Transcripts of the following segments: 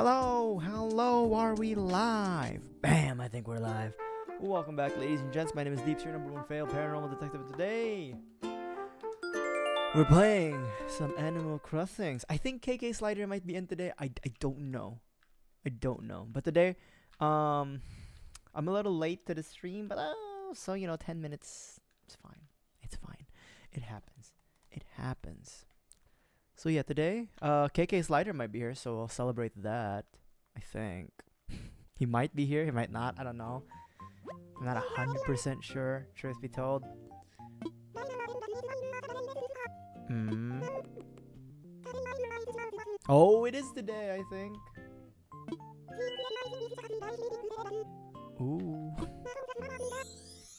Hello, are we live? Bam, I think we're live. Welcome back, ladies and gents. My name is Deep, your number one fail paranormal detective. Today, we're playing some Animal Crossings. I think KK Slider might be in today. I don't know. But today, I'm a little late to the stream, but so 10 minutes. It's fine. It happens. So yeah, today, KK Slider might be here, so I'll celebrate that. I think he might be here. He might not. I don't know. I'm not 100% sure. Truth be told. Oh, it is today, I think. Ooh.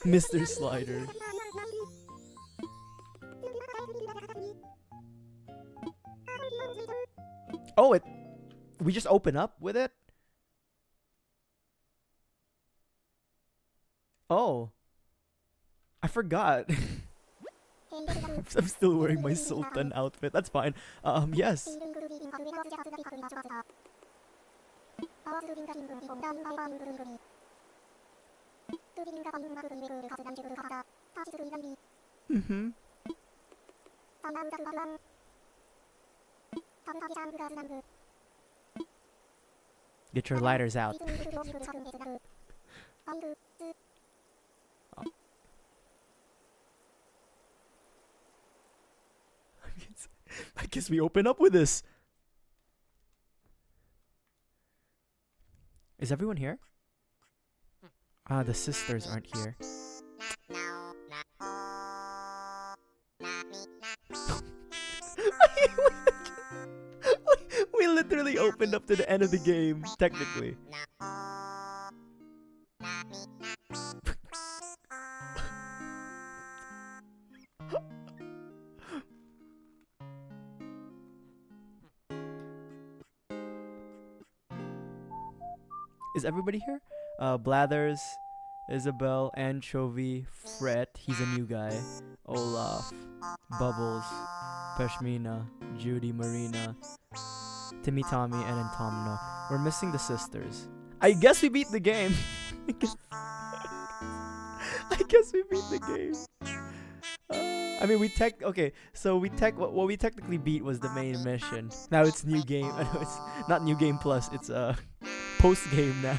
Mr. Slider. Oh, we just open up with it? Oh. I forgot. I'm still wearing my Sultan outfit. That's fine. Yes. Mm-hmm. Get your lighters out. Oh. I guess we open up with this. Is everyone here? The sisters aren't here. We literally opened up to the end of the game, technically. Is everybody here? Blathers, Isabel, Anchovy, Fret, he's a new guy, Olaf, Bubbles, Pashmina, Judy, Marina, Timmy, Tommy, and then Tom Nook. We're missing the sisters. I guess we beat the game. I guess we beat the game. I mean, what we technically beat was the main mission. Now it's new game. I know it's not new game plus. It's post game now.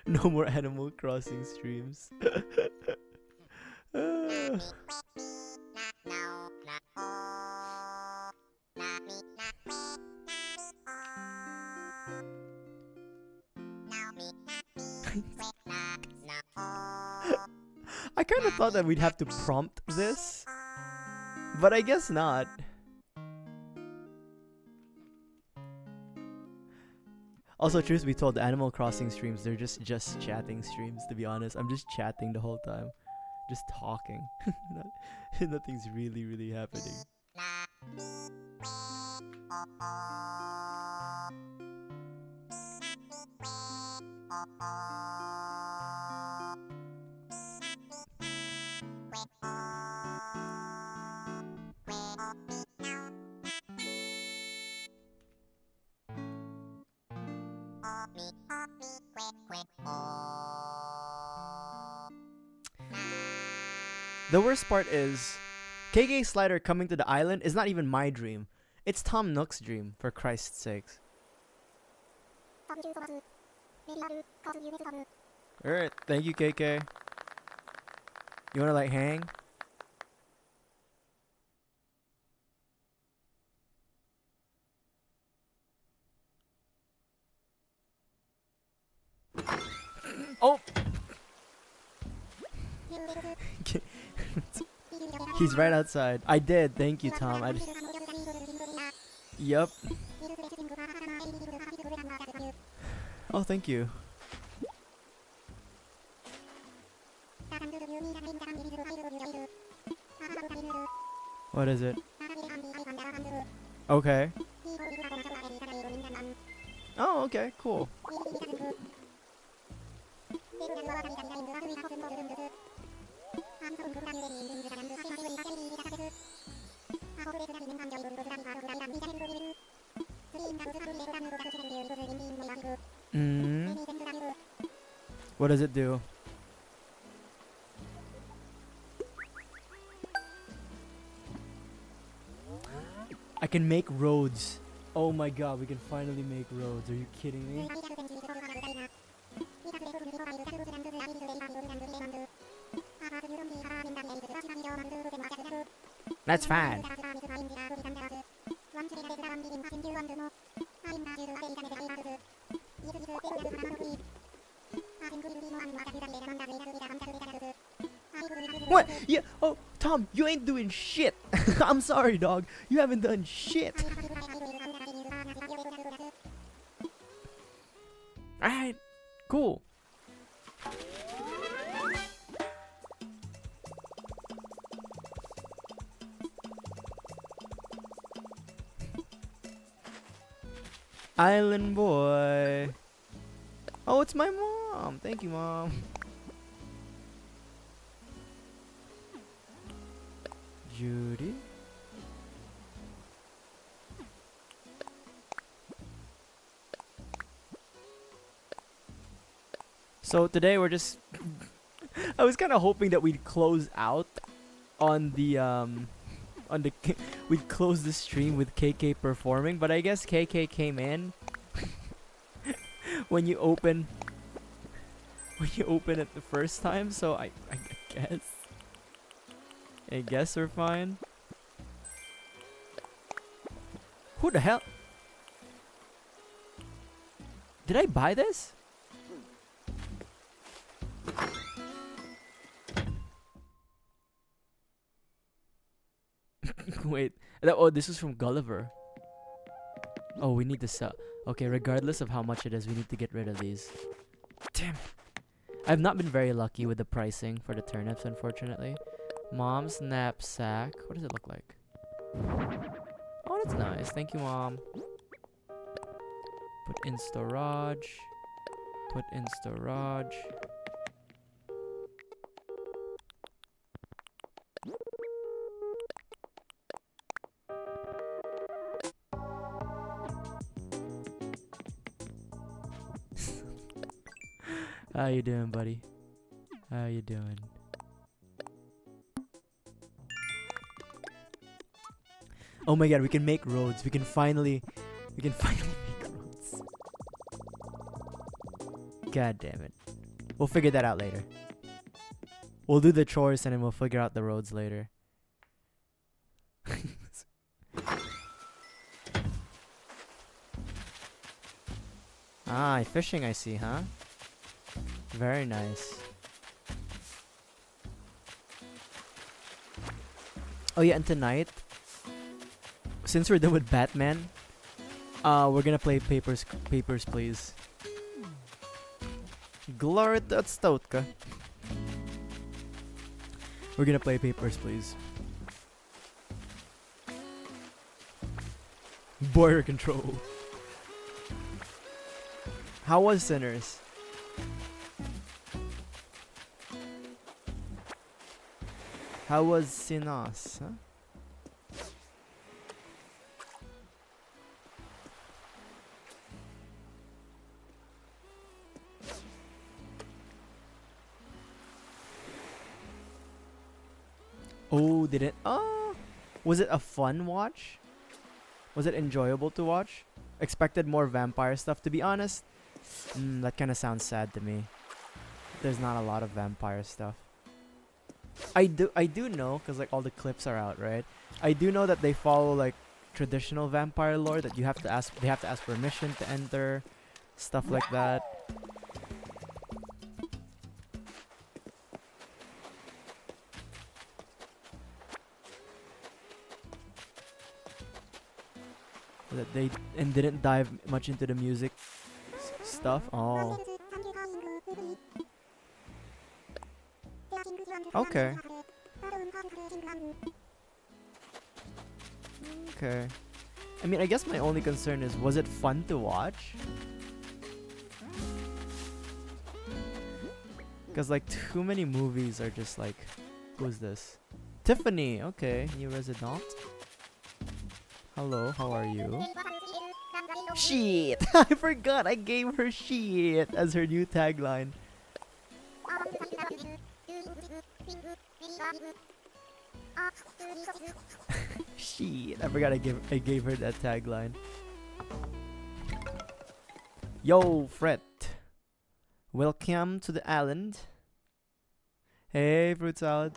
No more Animal Crossing streams. I kind of thought that we'd have to prompt this, but I guess not. Also, truth be told, the Animal Crossing streams, they're just chatting streams, to be honest. I'm just chatting the whole time. Just talking. Nothing's really happening. The worst part is, KK Slider coming to the island is not even my dream. It's Tom Nook's dream, for Christ's sakes. Alright, thank you, KK. You wanna like hang? Oh! He's right outside. I did. Thank you, Tom. Yep. Oh, thank you. What is it? Okay. Oh, okay. Cool. What does it do? I can make roads. Oh my god, we can finally make roads. Are you kidding me? That's fine. What? Yeah. Oh, Tom, you ain't doing shit. I'm sorry, dog. You haven't done shit. Alright. Cool. Island boy. Oh, it's my mom. Thank you, Mom. Judy. So today we're just I was kind of hoping that we'd close out on the we'd close the stream with KK performing, but I guess KK came in when you open it the first time, so I guess we're fine. Who the hell? Did I buy this? Wait. Oh, this is from Gulliver. Oh, we need to sell. Okay, regardless of how much it is, we need to get rid of these. Damn. I've not been very lucky with the pricing for the turnips, unfortunately. Mom's knapsack. What does it look like? Oh, that's nice. Thank you, Mom. Put in storage. Put in storage. How you doing, buddy? How you doing? Oh my god, we can make roads. We can finally make roads. God damn it. We'll figure that out later. We'll do the chores and then we'll figure out the roads later. Ah, fishing I see, huh? Very nice. Oh yeah, and tonight, since we're done with Batman, we're gonna play Papers, Please. Glory to Stotka. We're gonna play Papers, Please. Border control. How was Sinners? How was Sinners, huh? Oh, did it? Oh, was it a fun watch? Was it enjoyable to watch? Expected more vampire stuff. To be honest, that kind of sounds sad to me. There's not a lot of vampire stuff. I do know, cause like all the clips are out, right? I do know that they follow like traditional vampire lore, that you have to ask. They have to ask permission to enter, stuff like that. That they didn't dive much into the music stuff. Oh. Okay. Okay. I mean, I guess my only concern is, was it fun to watch? Because like too many movies are just like, who's this? Tiffany. Okay, new resident. Hello, how are you? Shit! I forgot I gave her shit as her new tagline. Shit, I forgot I gave her that tagline. Yo, Fred. Welcome to the island. Hey, fruit salad.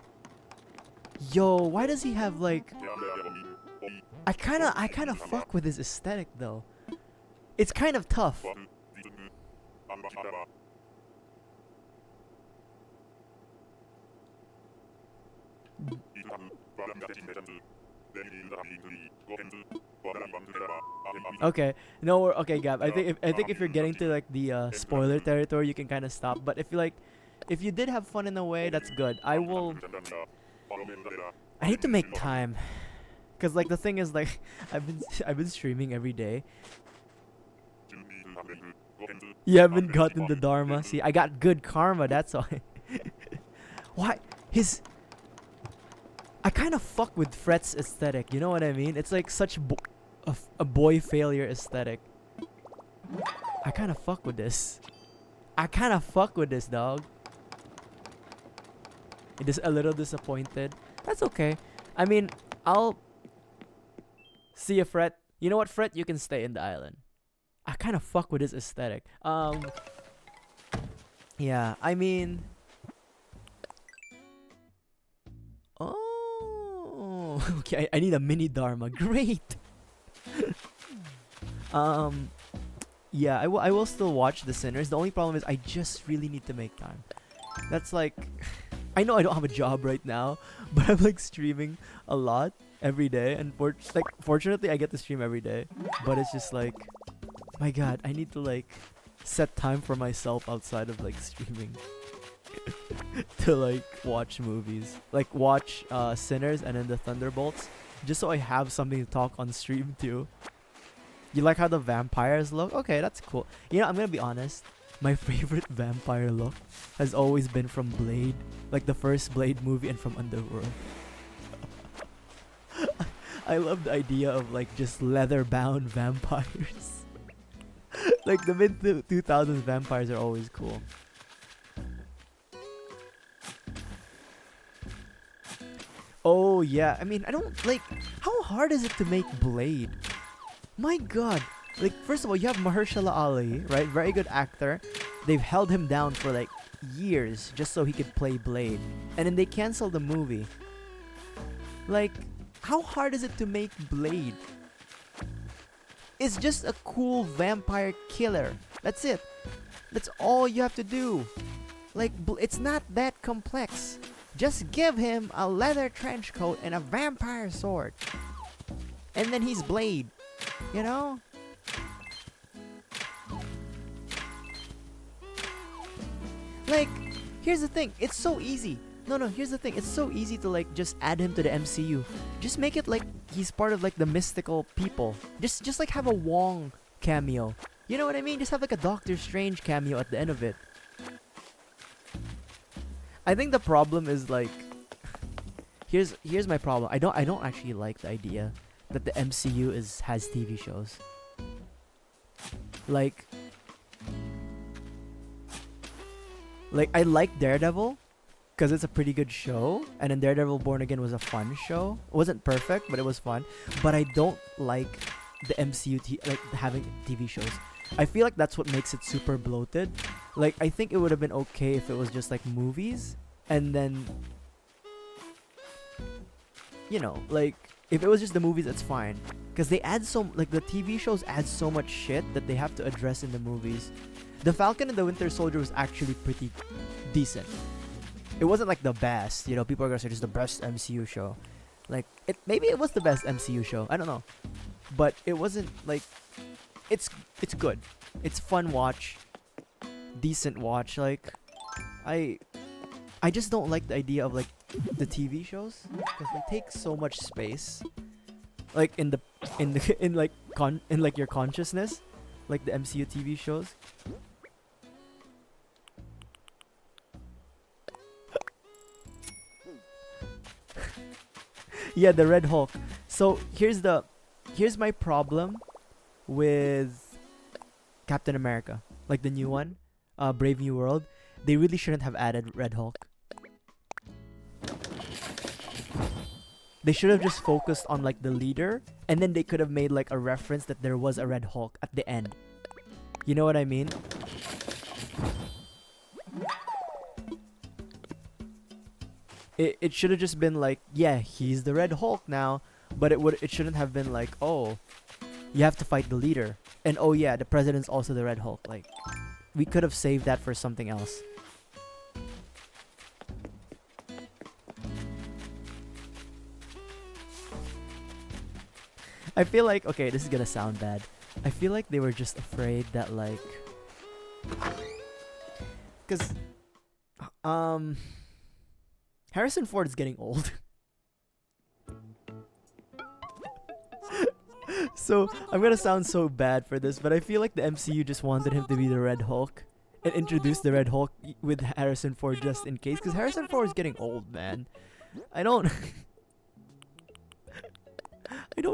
Yo, why does he have like... I kinda fuck with his aesthetic though. It's kind of tough. Okay, no, okay, Gab. I think if you're getting to like the spoiler territory, you can kind of stop. But if you did have fun in a way, that's good. I need to make time, cause like the thing is like I've been streaming every day. You haven't gotten the Dharma. See, I got good karma. That's why. Why I kind of fuck with Fret's aesthetic. You know what I mean? It's like such a boy failure aesthetic. I kind of fuck with this. Dog. It is a little disappointed. That's okay. I mean, I'll see you, Fret. You know what, Fret? You can stay in the island. I kind of fuck with his aesthetic. Yeah, I mean... Oh, okay, I need a mini Dharma. Great! Yeah, I will still watch The Sinners. The only problem is I just really need to make time. That's like... I know I don't have a job right now, but I'm like streaming a lot every day. And fortunately, I get to stream every day. But it's just like... My god, I need to like set time for myself outside of like streaming to like watch movies, like watch Sinners and then the Thunderbolts, just so I have something to talk on stream too. You like how the vampires look? Okay, that's cool. You know, I'm gonna be honest, my favorite vampire look has always been from Blade, like the first Blade movie, and from Underworld. I love the idea of like just leather bound vampires. Like the mid 2000s vampires are always cool. Oh yeah, I mean, I don't like, how hard is it to make Blade? My god. Like, first of all, you have Mahershala Ali, right? Very good actor. They've held him down for like years just so he could play Blade. And then they canceled the movie. Like, how hard is it to make Blade? It's just a cool vampire killer. That's it. That's all you have to do. Like, it's not that complex. Just give him a leather trench coat and a vampire sword. And then he's Blade. You know? Like, here's the thing. It's so easy. No, here's the thing. It's so easy to like just add him to the MCU. Just make it like he's part of like the mystical people. Just like have a Wong cameo. You know what I mean? Just have like a Doctor Strange cameo at the end of it. I think the problem is like, here's my problem. I don't actually like the idea that the MCU has TV shows. Like I like Daredevil because it's a pretty good show, and then Daredevil Born Again was a fun show. It wasn't perfect, but it was fun. But I don't like the MCU like having TV shows. I feel like that's what makes it super bloated. Like, I think it would have been okay if it was just like movies, and then, you know, like if it was just the movies, that's fine. Because they add like the TV shows add so much shit that they have to address in the movies. The Falcon and the Winter Soldier was actually pretty decent. It wasn't like the best, you know, people are gonna say it's the best MCU show. Like, maybe it was the best MCU show, I don't know. But it wasn't like, it's good. It's fun watch. Decent watch. Like, I just don't like the idea of like the TV shows, because they take so much space. Like in your consciousness, like the MCU TV shows. Yeah, the Red Hulk. So here's my problem with Captain America, like the new one, Brave New World. They really shouldn't have added Red Hulk. They should have just focused on like the leader, and then they could have made like a reference that there was a Red Hulk at the end. You know what I mean? It should have just been like, yeah, he's the Red Hulk now, but it shouldn't have been like, oh, you have to fight the leader, and oh yeah, the president's also the Red Hulk. Like, we could have saved that for something else. I feel like, okay, this is gonna sound bad. I feel like they were just afraid that like, cause, Harrison Ford is getting old. So I'm gonna sound so bad for this, but I feel like the MCU just wanted him to be the Red Hulk and introduce the Red Hulk with Harrison Ford just in case, cause Harrison Ford is getting old, man. I don't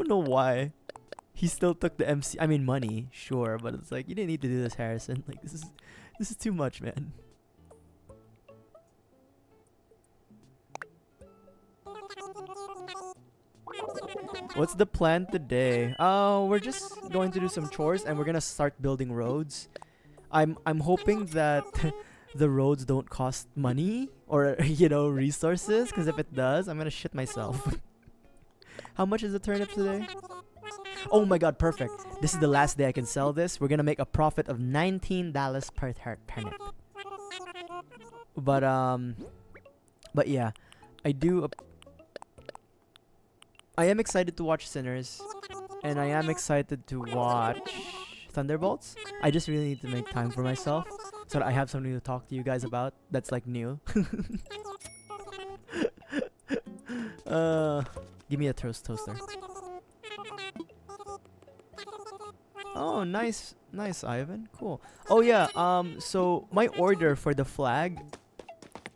know why he still took the MC. I mean, money, sure, but it's like, you didn't need to do this, Harrison. Like, this is too much, man. What's the plan today? We're just going to do some chores and we're gonna start building roads. I'm hoping that the roads don't cost money or resources, because if it does, I'm gonna shit myself. How much is the turnip today? Oh my god, perfect. This is the last day I can sell this. We're gonna make a profit of $19 per turnip. But yeah, I am excited to watch Sinners, and I am excited to watch Thunderbolts. I just really need to make time for myself so that I have something to talk to you guys about that's like new. Give me a toaster. Oh, nice, Ivan. Cool. Oh yeah. So my order for the flag,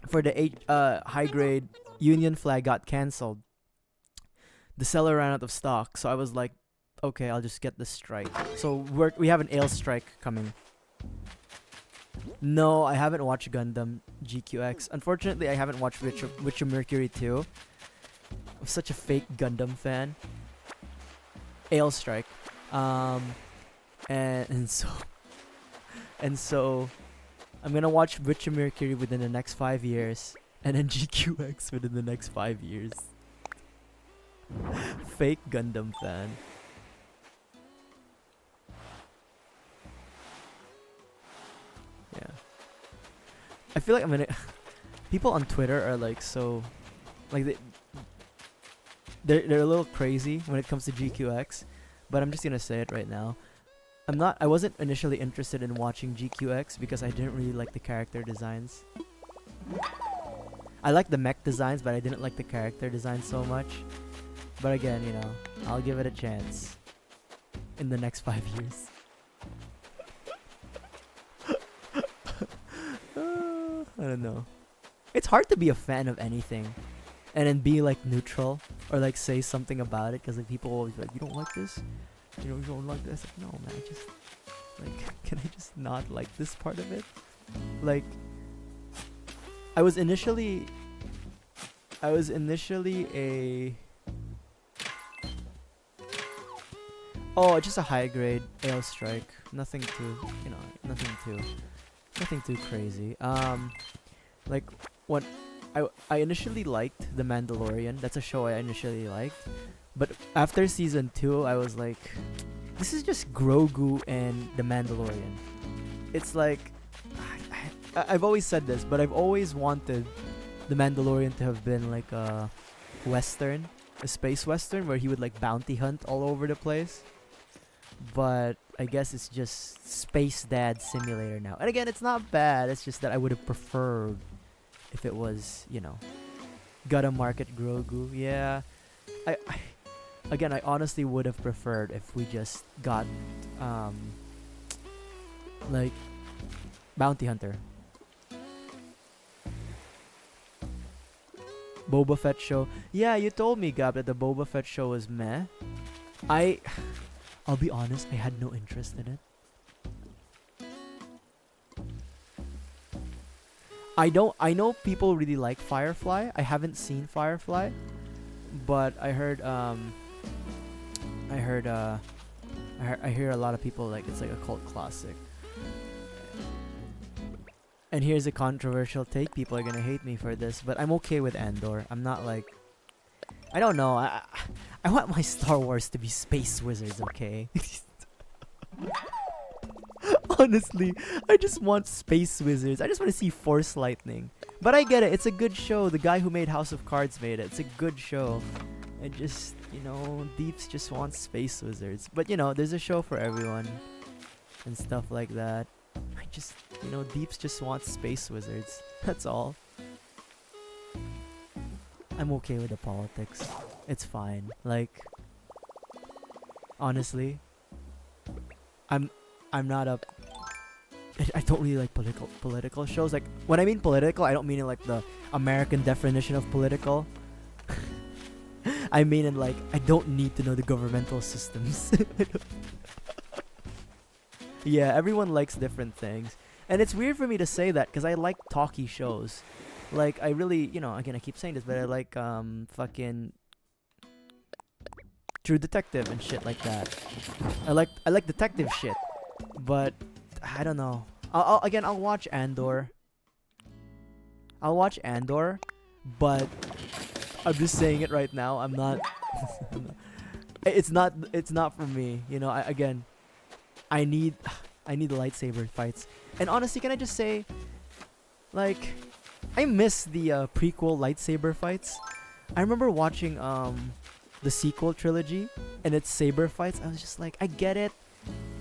for the high grade Union flag, got cancelled. The seller ran out of stock, so I was like, okay, I'll just get the strike. So we have an ale strike coming. No, I haven't watched Gundam GQX. Unfortunately, I haven't watched Witch of Mercury 2. I'm such a fake Gundam fan. Ale strike. And so I'm gonna watch Witch of Mercury within the next 5 years, and then GQX within the next 5 years. Fake Gundam fan. Yeah. I feel like I'm gonna people on Twitter are like so like they're a little crazy when it comes to GQX, but I'm just gonna say it right now. I wasn't initially interested in watching GQX because I didn't really like the character designs. I like the mech designs, but I didn't like the character designs so much. But again, I'll give it a chance in the next 5 years. I don't know. It's hard to be a fan of anything and then be like neutral or like say something about it, because like people always be like, you don't like this? You don't like this? Like, no, man, just like, can I just not like this part of it? Like, I was initially a just a high grade ale strike. Nothing too crazy. Like what I initially liked The Mandalorian. That's a show I initially liked. But after season 2, I was like, this is just Grogu and The Mandalorian. It's like, I've always said this, but I've always wanted The Mandalorian to have been like a western, a space western, where he would like bounty hunt all over the place. But I guess it's just Space Dad Simulator now. And again, it's not bad. It's just that I would have preferred if it was, gotta market Grogu. Yeah. I honestly would have preferred if we just got, like, Bounty Hunter. Boba Fett show. Yeah, you told me, Gab, that the Boba Fett show was meh. I'll be honest, I had no interest in it. I know people really like Firefly. I haven't seen Firefly, but I heard I hear a lot of people like it's like a cult classic. And here's a controversial take. People are gonna hate me for this, but I'm okay with Andor. I'm not like, I don't know. I want my Star Wars to be space wizards, okay? Honestly, I just want space wizards. I just want to see Force lightning. But I get it. It's a good show. The guy who made House of Cards made it. It's a good show. I just, you know, Deeps just wants space wizards. But, you know, there's a show for everyone and stuff like that. I just, you know, Deeps just wants space wizards. That's all. I'm okay with the politics. It's fine. Like, honestly, I'm not a... I don't really like political shows. Like, when I mean political, I don't mean in like the American definition of political. I mean in like, I don't need to know the governmental systems. Yeah, everyone likes different things. And it's weird for me to say that because I like talky shows. Like, I really, you know, again, I keep saying this, but I like fucking True Detective and shit like that. I like detective shit. But I don't know. I'll watch Andor. I'll watch Andor, but I'm just saying it right now. I'm not. It's not for me. You know. I need lightsaber fights. And honestly, can I just say, like, I miss the prequel lightsaber fights. I remember watching the sequel trilogy and its saber fights. I was just like, I get it.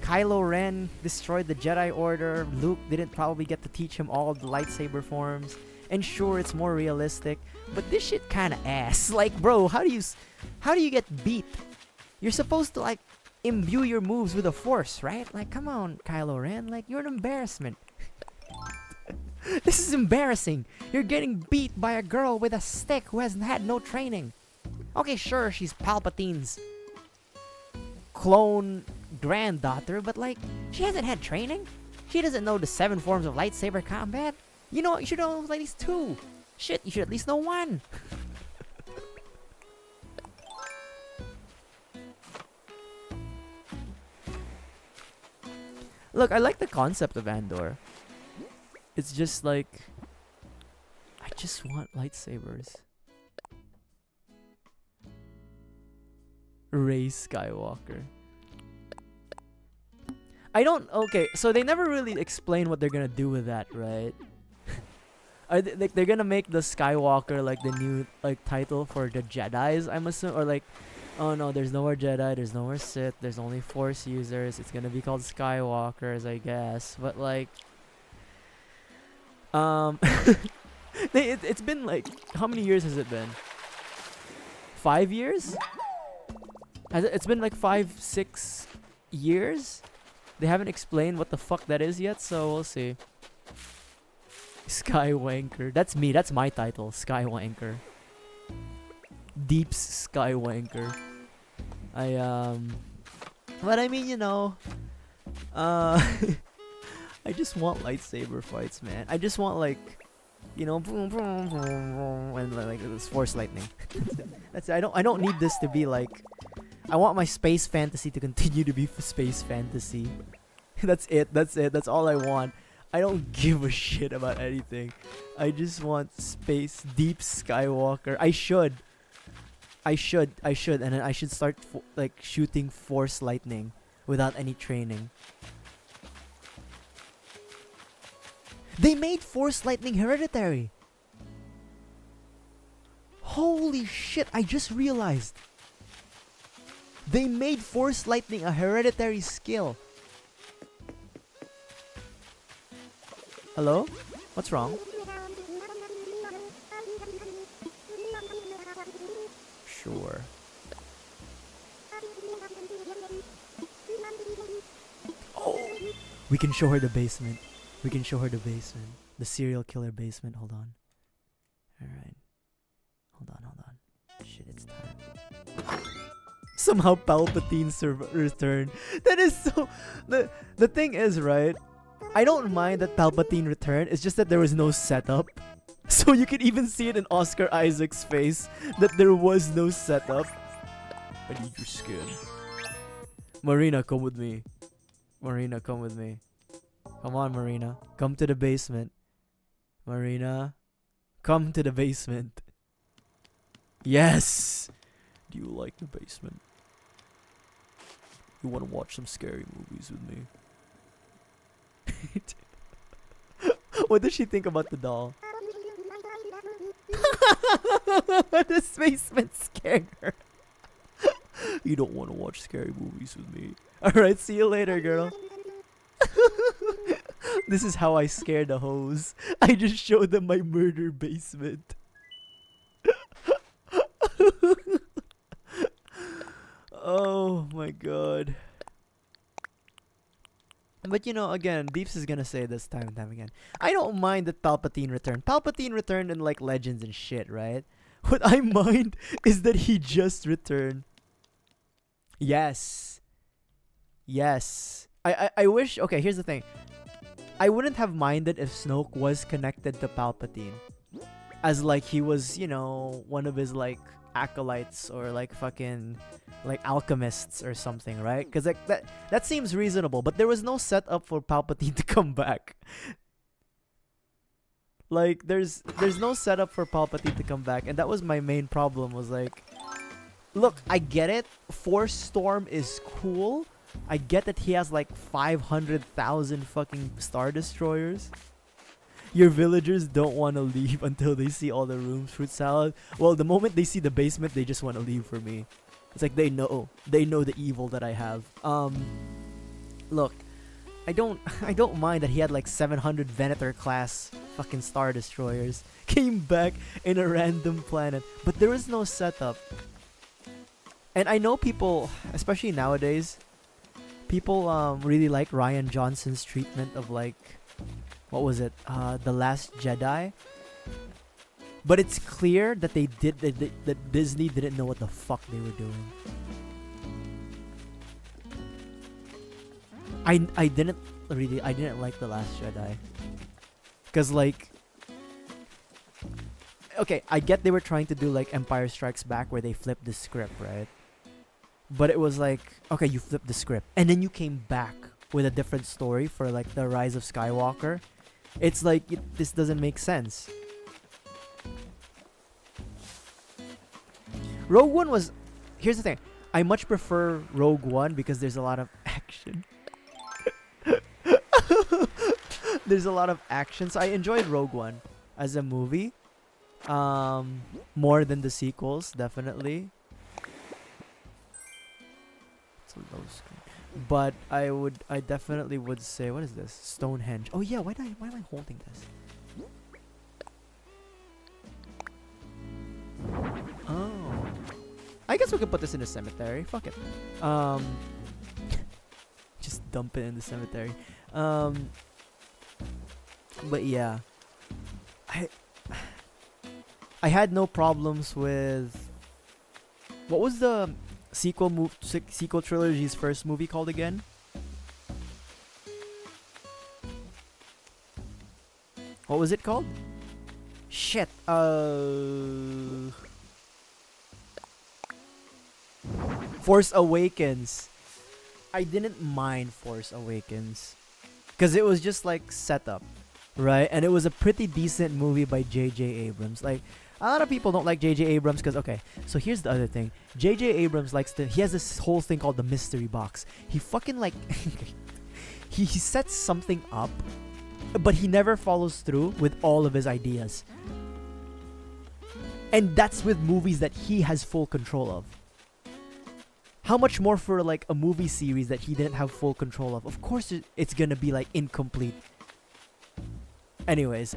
Kylo Ren destroyed the Jedi Order. Luke didn't probably get to teach him all the lightsaber forms. And sure, it's more realistic, but this shit kind of ass. Like, bro, how do you get beat? You're supposed to like imbue your moves with the Force, right? Like, come on, Kylo Ren. Like, you're an embarrassment. This is embarrassing. You're getting beat by a girl with a stick who hasn't had no training. Okay, sure, she's Palpatine's clone granddaughter, but like, she hasn't had training. She doesn't know the 7 forms of lightsaber combat. You know, you should know at least 2. Shit, you should at least know 1. Look, I like the concept of Andor. It's just like, I just want lightsabers. Rey Skywalker. Okay, so they never really explain what they're gonna do with that, right? Like, they're gonna make the Skywalker like the new like title for the Jedis, I'm assuming, or like, oh no, there's no more Jedi, there's no more Sith, there's only Force users. It's gonna be called Skywalkers, I guess. But like, it's been like, how many years has it been? 5 years? It's been like 5-6 years. They haven't explained what the fuck that is yet, so we'll see. Skywanker. That's me. That's my title. Skywanker. Deeps Skywanker. But I mean, you know, I just want lightsaber fights, man. I just want like, you know, boom, boom, boom, boom, and like this Force lightning. That's it. I don't need this to be like. I want my space fantasy to continue to be space fantasy. That's it. That's all I want. I don't give a shit about anything. I just want space, deep Skywalker. I should. And then I should start like shooting Force lightning without any training. They made Force lightning hereditary. Holy shit, I just realized. They made Force lightning a hereditary skill. Hello? What's wrong? Sure. Oh! We can show her the basement. We can show her the basement. The serial killer basement. Hold on. Alright. Hold on. Shit, it's time. Somehow Palpatine's return. That is so... The thing is, right? I don't mind that Palpatine returned. It's just that there was no setup. So you can even see it in Oscar Isaac's face that there was no setup. I need your skin. Marina, come with me. Marina, come with me. Come on, Marina. Come to the basement. Marina, come to the basement. Yes! Do you like the basement? You want to watch some scary movies with me? What does she think about the doll? This basement scared her. You don't want to watch scary movies with me. Alright, see you later, girl. This is how I scare the hoes. I just show them my murder basement. Oh my god. But you know, again, Deeps is gonna say this time and time again. I don't mind that Palpatine returned. Palpatine returned in like Legends and shit, right? What I mind is that he just returned. Yes. Yes. I wish... Okay, here's the thing. I wouldn't have minded if Snoke was connected to Palpatine. As like he was, you know, one of his like acolytes or like fucking like alchemists or something, right? Because like that seems reasonable, but there was no setup for Palpatine to come back. Like there's no setup for Palpatine to come back, and that was my main problem. Was like, look, I get it. Force Storm is cool. I get that he has like 500,000 fucking Star Destroyers. Your villagers don't want to leave until they see all the rooms, fruit salad. Well, the moment they see the basement, they just want to leave for me. It's like they know the evil that I have. Look, I don't mind that he had like 700 Venator class fucking Star Destroyers came back in a random planet, but there is no setup. And I know people, especially nowadays, people really like Rian Johnson's treatment of like, what was it? The Last Jedi. But it's clear that that Disney didn't know what the fuck they were doing. I didn't like The Last Jedi. Cause like, okay, I get they were trying to do like Empire Strikes Back where they flipped the script, right? But it was like, okay, you flipped the script and then you came back with a different story for like the Rise of Skywalker. It's like this doesn't make sense. Rogue One was... Here's the thing. I much prefer Rogue One because there's a lot of action. There's a lot of action. So I enjoyed Rogue One as a movie. More than the sequels, definitely. It's a low screen. But I definitely would say... What is this? Stonehenge. Oh yeah, why am I holding this? Oh. I guess we could put this in the cemetery. Fuck it. Just dump it in the cemetery. But yeah. I had no problems with... What was the sequel trilogy's first movie called again? What was it called? Shit. Force Awakens. I didn't mind Force Awakens because it was just like setup, right? And it was a pretty decent movie by J.J. Abrams. Like, a lot of people don't like J.J. Abrams because, okay, so here's the other thing. J.J. Abrams he has this whole thing called the mystery box. He fucking like, he sets something up, but he never follows through with all of his ideas. And that's with movies that he has full control of. How much more for like a movie series that he didn't have full control of? Of course it's gonna be like incomplete. Anyways,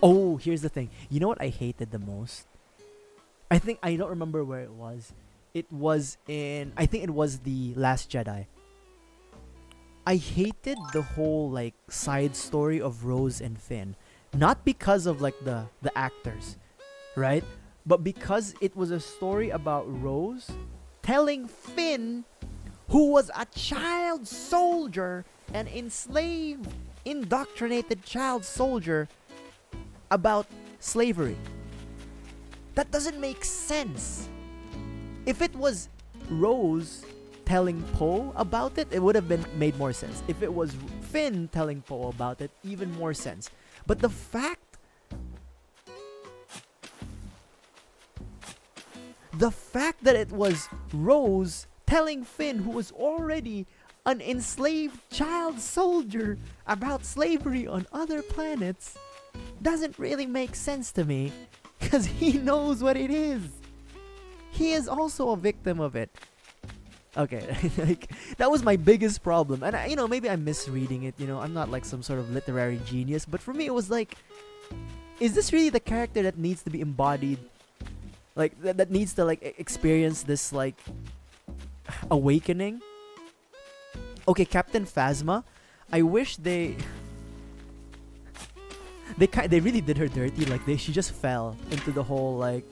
oh, here's the thing. You know what I hated the most? I don't remember where it was. I think it was The Last Jedi. I hated the whole like side story of Rose and Finn. Not because of like the actors, right? But because it was a story about Rose telling Finn, who was a child soldier and enslaved indoctrinated child soldier about slavery. That doesn't make sense. If it was Rose telling Poe about it, it would have been made more sense. If it was Finn telling Poe about it, even more sense. But the fact that it was Rose telling Finn, who was already an enslaved child soldier, about slavery on other planets, doesn't really make sense to me, because he knows what it is. He is also a victim of it. Okay, like, that was my biggest problem. And, maybe I'm misreading it, I'm not like some sort of literary genius, but for me it was like, is this really the character that needs to be embodied? Like, that needs to, like, experience this, like, awakening? Okay, Captain Phasma, I wish they really did her dirty. Like, she just fell into the whole, like,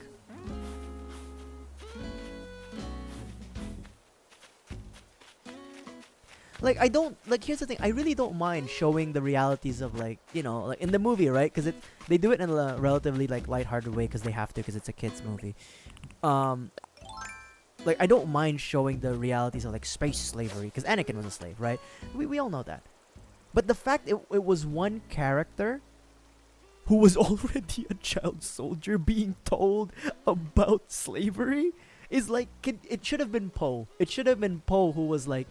I don't, like, here's the thing, I really don't mind showing the realities of, like, like in the movie, right? Because they do it in a relatively, like, lighthearted way because they have to, because it's a kid's movie. Like, I don't mind showing the realities of, like, space slavery, because Anakin was a slave, right? We all know that. But the fact it was one character who was already a child soldier being told about slavery is like, it should have been Poe. It should have been Poe who was like,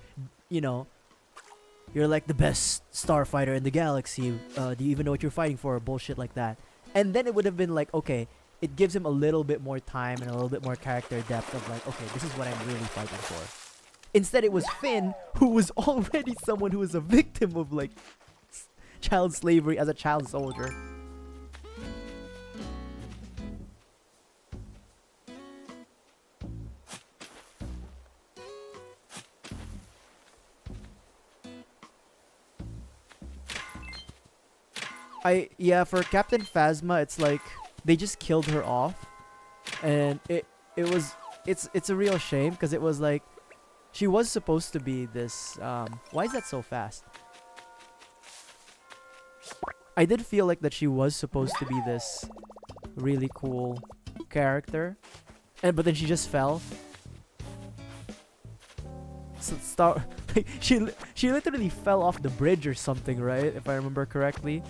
you're like the best starfighter in the galaxy. Do you even know what you're fighting for? Bullshit like that. And then it would have been like, okay, it gives him a little bit more time and a little bit more character depth of like, okay, this is what I'm really fighting for. Instead, it was Finn, who was already someone who was a victim of like child slavery as a child soldier. For Captain Phasma, it's like they just killed her off, and it's a real shame, because it was like she was supposed to be this why is that so fast? I did feel like that she was supposed to be this really cool character, but then she just fell. So like, she literally fell off the bridge or something, right? If I remember correctly.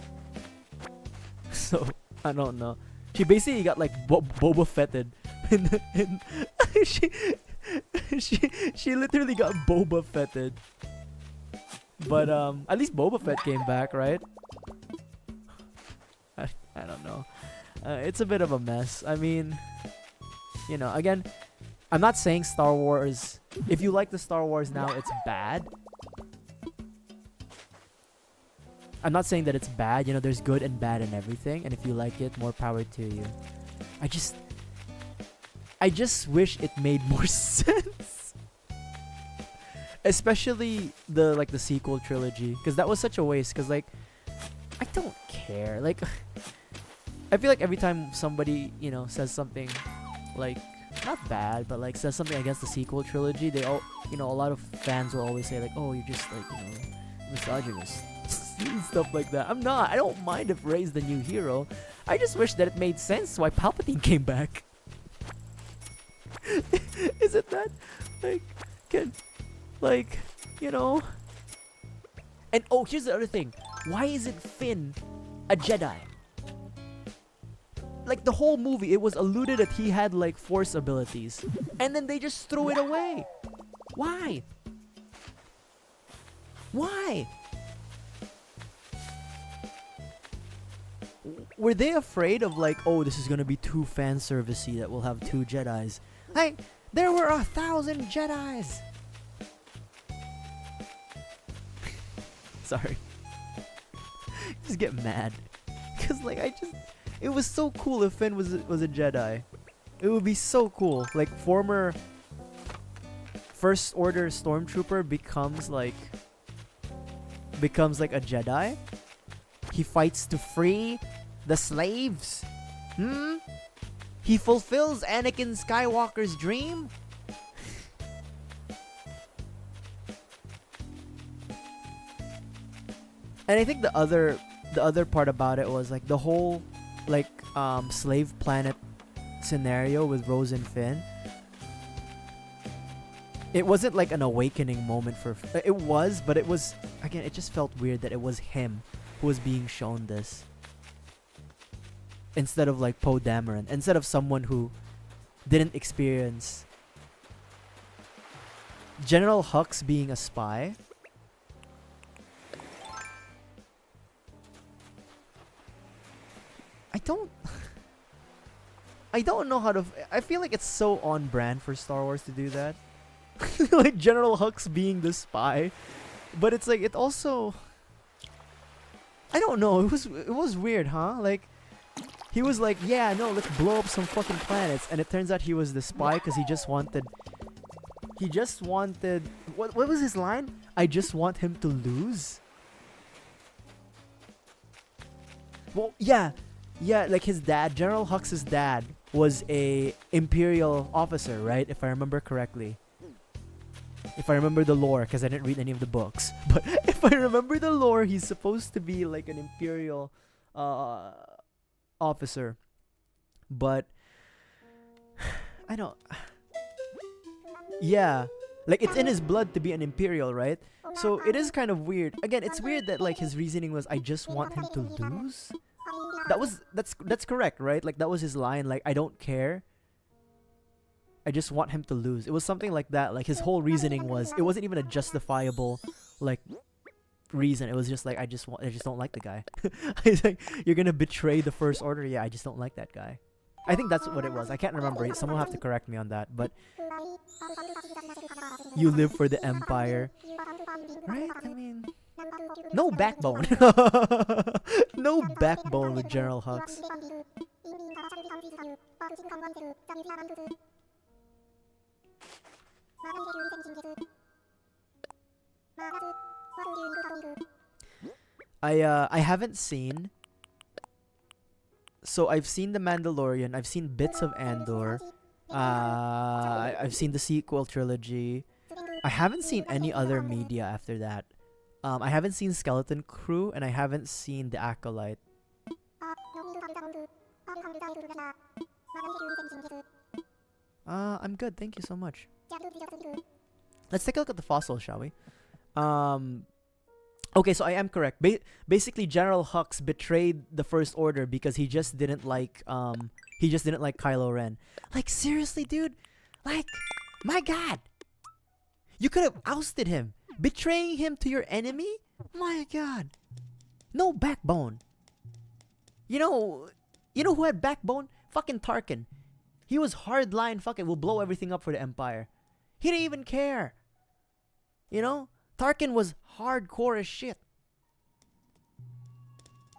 So, I don't know. She basically got like Boba Fetted. and she literally got Boba Fetted. But at least Boba Fett came back, right? I don't know. It's a bit of a mess. I mean, again, I'm not saying Star Wars, if you like the Star Wars now, it's bad. I'm not saying that it's bad. There's good and bad in everything. And if you like it, more power to you. I just wish it made more sense. Especially the sequel trilogy. Because that was such a waste. Because, like, I don't care. Like, I feel like every time somebody, says something, like, not bad, but, like, says something against the sequel trilogy, they all, a lot of fans will always say, like, oh, you're just, like, misogynist. And stuff like that. I'm not. I don't mind if Rey's the new hero. I just wish that it made sense why Palpatine came back. Is it that? And oh, here's the other thing. Why isn't Finn a Jedi? Like, the whole movie, it was alluded that he had, like, Force abilities. And then they just threw it away. Why? Why? Were they afraid of, like, oh, this is gonna be too fan servicey that we'll have 2 Jedis? Hey, there were 1,000 Jedis. Sorry. Just get mad, cause like it was so cool if Finn was a Jedi. It would be so cool. Like, former First Order Stormtrooper becomes like a Jedi. He fights to free the slaves. He fulfills Anakin Skywalker's dream. And I think the other part about it was like the whole like slave planet scenario with Rose and Finn. It wasn't like an awakening moment for it was, but it was, again, it just felt weird that it was him who was being shown this instead of like Poe Dameron, instead of someone who didn't experience General Hux being a spy. I don't know how to I feel like it's so on brand for Star Wars to do that. Like General Hux being the spy, but it's like it also, I don't know, it was weird, huh? Like he was like, yeah, no, let's blow up some fucking planets, and it turns out he was the spy because he just wanted what was his line? I just want him to lose. Well, yeah, like his dad, General Hux's dad, was a Imperial officer, right? If I remember correctly. If I remember the lore, because I didn't read any of the books. But if I remember the lore, he's supposed to be like an Imperial officer. But I don't. Yeah, like it's in his blood to be an Imperial, right? So it is kind of weird. Again, it's weird that like his reasoning was, I just want him to lose. That's correct, right? Like that was his line. Like, I don't care. I just want him to lose. It was something like that. Like his whole reasoning was, it wasn't even a justifiable like reason. It was just like, I just don't like the guy. He's like, you're gonna betray the First Order. Yeah, I just don't like that guy. I think that's what it was. I can't remember. Someone will have to correct me on that. But you live for the Empire, right? I mean, no backbone. No backbone with General Hux. I haven't seen. So I've seen The Mandalorian. I've seen bits of Andor. I've seen the sequel trilogy. I haven't seen any other media after that. I haven't seen Skeleton Crew, and I haven't seen The Acolyte. I'm good. Thank you so much. Let's take a look at the fossils, shall we? Okay, so I am correct. Basically, General Hux betrayed the First Order because he just didn't like Kylo Ren. Like, seriously, dude? Like, my God. You could have ousted him. Betraying him to your enemy? My God. No backbone. You know who had backbone? Fucking Tarkin. He was hardline fucking, we'll blow everything up for the Empire. He didn't even care. You know? Tarkin was hardcore as shit.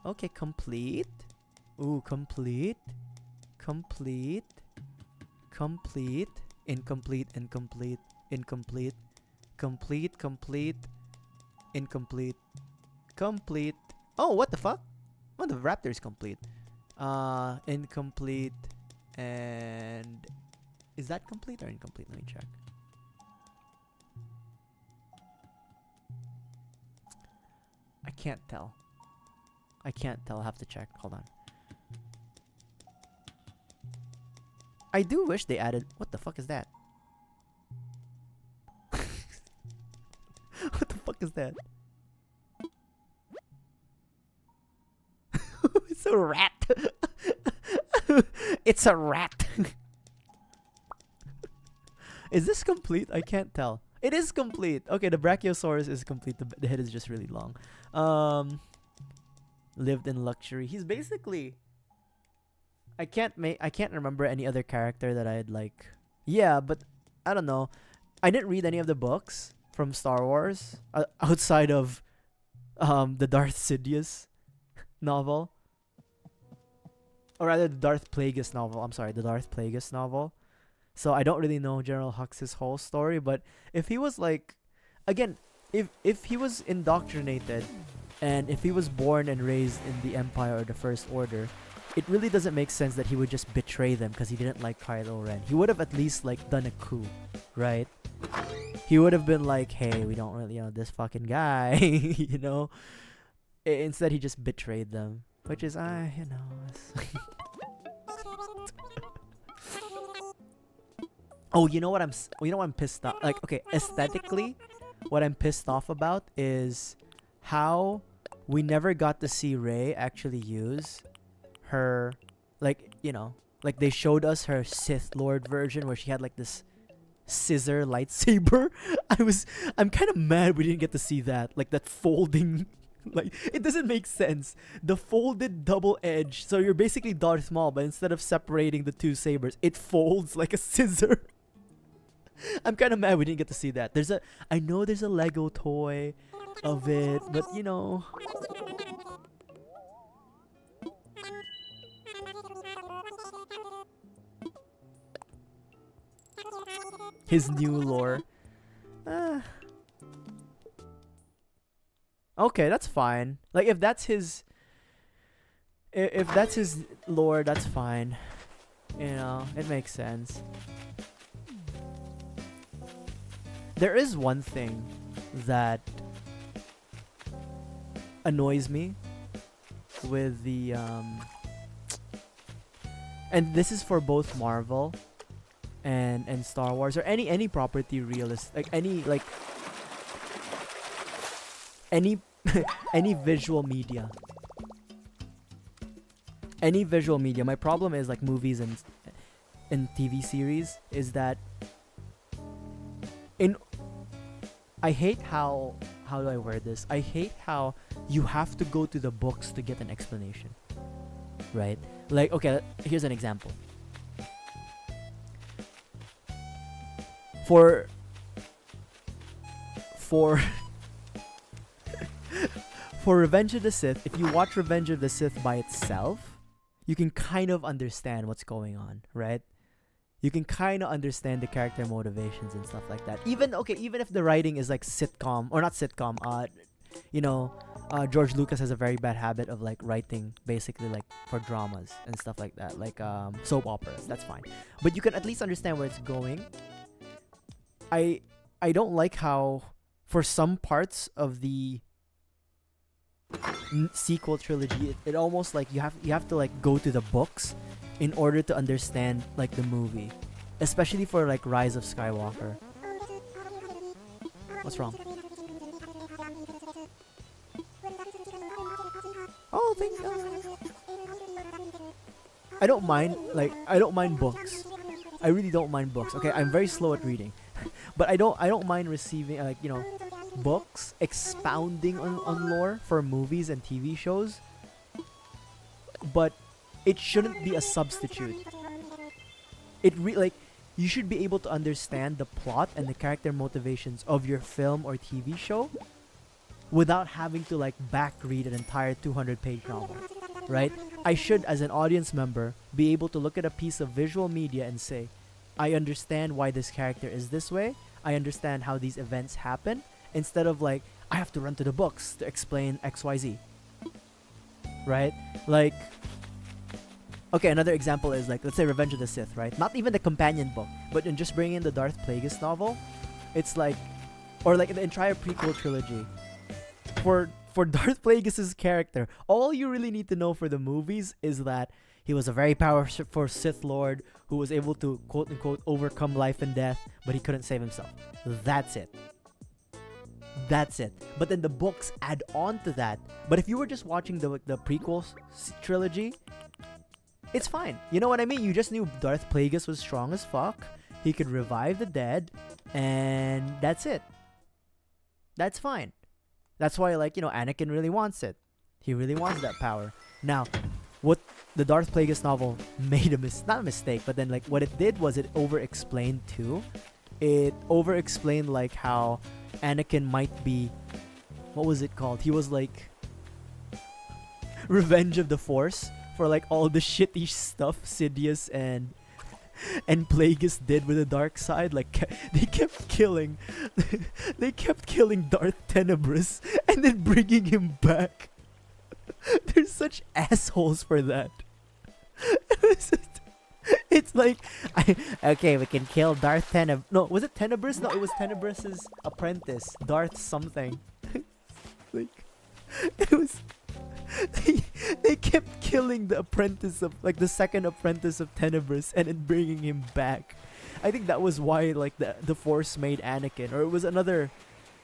Okay, complete. Ooh, complete. Complete. Complete. Incomplete. Incomplete. Incomplete. Complete. Complete. Incomplete. Complete. Oh, what the fuck? Oh, the Raptor's complete. Incomplete. And is that complete or incomplete? Let me check. I can't tell. I'll have to check. Hold on. I do wish they added... What the fuck is that? What the fuck is that? It's a rat. It's a rat. Is this complete? I can't tell. It is complete. Okay, the Brachiosaurus is complete. The head is just really long. Lived in luxury. He's basically... I can't remember any other character that I'd like. Yeah, but I don't know. I didn't read any of the books from Star Wars outside of the Darth Sidious novel. Or rather, the Darth Plagueis novel. I'm sorry, the Darth Plagueis novel. So I don't really know General Hux's whole story, but if he was like, again, if he was indoctrinated, and if he was born and raised in the Empire or the First Order, it really doesn't make sense that he would just betray them because he didn't like Kylo Ren. He would have at least like done a coup, right? He would have been like, hey, we don't really, this fucking guy, instead he just betrayed them, which is you know. Oh, you know what I'm pissed off. Like, okay, aesthetically, what I'm pissed off about is how we never got to see Rey actually use her, like, you know, like they showed us her Sith Lord version where she had like this scissor lightsaber. I'm kind of mad we didn't get to see that, like that folding. Like, it doesn't make sense. The folded double edge. So you're basically Darth Maul, but instead of separating the two sabers, it folds like a scissor. I'm kind of mad we didn't get to see that. I know there's a Lego toy of it, but you know. His new lore. Okay, that's fine. Like, if that's his lore, that's fine. You know, it makes sense. There is one thing that annoys me with the and this is for both Marvel and Star Wars, or any property realist, like any any visual media. Any visual media. My problem is like movies and TV series is that I hate how do I word this? I hate how you have to go to the books to get an explanation. Right? Like, okay, here's an example. For for Revenge of the Sith, if you watch Revenge of the Sith by itself, you can kind of understand what's going on, right? You can kind of understand the character motivations and stuff like that. Even if the writing is like sitcom, or not sitcom, George Lucas has a very bad habit of like writing basically like for dramas and stuff like that, like soap operas. That's fine, but you can at least understand where it's going. I don't like how for some parts of the sequel trilogy, it almost like you have to like go to the books in order to understand like the movie, especially for like Rise of Skywalker. What's wrong? Oh, thank you. I don't mind books. I really don't mind books. Okay, I'm very slow at reading, but I don't mind receiving books expounding on lore for movies and TV shows. But it shouldn't be a substitute. You should be able to understand the plot and the character motivations of your film or TV show without having to like back read an entire 200-page novel, right? I should, as an audience member, be able to look at a piece of visual media and say, I understand why this character is this way. I understand how these events happen, instead of like, I have to run to the books to explain XYZ, right? Like, okay, another example is like, let's say Revenge of the Sith, right? Not even the companion book, but in just bringing in the Darth Plagueis novel, it's like, or like the entire prequel trilogy. For Darth Plagueis' character, all you really need to know for the movies is that he was a very powerful Sith Lord who was able to quote-unquote overcome life and death, but he couldn't save himself. That's it. But then the books add on to that. But if you were just watching the prequel trilogy, it's fine. You know what I mean? You just knew Darth Plagueis was strong as fuck. He could revive the dead, and that's it. That's fine. That's why, Anakin really wants it. He really wants that power. Now, what the Darth Plagueis novel made not a mistake, but then what it did was it over-explained too. It over-explained how Anakin might be, what was it called? He was Revenge of the Force for all the shitty stuff Sidious and Plagueis did with the dark side. They kept killing Darth Tenebrous and then bringing him back. They're such assholes for that. It's okay, we can kill Darth Tenebrous. No, was it Tenebrous? No, it was Tenebrous' apprentice, Darth something. It was they kept killing the apprentice of like the second apprentice of Tenebris and then bringing him back. I think that was why like the Force made Anakin, or it was another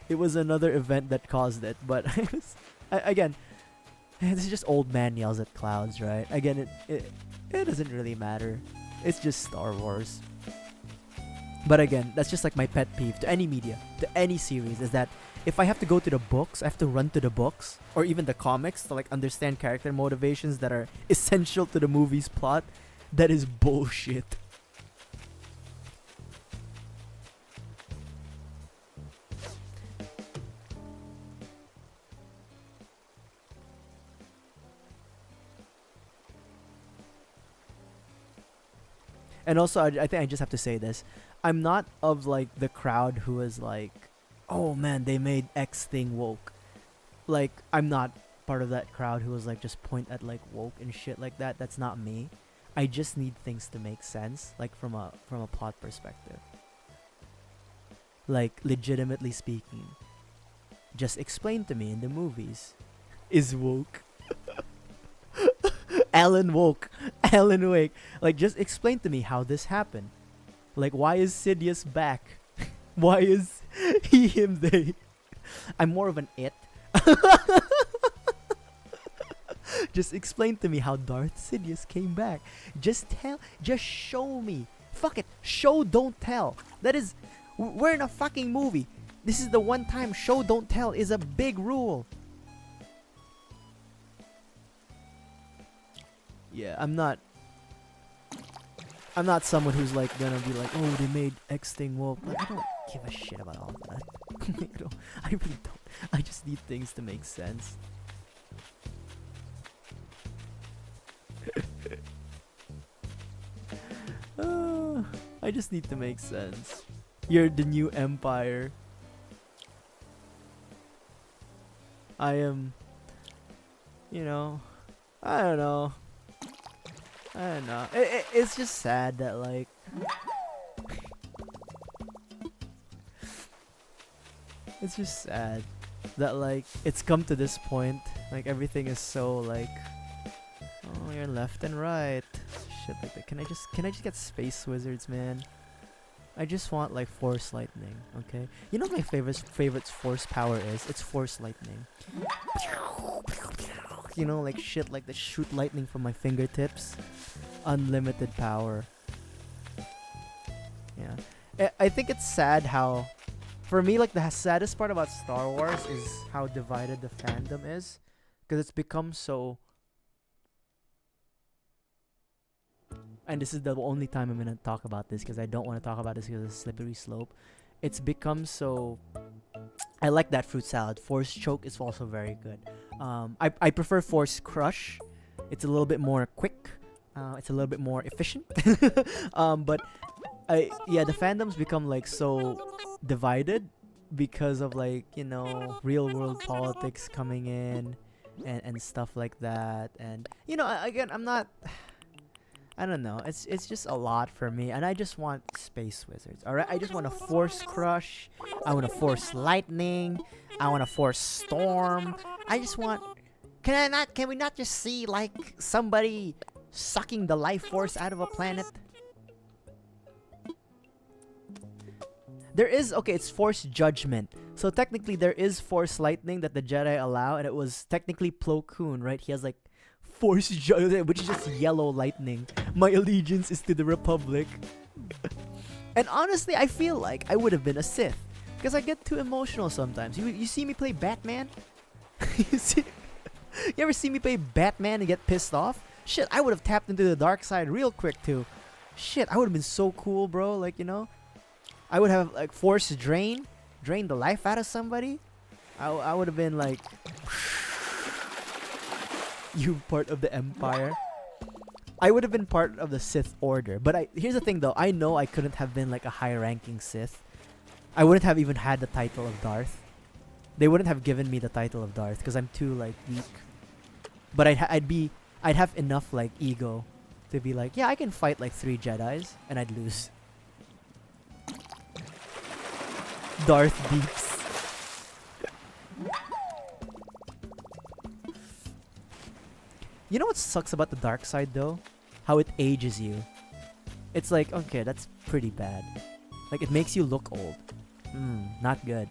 event that caused it. But it was, again, this is just old man yells at clouds, right? Again, it doesn't really matter. It's just Star Wars. But again, that's just like my pet peeve to any media, to any series, is that if I have to go to the books, I have to run to the books or even the comics to like understand character motivations that are essential to the movie's plot. That is bullshit. And also, I think I just have to say this. I'm not of like the crowd who is like, oh man, they made X thing woke. Like, I'm not part of that crowd who was like just point at like woke and shit like that. That's not me. I just need things to make sense, like from a plot perspective. Like, legitimately speaking, just explain to me in the movies, is woke Alan woke, Alan wake. Like, just explain to me how this happened. Like, why is Sidious back? Why is he, him, they? I'm more of an it. Just explain to me how Darth Sidious came back. Just show me. Fuck it. Show, don't tell. That is, we're in a fucking movie. This is the one time show, don't tell is a big rule. Yeah, I'm not someone who's like gonna be like, oh, they made X thing woke. Like, I don't give a shit about all that. I really don't. I just need things to make sense. I just need to make sense. You're the new empire. I am, you know, I don't know. It's just sad that like it's just sad that like it's come to this point. Like, everything is so like, oh, you're left and right, shit like that. Can I just get space wizards, man? I just want like force lightning, okay? You know what my favorite force power is? It's force lightning. You know, like shit like that, shoot lightning from my fingertips. Unlimited power. Yeah. I think it's sad how, for me, like the saddest part about Star Wars is how divided the fandom is. Because it's become so, and this is the only time I'm gonna talk about this, because I don't want to talk about this because it's a slippery slope. It's become so, I like that fruit salad. Force choke is also very good. I prefer force crush. It's a little bit more quick. It's a little bit more efficient. But the fandom's become like so divided because of like, you know, real world politics coming in and stuff like that. And you know, again, I don't know. It's just a lot for me, and I just want space wizards. All right, I just want a force crush. I want a force lightning. I want a force storm. I just want. Can we not just see like somebody sucking the life force out of a planet? There is, okay, it's force judgment. So technically there is force lightning that the Jedi allow, and it was technically Plo Koon, right? He has like force judgment, which is just yellow lightning. My allegiance is to the Republic. And honestly, I feel like I would have been a Sith, because I get too emotional sometimes. You see me play Batman? you ever see me play Batman and get pissed off? Shit, I would have tapped into the dark side real quick too. Shit, I would have been so cool, bro. Like, you know, I would have like force drain the life out of somebody. I would have been like, you part of the Empire. I would have been part of the Sith Order. But here's the thing though, I know I couldn't have been like a high-ranking Sith. I wouldn't have even had the title of Darth. They wouldn't have given me the title of Darth because I'm too like weak. But I'd have enough like ego to be like, yeah, I can fight like 3 Jedis and I'd lose. Darth beeps. You know what sucks about the dark side though? How it ages you. It's like, okay, that's pretty bad. Like, it makes you look old. Not good.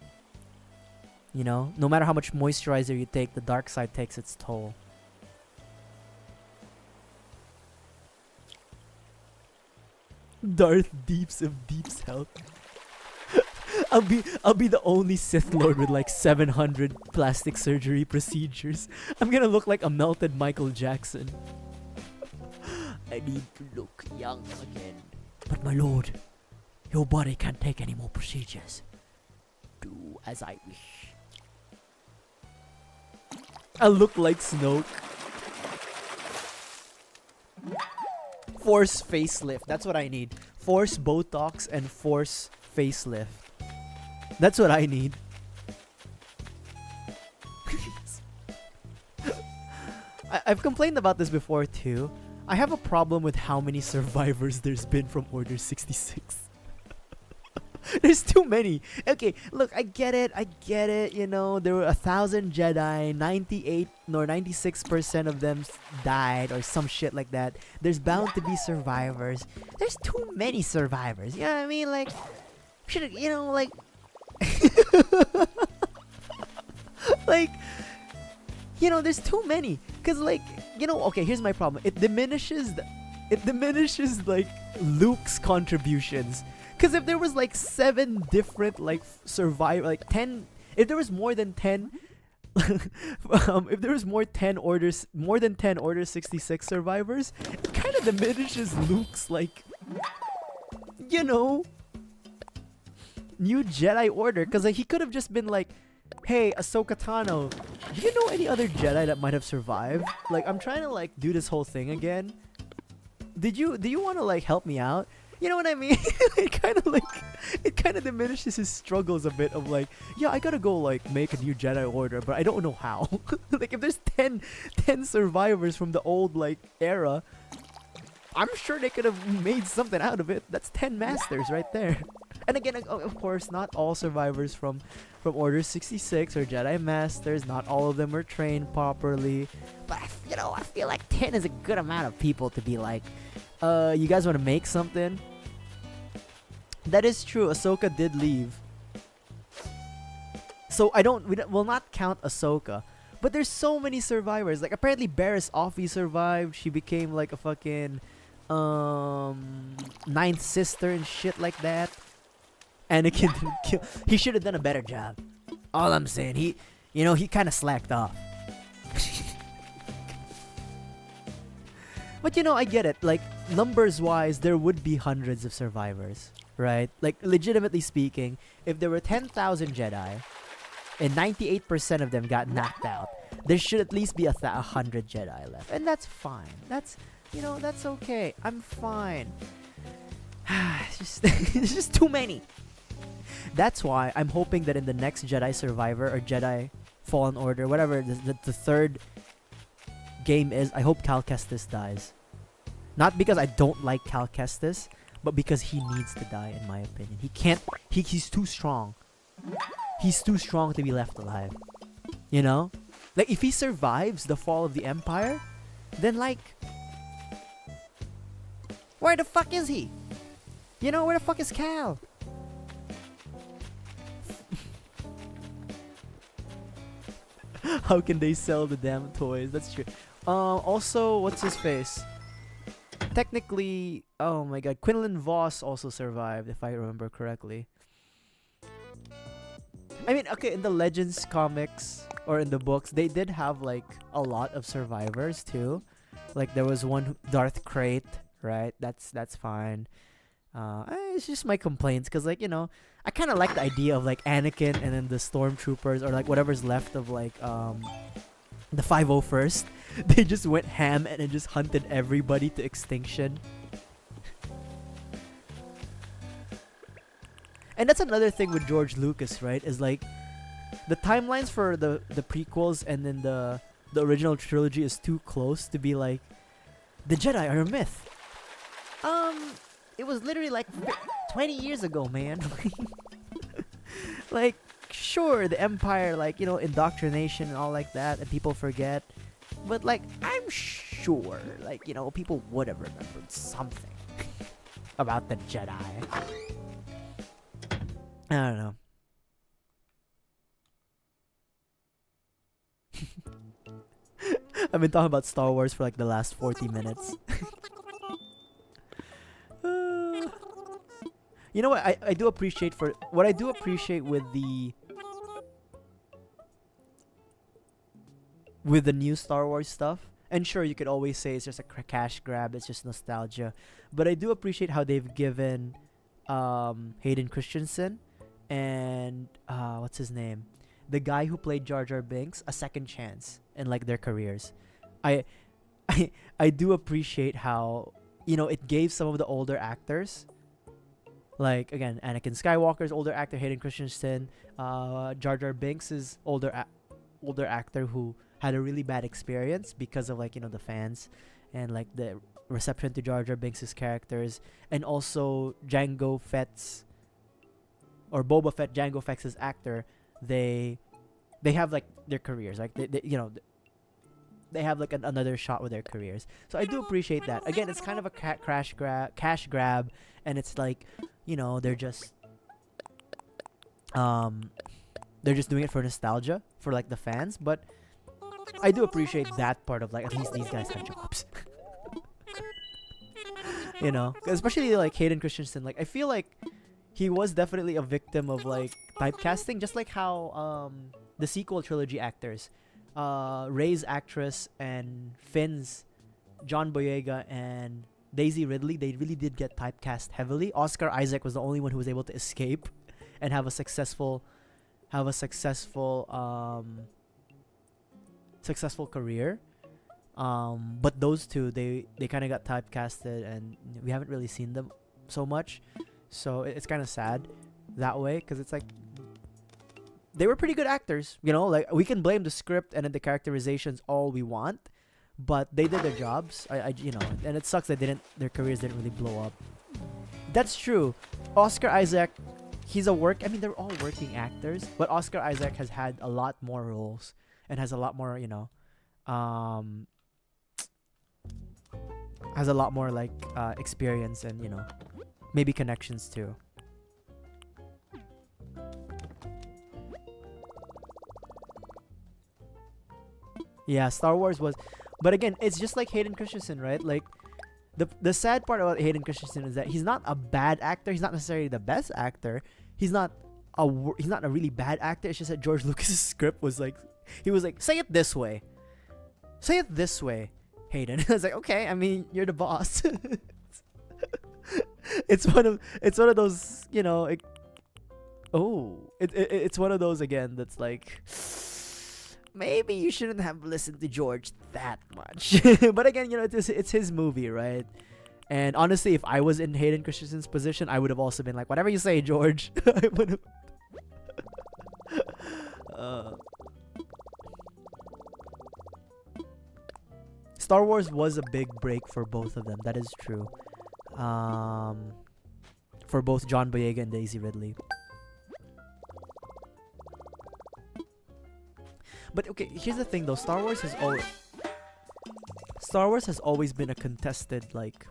You know, no matter how much moisturizer you take, the dark side takes its toll. Darth Deeps of Deep's help. I'll be the only Sith Lord with like 700 plastic surgery procedures. I'm gonna look like a melted Michael Jackson. I need to look young again. But my lord, your body can't take any more procedures. Do as I wish. I look like Snoke. Force facelift. That's what I need. Force Botox and force facelift. That's what I need. I've complained about this before too. I have a problem with how many survivors there's been from Order 66. There's too many. Okay, look, I get it, you know, there were 1,000 Jedi, 98 or 96% of them died or some shit like that. There's bound to be survivors. There's too many survivors, you know what I mean? Like, should, you know, like... like, you know, there's too many. Cause like, you know, okay, here's my problem. It diminishes like Luke's contributions. Cause if there was like 7 different like like 10, if there was more than 10, if there was more than 10 Order 66 survivors, it kind of diminishes Luke's like, you know, new Jedi Order. Cause like he could have just been like, hey, Ahsoka Tano, do you know any other Jedi that might have survived? Like, I'm trying to like do this whole thing again. Do you want to like help me out? You know what I mean? It kind of diminishes his struggles a bit of like, yeah, I gotta go like make a new Jedi Order, but I don't know how. Like if there's 10 survivors from the old like era, I'm sure they could have made something out of it. That's 10 masters right there. And again, of course, not all survivors from Order 66 are Jedi Masters. Not all of them are trained properly. But, you know, I feel like 10 is a good amount of people to be like, you guys want to make something? That is true. Ahsoka did leave. So we'll not count Ahsoka. But there's so many survivors. Like, apparently Barriss Offee survived. She became like a fucking ninth sister and shit like that. Anakin didn't kill. He should have done a better job. All I'm saying, he kind of slacked off. But you know, I get it. Like, numbers-wise, there would be hundreds of survivors, right? Like, legitimately speaking, if there were 10,000 Jedi, and 98% of them got knocked out, there should at least be 100 Jedi left. And that's fine. That's okay. I'm fine. It's just too many. That's why I'm hoping that in the next Jedi Survivor or Jedi Fallen Order, whatever the third game is, I hope Cal Kestis dies. Not because I don't like Cal Kestis, but because he needs to die, in my opinion. He can't. He's too strong. He's too strong to be left alive. You know? Like, if he survives the fall of the Empire, then like, where the fuck is he? You know, where the fuck is Cal? How can they sell the damn toys? That's true. Also, what's his face? Technically, oh my god, Quinlan Voss also survived, if I remember correctly. I mean, okay, in the Legends comics or in the books, they did have like a lot of survivors too. Like there was one Darth Krayt, right? That's fine. It's just my complaints, because like, you know, I kind of like the idea of like Anakin and then the stormtroopers or like whatever's left of like the 501st. They just went ham and then just hunted everybody to extinction. And that's another thing with George Lucas, right? Is like the timelines for the prequels and then the original trilogy is too close to be like the Jedi are a myth. It was literally like 20 years ago, man. Like, sure, the Empire, like, you know, indoctrination and all like that, and people forget. But like, I'm sure, like, you know, people would have remembered something about the Jedi. I don't know. I've been talking about Star Wars for like the last 40 minutes. You know what? I do appreciate what I do appreciate with the new Star Wars stuff. And sure, you could always say it's just a cash grab, it's just nostalgia. But I do appreciate how they've given Hayden Christensen and what's his name? The guy who played Jar Jar Binks a second chance in like their careers. I do appreciate how, you know, it gave some of the older actors, like again Anakin Skywalker's older actor Hayden Christensen, Jar Jar Binks' older actor who had a really bad experience because of like, you know, the fans and like the reception to Jar Jar Binks' characters, and also Jango Fett's or Boba Fett, Jango Fett's actor. They have like their careers, like they you know, they have like another shot with their careers. So I do appreciate that. Again, it's kind of a cash grab, and it's like, you know, they're just doing it for nostalgia for like the fans. But I do appreciate that part of like, at least these guys have jobs. You know, especially like Hayden Christensen. Like I feel like he was definitely a victim of like typecasting, just like how the sequel trilogy actors, Rey's actress and Finn's, John Boyega and Daisy Ridley, they really did get typecast heavily. Oscar Isaac was the only one who was able to escape and have a successful career. But those two, they kind of got typecasted, and we haven't really seen them so much. So it's kind of sad that way, because it's like they were pretty good actors, you know. Like we can blame the script and then the characterizations all we want, but they did their jobs. I you know, and it sucks that their careers didn't really blow up. That's true. Oscar Isaac, he's a I mean, they're all working actors, but Oscar Isaac has had a lot more roles and has a lot more, you know, has a lot more like experience and, you know, maybe connections too. Yeah, Star Wars was, but again, it's just like Hayden Christensen, right? Like the sad part about Hayden Christensen is that he's not a bad actor. He's not necessarily the best actor. He's not a really bad actor. It's just that George Lucas's script was like, he was like, say it this way, Hayden. I was like, okay, I mean, you're the boss. It's one of those, you know, it's one of those again that's like, maybe you shouldn't have listened to George that much. But again, you know, it's his movie, right? And honestly, if I was in Hayden Christensen's position, I would have also been like, whatever you say, George. I would have. Star Wars was a big break for both of them. That is true. For both John Boyega and Daisy Ridley. But okay, here's the thing though. Star Wars has always been a contested, like,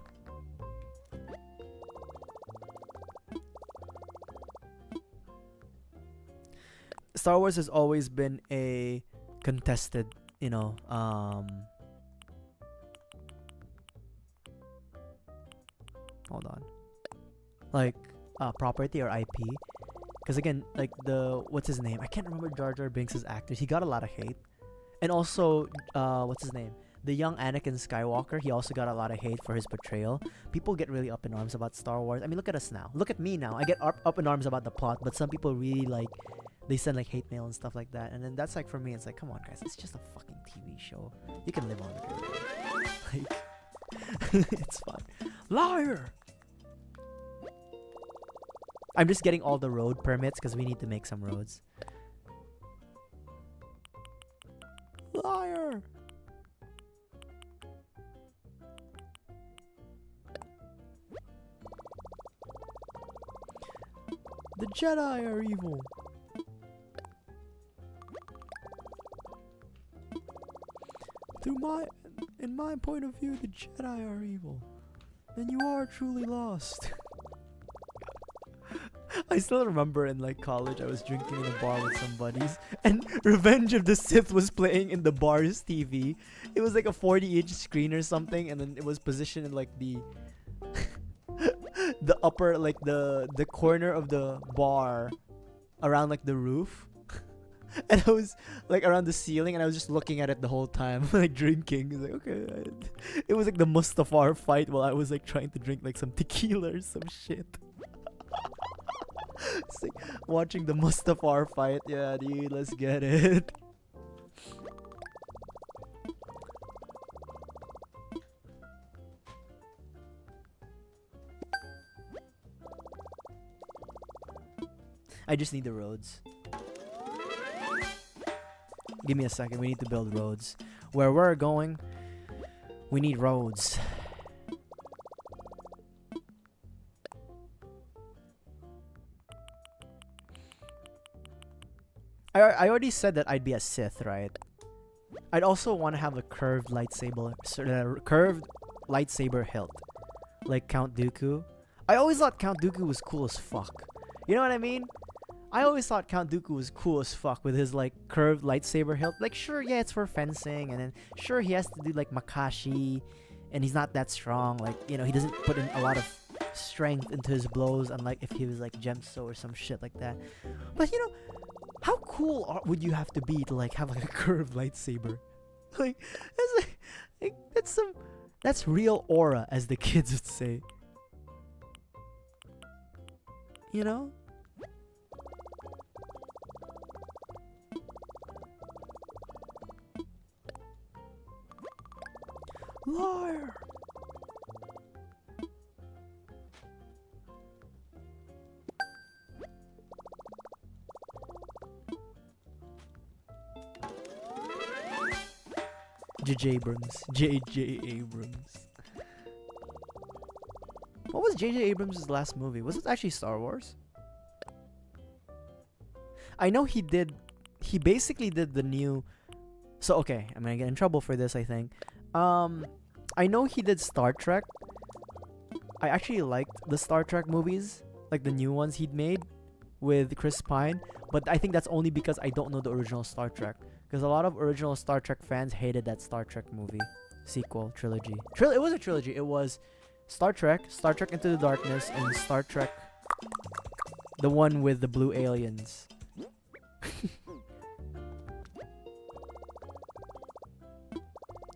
Star Wars has always been a contested, you know, hold on, like property or IP. Because again, like what's his name? I can't remember Jar Jar Binks' actors. He got a lot of hate. And also, what's his name? The young Anakin Skywalker, he also got a lot of hate for his portrayal. People get really up in arms about Star Wars. I mean, look at us now. Look at me now. I get up in arms about the plot, but some people really like, they send like hate mail and stuff like that. And then that's like, for me, it's like, come on guys, it's just a fucking TV show. You can live on with it. Like, it's fun. Liar! I'm just getting all the road permits because we need to make some roads. Liar! The Jedi are evil. in my point of view, the Jedi are evil. Then you are truly lost. I still remember in like college, I was drinking in a bar with some buddies, and Revenge of the Sith was playing in the bar's TV. It was like a 40-inch screen or something, and then it was positioned in like the the upper, like the corner of the bar, around like the roof. And I was like around the ceiling, and I was just looking at it the whole time, like drinking. It was like, okay, it was like the Mustafar fight while I was like trying to drink like some tequila or some shit. It's like watching the Mustafar fight. Yeah, dude, let's get it. I just need the roads. Give me a second. We need to build roads. Where we're going, we need roads. I already said that I'd be a Sith, right? I'd also want to have a curved lightsaber hilt, like Count Dooku. I always thought Count Dooku was cool as fuck. You know what I mean? I always thought Count Dooku was cool as fuck with his like curved lightsaber hilt. Like, sure, yeah, it's for fencing, and then sure he has to do like Makashi, and he's not that strong. Like, you know, he doesn't put in a lot of strength into his blows, unlike if he was like Gemso or some shit like that. But you know, how cool would you have to be to like have like a curved lightsaber? Like, that's real aura, as the kids would say. You know? Liar! J.J. Abrams. J.J. Abrams. What was J.J. Abrams' last movie? Was it actually Star Wars? I know he basically did the new... So, okay, I'm gonna get in trouble for this, I think. I know he did Star Trek. I actually liked the Star Trek movies, like the new ones he'd made with Chris Pine, but I think that's only because I don't know the original Star Trek. Because a lot of original Star Trek fans hated that Star Trek movie, sequel, trilogy. It was a trilogy. It was Star Trek Into the Darkness, and Star Trek, the one with the blue aliens.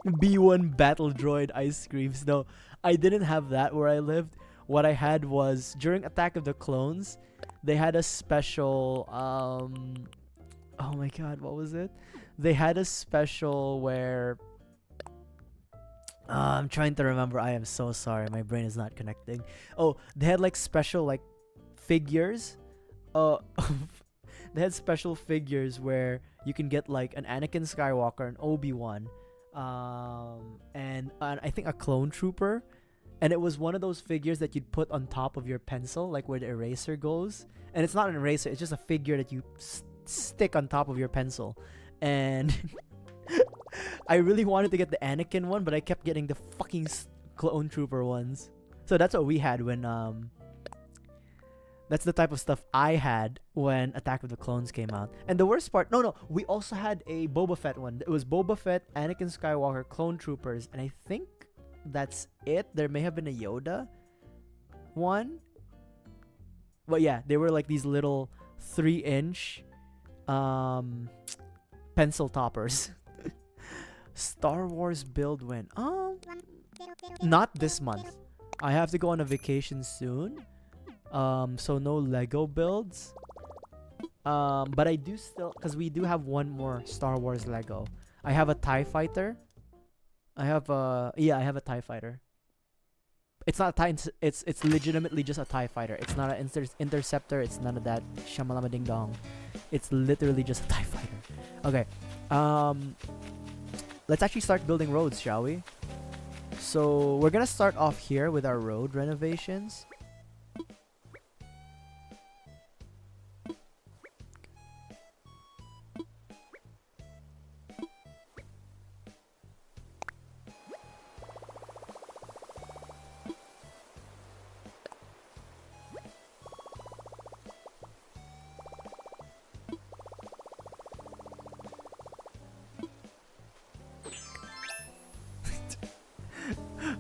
B1 battle droid ice creams. No, I didn't have that where I lived. What I had was, during Attack of the Clones, they had a special oh my god, what was it? They had a special where I'm trying to remember. I am so sorry, my brain is not connecting. Oh, they had like special like figures. They had special figures where you can get like an Anakin Skywalker, an Obi-Wan, and I think a clone trooper. And it was one of those figures that you'd put on top of your pencil, like where the eraser goes. And it's not an eraser, it's just a figure that you stick on top of your pencil. And I really wanted to get the Anakin one, but I kept getting the fucking clone trooper ones. So that's what we had when that's the type of stuff I had when Attack of the Clones came out. And the worst part, no, we also had a Boba Fett one. It was Boba Fett, Anakin Skywalker, clone troopers, and I think that's it. There may have been a Yoda one. But yeah, they were like these little 3-inch pencil toppers. Star Wars build when? Not this month. I have to go on a vacation soon. So no Lego builds. But I do still, because we do have one more Star Wars Lego. I have a TIE Fighter. I have a TIE Fighter. It's not a TIE, it's legitimately just a TIE Fighter. It's not an interceptor, it's none of that shamalama ding dong. It's literally just a TIE Fighter. Okay. Let's actually start building roads, shall we? So we're gonna start off here with our road renovations.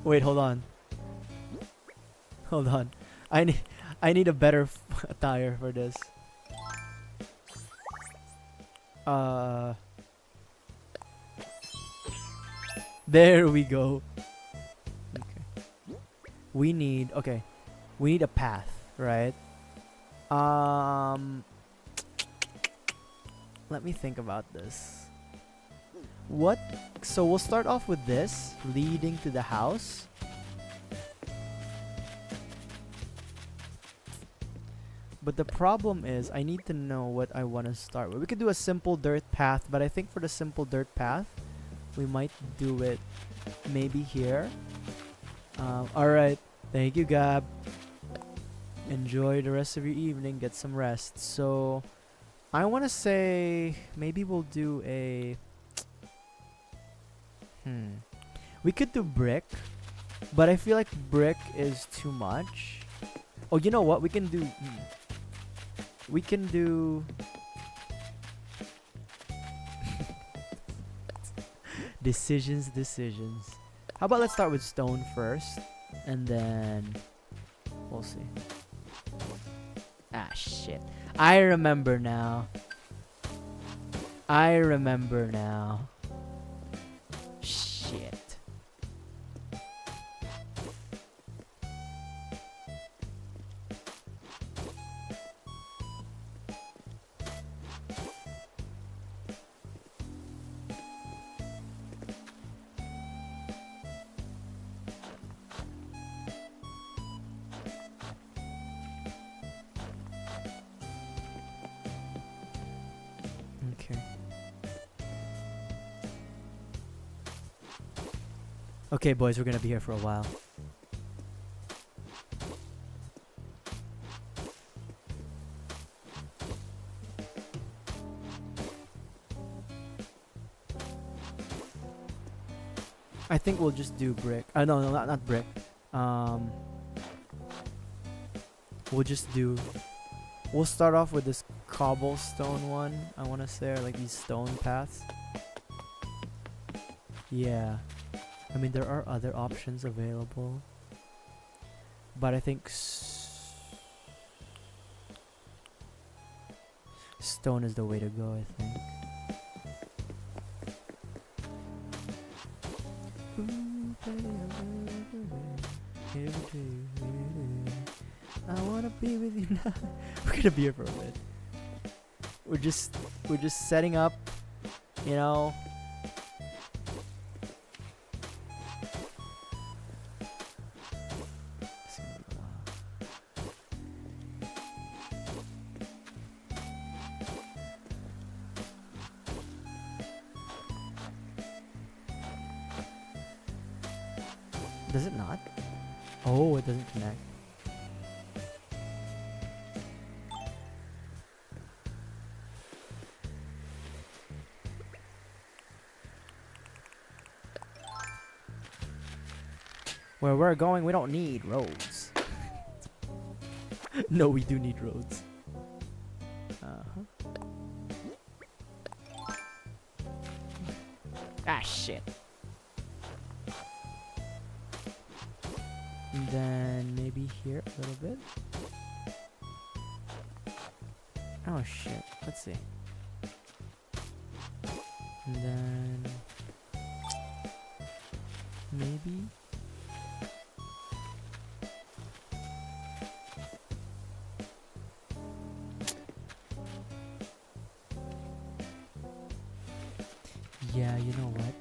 Wait, hold on. Hold on. I need a better attire for this. There we go. Okay. We need a path, right? Let me think about this. So we'll start off with this leading to the house. But the problem is I need to know what I want to start with. We could do a simple dirt path, but I think for the simple dirt path, we might do it maybe here. Alright. Thank you, Gab. Enjoy the rest of your evening. Get some rest. So, I want to say maybe we'll do a... We could do brick, but I feel like brick is too much. Oh, you know what? We can do... We can do... Decisions. How about let's start with stone first, and then we'll see. Ah, shit. I remember now. Shit. Okay, boys, we're gonna be here for a while. I think we'll just do brick. No, not brick. We'll start off with this cobblestone one. I want to say, like these stone paths. Yeah. I mean, there are other options available, but I think stone is the way to go, I think. I wanna be with you now. We're gonna be here for a bit. We're just setting up, you know. Does it not? Oh, it doesn't connect. Where we're going, we don't need roads. No, we do need roads. Ah, shit. And then maybe here a little bit. Oh shit, let's see. And then maybe yeah, you know what?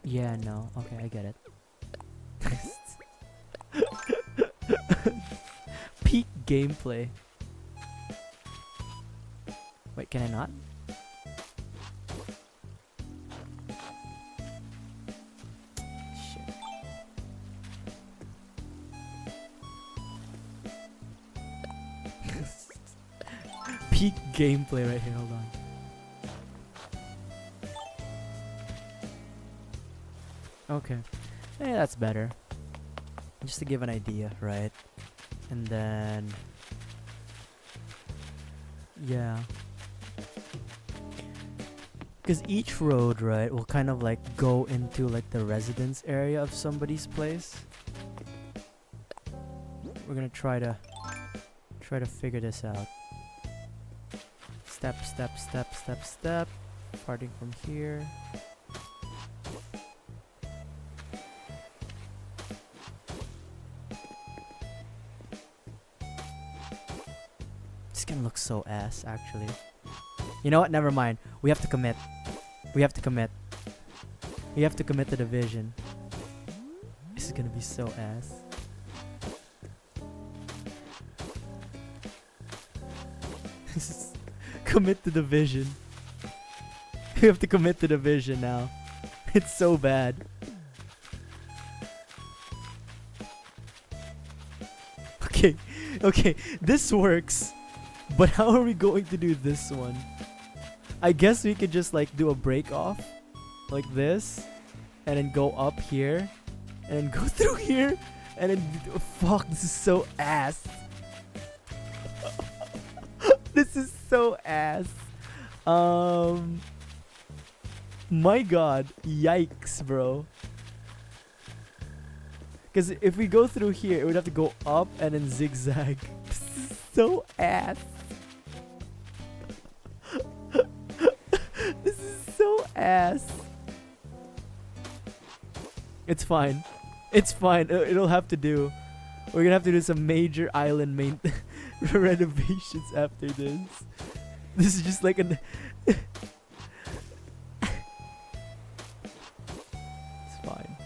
Yeah, no. Okay, I get it. Peak gameplay. Wait, can I not? Shit. Peak gameplay right here, hold on. Okay. Yeah, that's better. Just to give an idea, right? And then yeah. Because each road, right, will kind of like go into like the residence area of somebody's place. We're gonna try to figure this out. Step, step, step, step, step. Starting from here. This is gonna look so ass, actually. You know what? Never mind. We have to commit. We have to commit. We have to commit to the vision. This is gonna be so ass. Commit to the vision. We have to commit to the vision now. It's so bad. Okay, okay, this works. But how are we going to do this one? I guess we could just like do a break off. Like this. And then go up here. And then go through here. And then... Fuck, this is so ass. This is so ass. My god. Yikes, bro. Because if we go through here, it would have to go up and then zigzag. This is so ass. This is so ass. It's fine. It's fine. It'll have to do. We're gonna have to do some major island renovations after this. This is just like an... It's fine.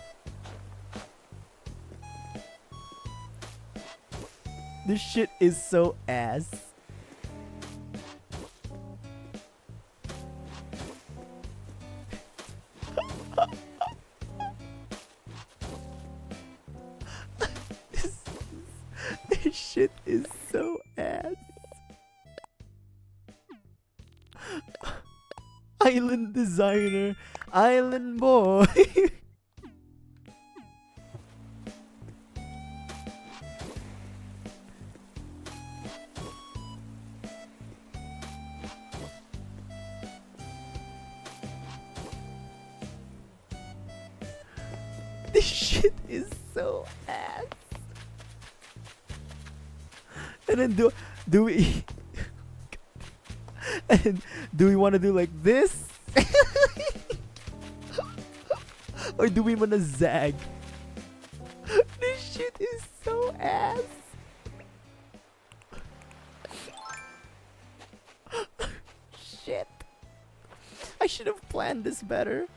This shit is so ass. This shit is so ass. Island designer, island boy. This shit is so ass. And then do we and do we want to do like this? Or do we want to zag? This shit is so ass. Shit. I should have planned this better.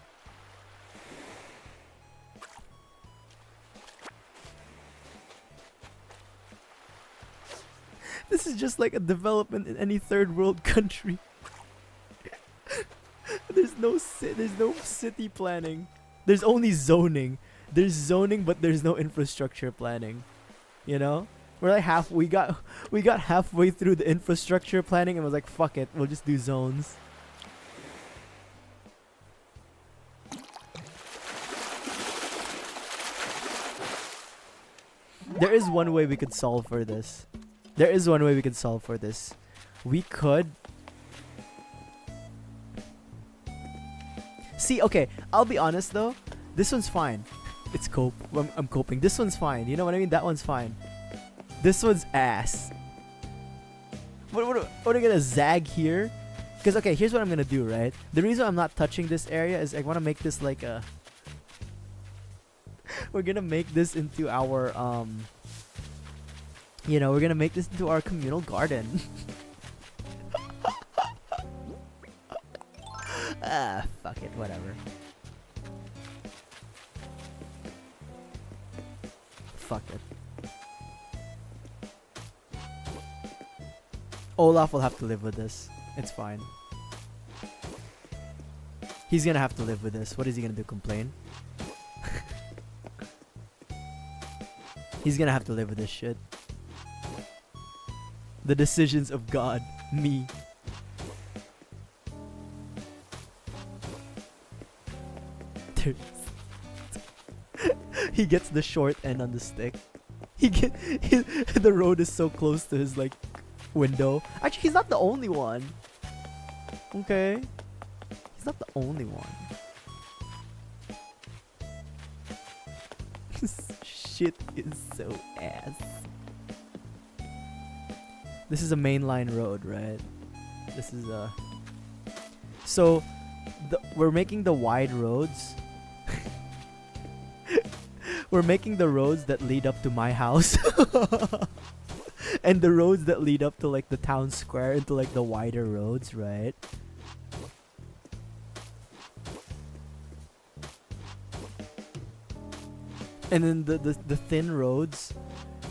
This is just like a development in any third world country. There's no city planning. There's only zoning. There's zoning, but there's no infrastructure planning. You know? We're like we got halfway through the infrastructure planning and was like, fuck it, we'll just do zones. There is one way we could solve for this. There is one way we could solve for this. We could... See, okay, I'll be honest though. This one's fine. It's cope. I'm coping. This one's fine. You know what I mean? That one's fine. This one's ass. What are we gonna zag here? Because, okay, here's what I'm gonna do, right? The reason I'm not touching this area is I want to make this like a... We're gonna make this into our, you know, we're gonna make this into our communal garden. Ah, fuck it, whatever. Fuck it. Olaf will have to live with this. It's fine. He's gonna have to live with this. What is he gonna do? Complain? He's gonna have to live with this shit. The decisions of God. Me. He gets the short end on the stick. The road is so close to his like window. Actually, he's not the only one. Okay. It's not the only one. This shit is so ass. This is a mainline road, right? This is a... So, we're making the wide roads. We're making the roads that lead up to my house. And the roads that lead up to like the town square into like the wider roads, right? And then the thin roads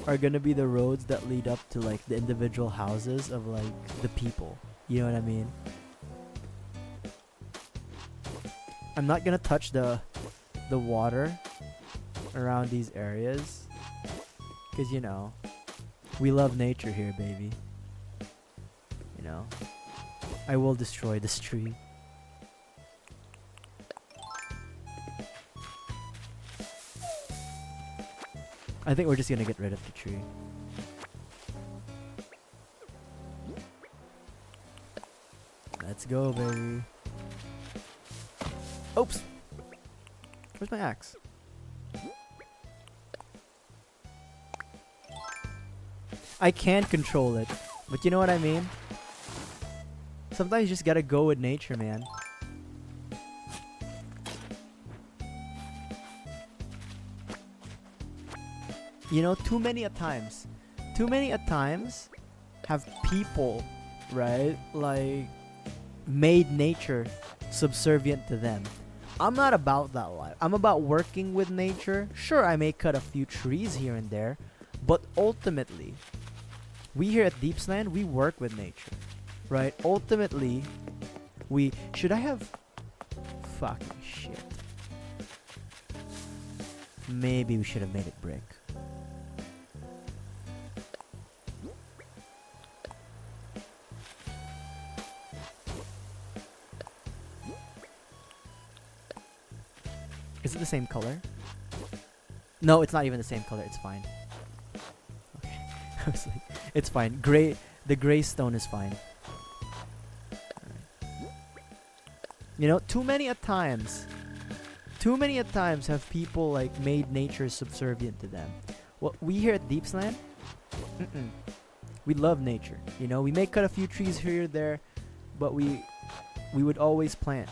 are gonna be the roads that lead up to like the individual houses of like the people. You know what I mean? I'm not gonna touch the water around these areas, because you know, we love nature here, baby. You know, I will destroy this tree. I think we're just gonna get rid of the tree. Let's go, baby. Oops! Where's my axe? I can control it, but you know what I mean? Sometimes you just gotta go with nature, man. You know, too many a times have people, right, like, made nature subservient to them. I'm not about that life. I'm about working with nature. Sure, I may cut a few trees here and there, but ultimately, we here at Deepsland, we work with nature, right? Ultimately, we... Should I have... Fucking shit. Maybe we should have made it brick. Is it the same color? No, it's not even the same color. It's fine. Okay. I was like, it's fine. Gray. The gray stone is fine. Alright. You know, too many a times have people like made nature subservient to them. Well, we here at Deepsland, we love nature. You know, we may cut a few trees here or there, but we would always plant.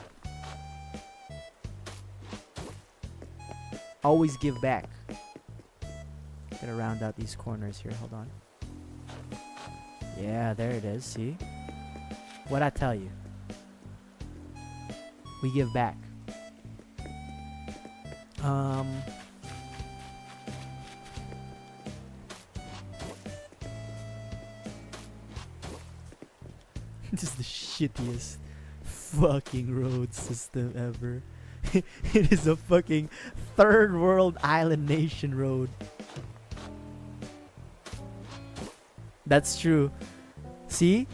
Always give back. Gotta round out these corners here. Hold on. Yeah, there it is. See? What'd I tell you? We give back. This is the shittiest fucking road system ever. It is a fucking third world island nation road. That's true. See?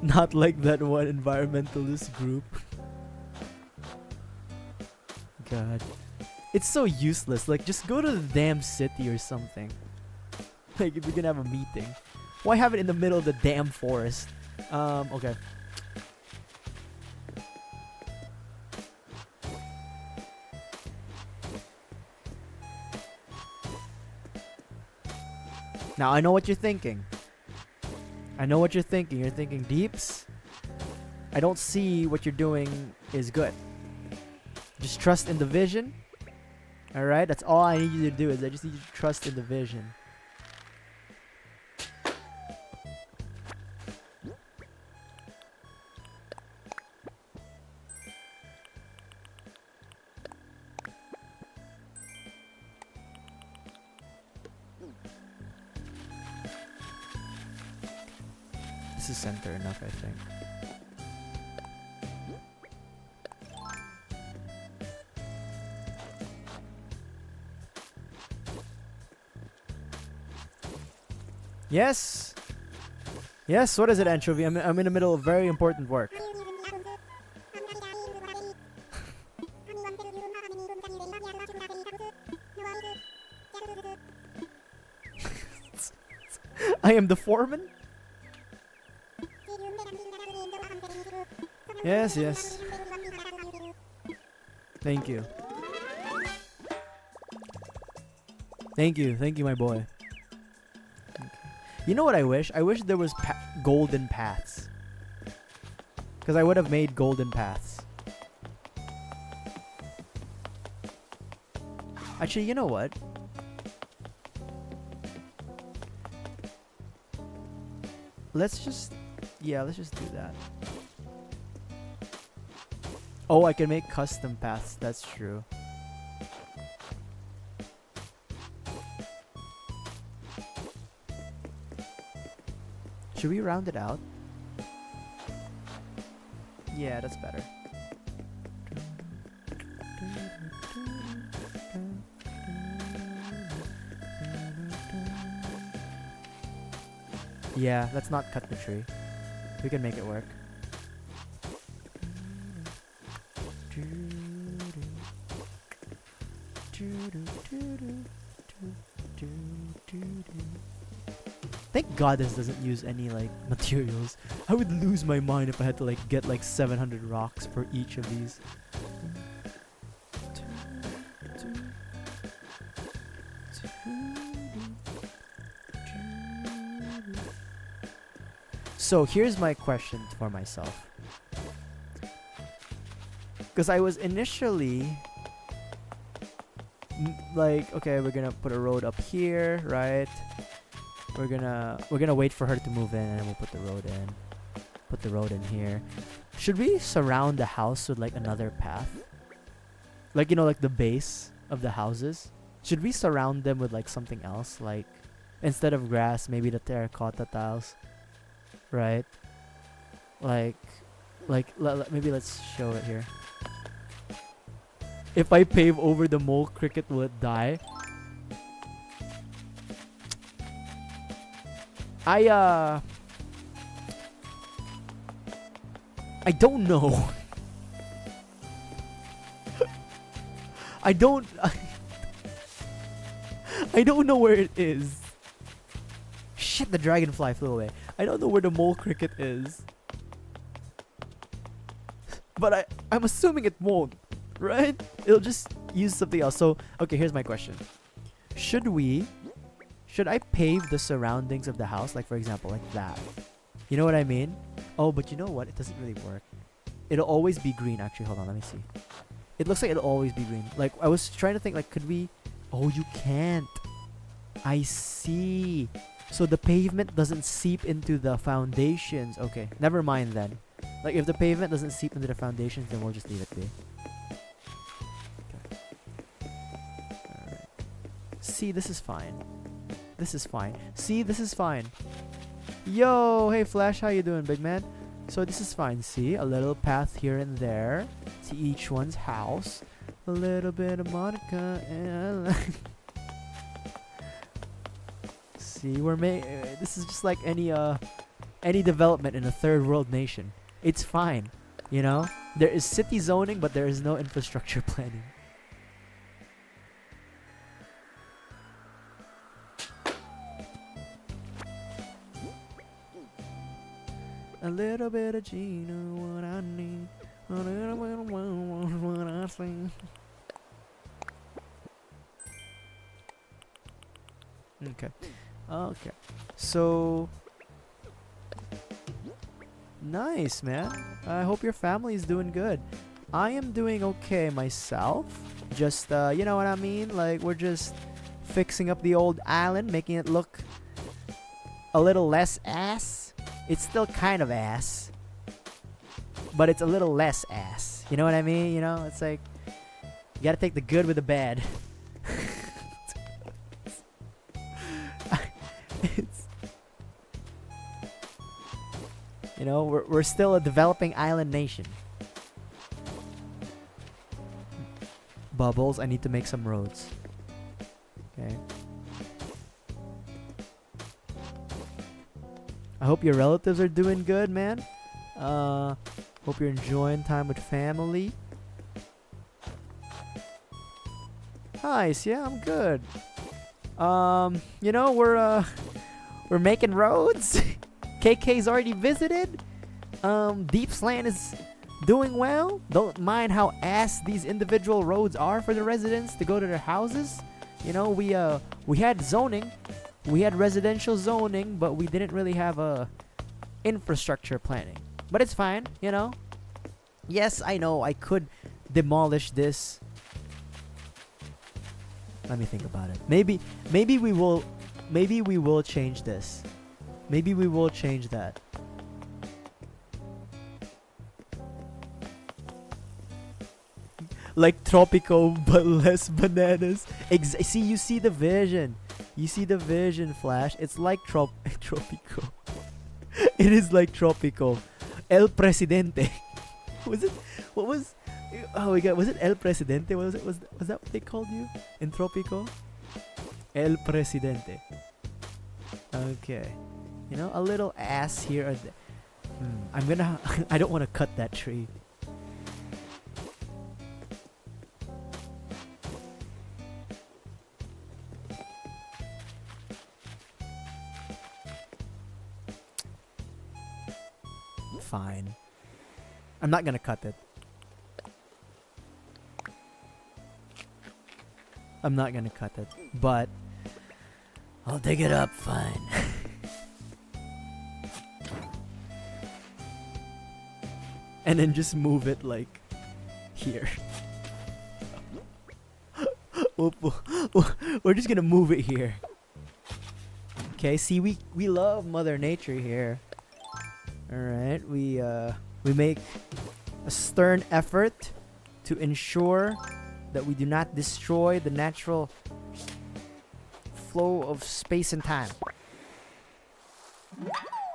Not like that one environmentalist group. God. It's so useless. Like, just go to the damn city or something. Like, if you're gonna have a meeting. Why have it in the middle of the damn forest? Okay. Now, I know what you're thinking. You're thinking, Deeps, I don't see what you're doing is good. Just trust in the vision. Alright? That's all I need you to do is I just need you to trust in the vision. This is center enough, I think. Yes! Yes, what is it, Anchovy? I'm in the middle of very important work. I am the foreman? Yes, yes. Thank you. Thank you, my boy. Okay. You know what I wish? I wish there was golden paths. Because I would have made golden paths. Actually, you know what? Let's just do that. Oh, I can make custom paths. That's true. Should we round it out? Yeah, that's better. Yeah, let's not cut the tree. We can make it work. Thank God this doesn't use any like materials. I would lose my mind if I had to like get like 700 rocks for each of these. So here's my question for myself. Because I was initially like, okay, we're gonna put a road up here, right? We're gonna wait for her to move in, and then we'll put the road in. Put the road in here. Should we surround the house with like another path? Like, you know, like the base of the houses? Should we surround them with like something else? Like, instead of grass, maybe the terracotta tiles, right? Like maybe let's show it here. If I pave over the mole cricket, will it die? I don't know. I don't know where it is. Shit, the dragonfly flew away. I don't know where the mole cricket is. But I'm assuming it won't, right? It'll just use something else. So, okay, here's my question. Should I pave the surroundings of the house? Like, for example, like that. You know what I mean? Oh, but you know what? It doesn't really work. It'll always be green. Actually, hold on. Let me see. It looks like it'll always be green. Like, I was trying to think, like, could we... Oh, you can't. I see. So the pavement doesn't seep into the foundations. Okay, never mind then. Like, if the pavement doesn't seep into the foundations, then we'll just leave it be. Okay. Alright. See, this is fine. This is fine. See, this is fine. Yo, hey Flash, how you doing, big man? So this is fine. See, a little path here and there to each one's house. A little bit of Monica and see, this is just like any development in a third world nation. It's fine, you know. There is city zoning, but there is no infrastructure planning. A little bit of Gina, what I need. A little bit of what I see. Okay. Okay. So nice, man. I hope your family is doing good. I am doing okay myself. Just you know what I mean? Like, we're just fixing up the old island, making it look a little less ass. It's still kind of ass, but it's a little less ass. You know what I mean? You know, it's like you gotta take the good with the bad. It's, you know, we're still a developing island nation. Bubbles, I need to make some roads. Okay. I hope your relatives are doing good, man. Hope you're enjoying time with family. Nice, yeah, I'm good. You know, we're making roads. KK's already visited. Deepsland is Doing well. Don't mind how ass these individual roads are for the residents to go to their houses. You know, we had zoning. We had residential zoning, but we didn't really have a infrastructure planning. But it's fine, you know. Yes, I know I could demolish this. Let me think about it. Maybe we will change this. Maybe we will change that. Like Tropico, but less bananas. See, you see the vision. You see the vision, Flash. It's like Tropico. It is like Tropico. El Presidente. Was it? What was? Oh my God! Was it El Presidente? Was it? Was that what they called you in Tropico? El Presidente. Okay. You know, a little ass here or there. I'm gonna. I don't want to cut that tree. Fine. I'm not gonna cut it. I'm not gonna cut it, but I'll dig it up. Fine. And then just move it like here. We're just gonna move it here. Okay, see, we love Mother Nature here. Alright, we make a stern effort to ensure that we do not destroy the natural flow of space and time.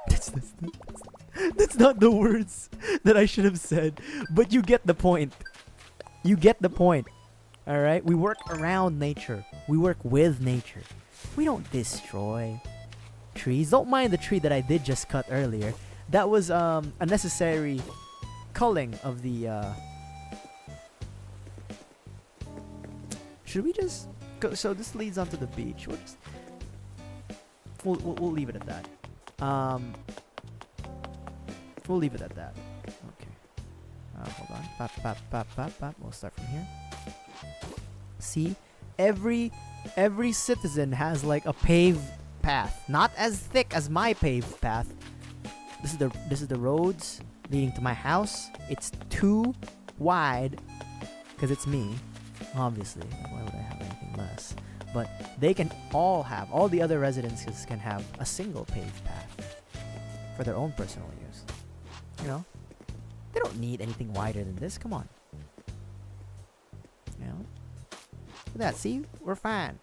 That's not the words that I should have said, but you get the point. You get the point. Alright, we work around nature. We work with nature. We don't destroy trees. Don't mind the tree that I did just cut earlier. That was a necessary culling of the should we just go? So this leads onto the beach. We'll leave it at that. We'll leave it at that. Okay. Hold on. We'll start from here. See, every citizen has like a paved path, not as thick as my paved path. This is the roads leading to my house. It's too wide because it's me, obviously. Why would I have anything less? But they can all the other residences can have a single paved path for their own personal use. You know, they don't need anything wider than this. Come on. You know, look at that. See, we're fine.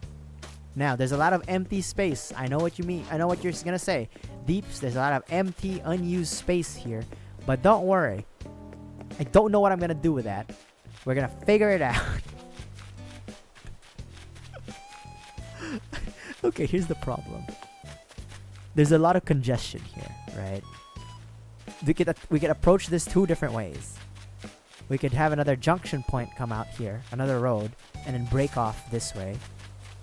Now, there's a lot of empty space. I know what you mean. I know what you're gonna say. Deeps, there's a lot of empty, unused space here. But don't worry. I don't know what I'm gonna do with that. We're gonna figure it out. Okay, here's the problem. There's a lot of congestion here, right? We could approach this two different ways. We could have another junction point come out here, another road, and then break off this way.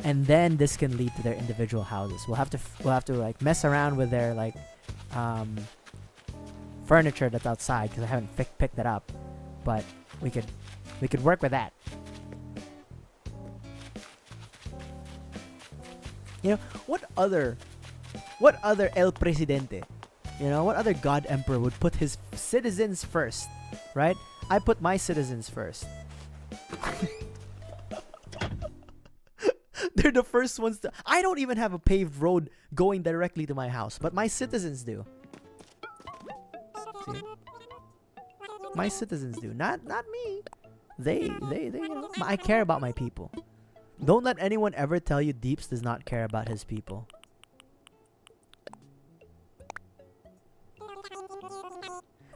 And then this can lead to their individual houses. We'll have to like mess around with their like furniture that's outside because I haven't picked that up, but we could work with that. You know, what other El Presidente, you know, what other God Emperor would put his citizens first, right? I put my citizens first. They're the first ones to... I don't even have a paved road going directly to my house, but my citizens do. See? My citizens do. Not me. They, you know, I care about my people. Don't let anyone ever tell you Deeps does not care about his people.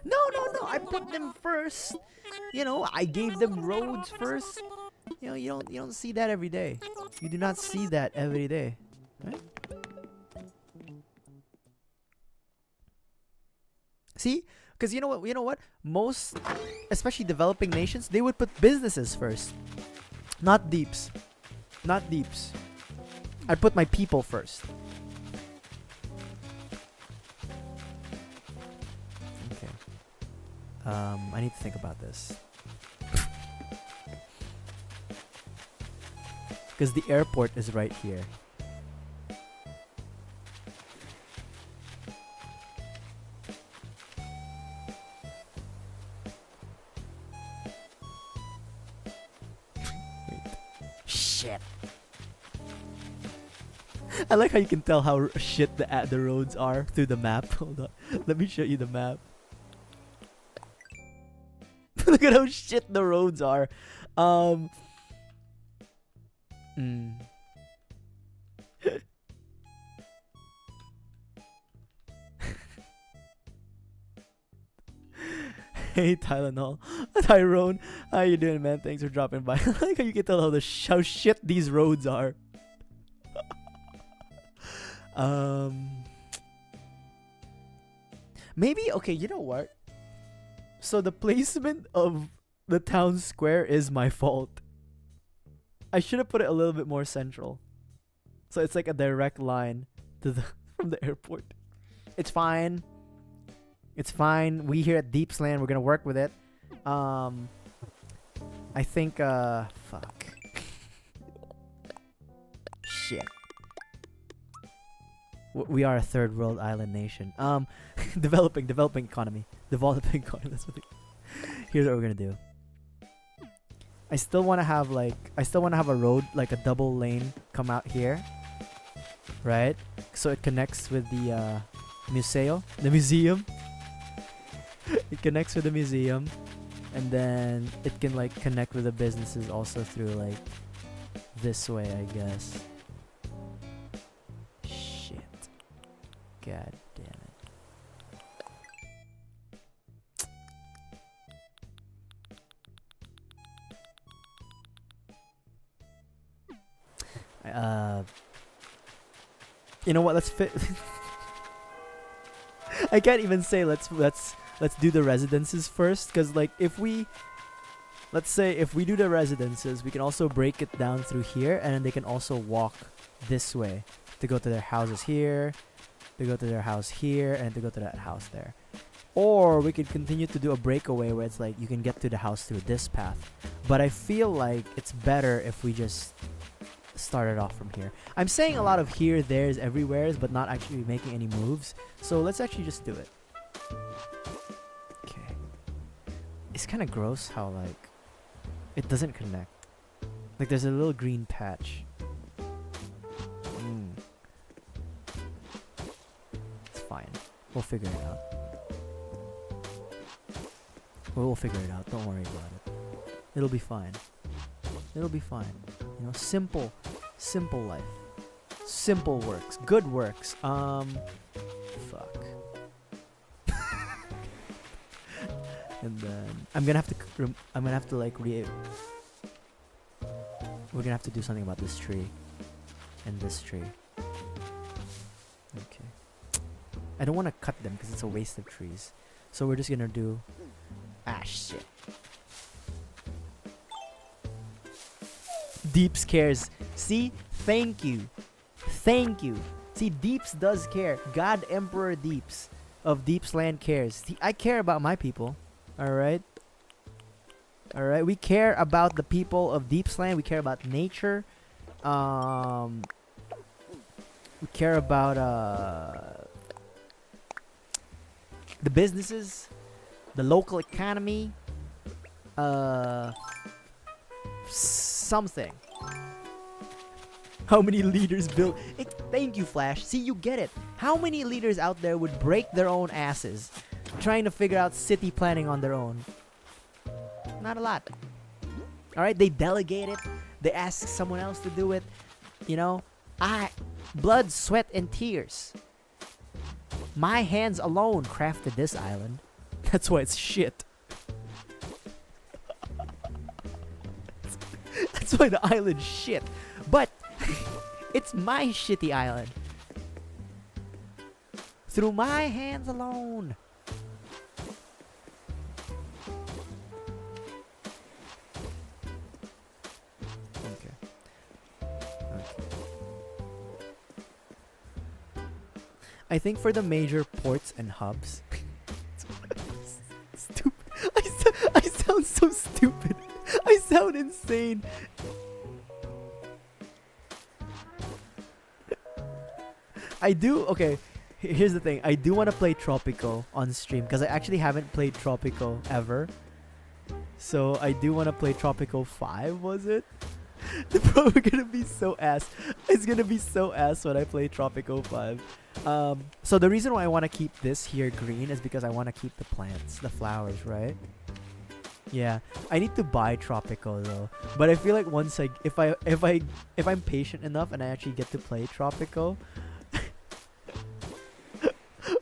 No. I put them first. You know, I gave them roads first. You know, you don't see that every day. You do not see that every day, right? See, because you know what? Most, especially developing nations, they would put businesses first, not Deeps. Not Deeps. I put my people first. Okay. I need to think about this. Because the airport is right here. Wait. Shit. I like how you can tell how shit the roads are through the map. Hold on. Let me show you the map. Look at how shit the roads are. Hey Tylenol, Tyrone, how you doing, man? Thanks for dropping by. I like how you can tell how how shit these roads are. Maybe okay. You know what? So the placement of the town square is my fault. I should have put it a little bit more central, so it's like a direct line to the from the airport. It's fine. It's fine. We here at Deepsland, we're gonna work with it. I think fuck. Shit. We are a third world island nation. Developing economy. Developing economy. That's what here's what we're gonna do. I still wanna have a road, like a double lane come out here. Right? So it connects with the museum. It connects with the museum, and then it can like connect with the businesses also through like this way, I guess. Shit. God damn it. You know what? Let's fit. I can't even say let's do the residences first, because like let's say if we do the residences, we can also break it down through here, and then they can also walk this way to go to their houses here, to go to their house here, and to go to that house there. Or we could continue to do a breakaway where it's like you can get to the house through this path. But I feel like it's better if we just started off from here. I'm saying a lot of here, there's, everywheres, but not actually making any moves. So let's actually just do it. Okay. It's kind of gross how like it doesn't connect. Like there's a little green patch. It's fine. We'll figure it out. We'll figure it out. Don't worry about it. It'll be fine. It'll be fine. You know, simple life. Simple works. Good works. Fuck. And then I'm gonna have to like we're gonna have to do something about this tree and this tree. Okay. I don't want to cut them because it's a waste of trees. So we're just gonna do. Ah shit. Deeps cares. See? Thank you. Thank you. See, Deeps does care. God Emperor Deeps of Deepsland cares. See, I care about my people. Alright? Alright? We care about the people of Deepsland. We care about nature. We care about the businesses, the local economy, something. How many leaders build? Thank you, Flash. See, you get it. How many leaders out there would break their own asses trying to figure out city planning on their own? Not a lot. Alright, they delegate it. They ask someone else to do it. You know, blood, sweat, and tears. My hands alone crafted this island. That's why it's shit. That's why the island's shit. But it's my shitty island. Through my hands alone. Okay. I think for the major ports and hubs. Stupid. sound so stupid. I sound insane. I do. Okay, here's the thing. I do want to play Tropico on stream because I actually haven't played Tropico ever. So I do want to play Tropico 5. Was it? It's probably gonna be so ass. It's gonna be so ass when I play Tropico 5. So the reason why I want to keep this here green is because I want to keep the plants, the flowers, right? Yeah, I need to buy Tropico though. But I feel like once if I'm patient enough and I actually get to play Tropico,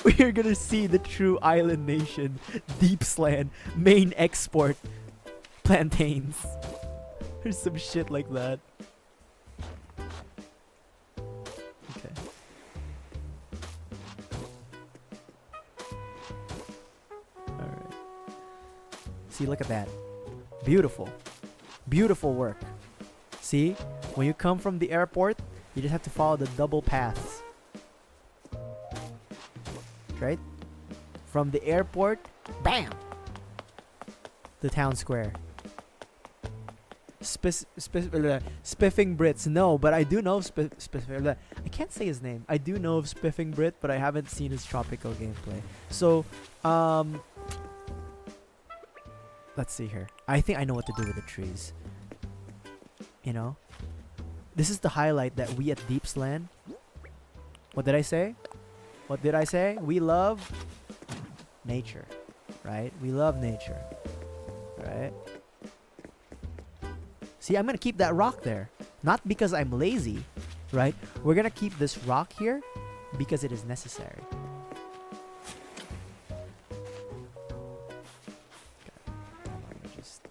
we are gonna see the true island nation, Deepsland, main export plantains. Or some shit like that. Okay. Alright. See, look at that. Beautiful. Beautiful work. See? When you come from the airport, you just have to follow the double paths. Right? From the airport, bam! The town square. Spiffing Brits. No, but I do know I can't say his name. I do know of Spiffing Brit, but I haven't seen his Tropico gameplay. So, let's see here. I think I know what to do with the trees. You know? This is the highlight that we at Deepsland. What did I say? What did I say? We love nature. Right? We love nature. Right? See, I'm going to keep that rock there. Not because I'm lazy, right? We're going to keep this rock here because it is necessary. Okay. I'm going to just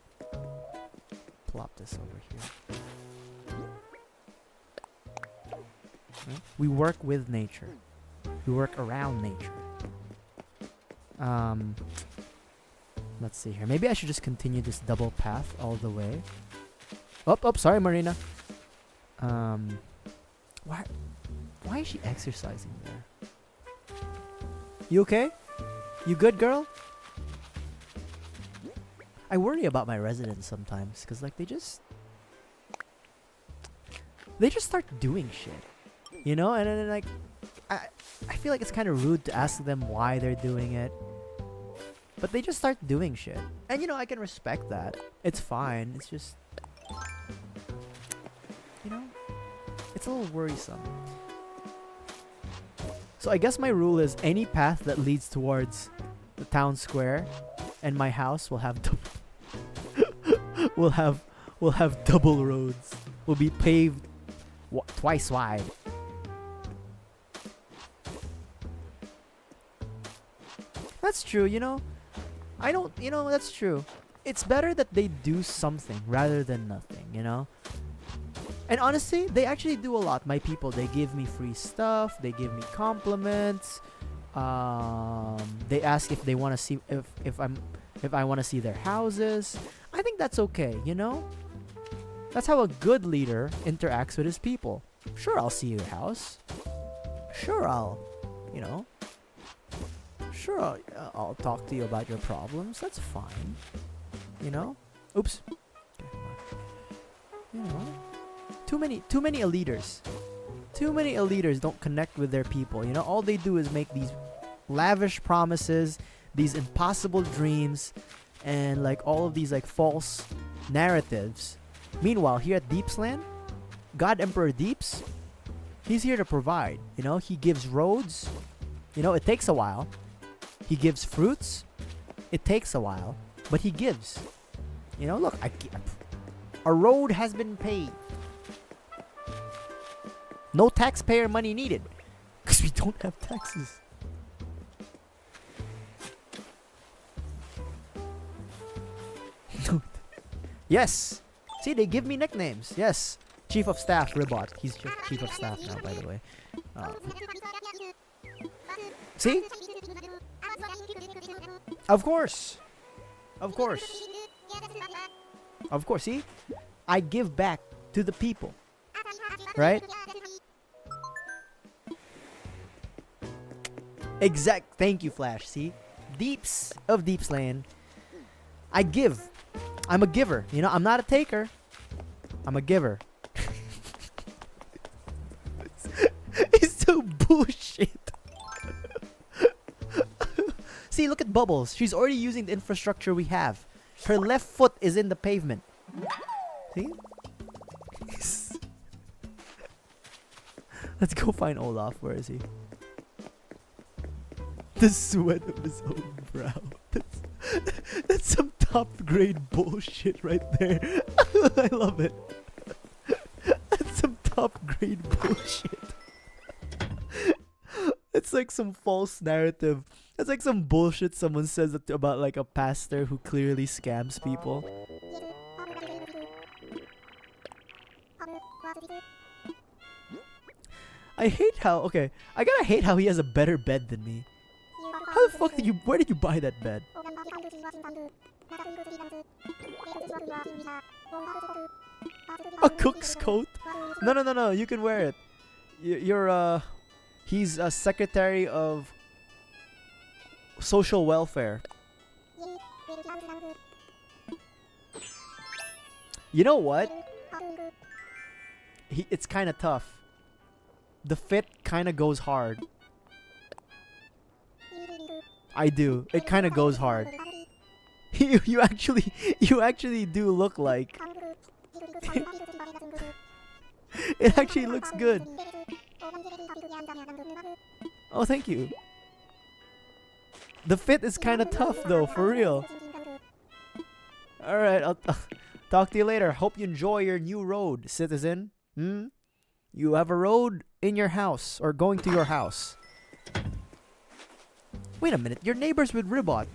plop this over here. Right? We work with nature. We work around nature. Let's see here. Maybe I should just continue this double path all the way. Oh, sorry, Marina. Why is she exercising there? You okay? You good, girl? I worry about my residents sometimes, because like they just start doing shit, you know? And then like I feel like it's kind of rude to ask them why they're doing it, but they just start doing shit, and you know, I can respect that. It's fine. It's just, you know, it's a little worrisome. So I guess my rule is any path that leads towards the town square and my house will have will have double roads. Will be paved twice wide. That's true, you know. That's true. It's better that they do something rather than nothing, you know. And honestly, they actually do a lot. My people, they give me free stuff. They give me compliments. They ask if they want to see if I want to see their houses. I think that's okay, you know. That's how a good leader interacts with his people. Sure, I'll see your house. Sure, you know. Sure, I'll talk to you about your problems. That's fine. You know. Oops. Okay, you know. Too many eliters. Too many eliters don't connect with their people. You know, all they do is make these lavish promises, these impossible dreams, and like all of these like false narratives. Meanwhile, here at Deepsland, God Emperor Deeps, he's here to provide. You know, he gives roads. You know, it takes a while. He gives fruits. It takes a while, but he gives. You know, look, a road has been paid. No taxpayer money needed, because we don't have taxes. Yes. See, they give me nicknames. Yes. Chief of Staff Ribot. He's Chief of Staff now, by the way. See? Of course. Of course. Of course. See? I give back to the people. Right? Thank you, Flash. See? Deeps of Deepsland. I give I'm a giver. You know, I'm not a taker. I'm a giver. It's so bullshit. See, look at Bubbles. She's already using the infrastructure we have. Her left foot is in the pavement. See? Let's go find Olaf. Where is he? The sweat of his own brow. That's some top grade bullshit right there. I love it. That's some top grade bullshit. It's like some false narrative. It's like some bullshit someone says about like a pastor who clearly scams people. I hate how, okay, I gotta hate how he has a better bed than me. How the fuck where did you buy that bed? A cook's coat? No, you can wear it. He's a secretary of social welfare. You know what? It's kind of tough. The fit kind of goes hard. I do. It kind of goes hard. you actually do look like. It actually looks good. Oh, thank you. The fit is kind of tough though, for real. All right, I'll talk to you later. Hope you enjoy your new road, citizen. You have a road in your house, or going to your house. Wait a minute, you're neighbors with Ribot.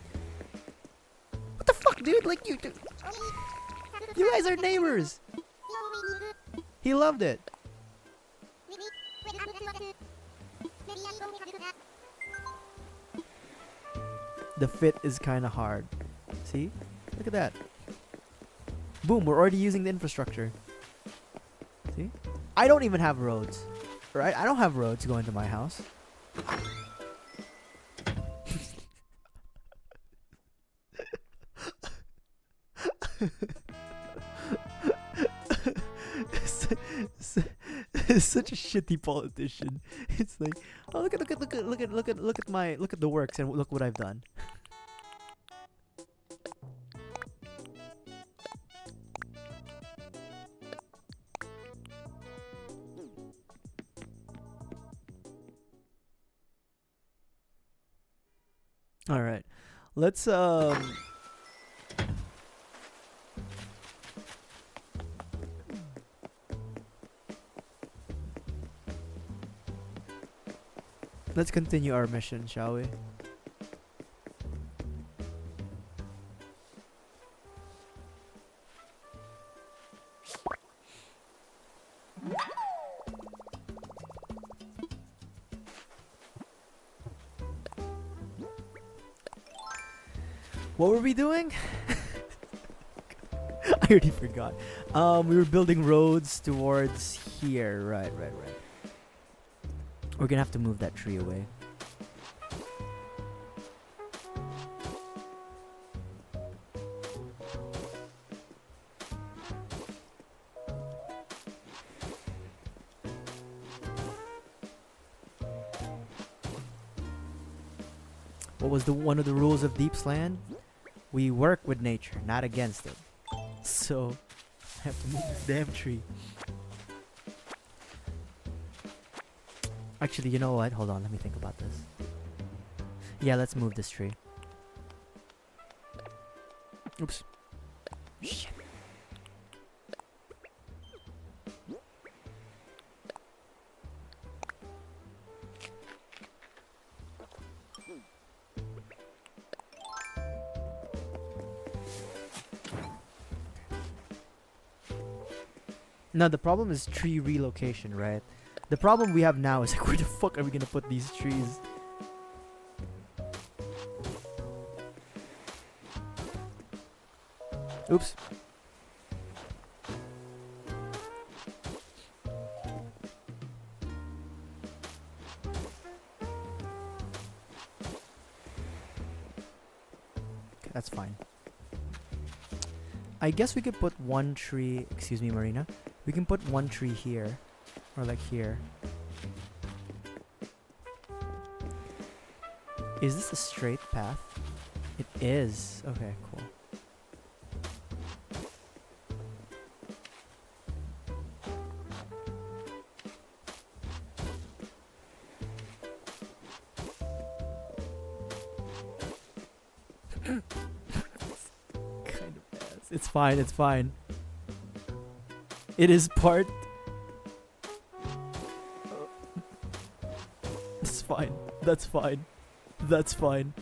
What the fuck, dude? Like, you guys are neighbors. He loved it. The fit is kind of hard. See? Look at that. Boom, we're already using the infrastructure. See? I don't even have roads. Right? I don't have roads going to my house. Such a shitty politician. It's like, oh, look at the works and look what I've done. All right, let's let's continue our mission, shall we? What were we doing? I already forgot. We were building roads towards here. Right. We're gonna have to move that tree away. What was one of the rules of Deep's Land? We work with nature, not against it. So, I have to move this damn tree. Actually, you know what? Hold on, let me think about this. Yeah, let's move this tree. Oops. Shit. Now the problem is tree relocation, right? The problem we have now is like, where the fuck are we gonna put these trees? Oops. Okay, that's fine. I guess we could put one tree. Excuse me, Marina. We can put one tree here, or like here. Is this a straight path? It is. Okay, cool. Kind of ass. It's fine, it's fine. It is part. It's fine. That's fine. That's fine.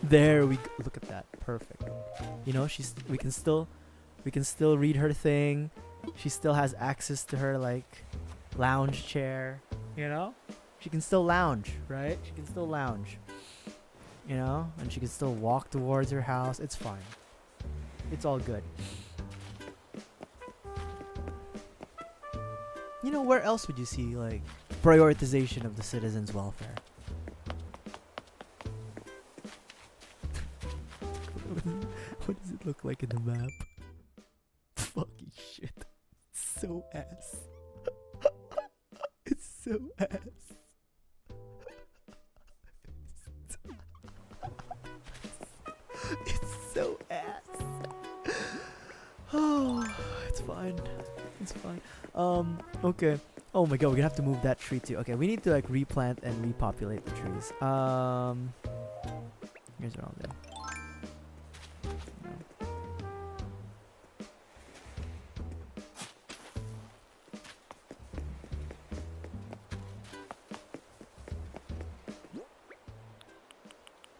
There we go. Look at that. Perfect. You know, we can still read her thing. She still has access to her like lounge chair, you know? She can still lounge, right? She can still lounge. You know? And she can still walk towards her house. It's fine. It's all good. You know, where else would you see like prioritization of the citizens' welfare? What does it look like in the map? Fucking shit. It's so ass. It's so ass. It's so ass. Oh, it's fine. It's fine. Okay. Oh my god, we're gonna have to move that tree too. Okay, we need to like replant and repopulate the trees. Here's what I'll do.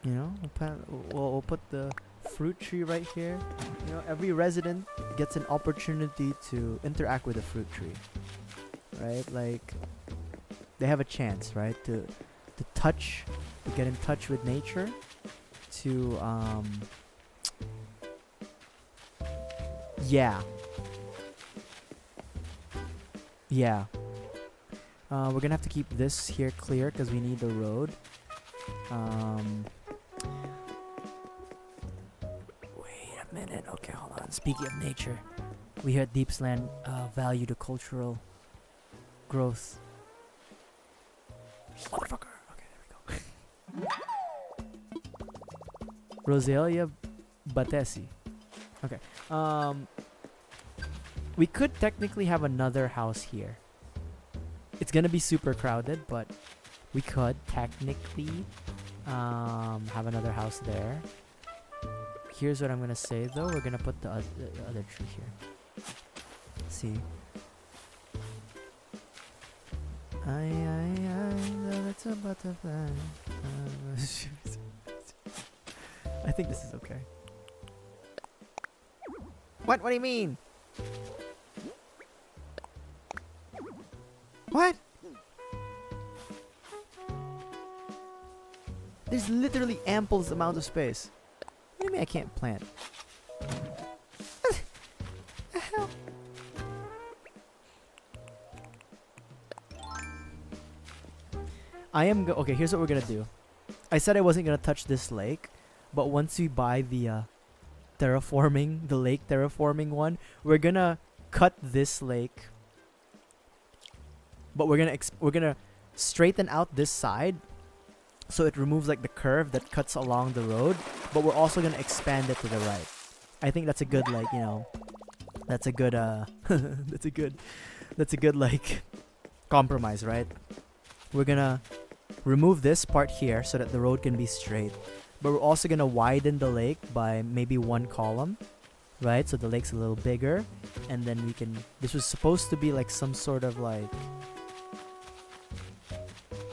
You know, we'll put the fruit tree right here. You know, every resident gets an opportunity to interact with the fruit tree, right? Like, they have a chance, right, to get in touch with nature, to yeah. We're gonna have to keep this here clear because we need the road. Wait a minute. Okay, hold on. Speaking of nature, we here at Deepsland value the cultural growth. Motherfucker. Okay, there we go. Roselia Batesi. Okay. We could technically have another house here. It's gonna be super crowded, but we could technically have another house there. Here's what I'm gonna say though. We're gonna put the other tree here. Let's see. That's a butterfly. I think this is okay. What? What do you mean? What? There's literally ample amount of space. What do you mean I can't plant? What the hell? Okay, here's what we're gonna do. I said I wasn't gonna touch this lake, but once we buy the lake terraforming one, we're gonna cut this lake. But we're gonna straighten out this side, so it removes like the curve that cuts along the road. But we're also gonna expand it to the right. I think that's a good like that's a good that's a good like compromise, right? We're gonna remove this part here so that the road can be straight. But we're also gonna widen the lake by maybe one column, right? So the lake's a little bigger, and then we can. This was supposed to be like some sort of like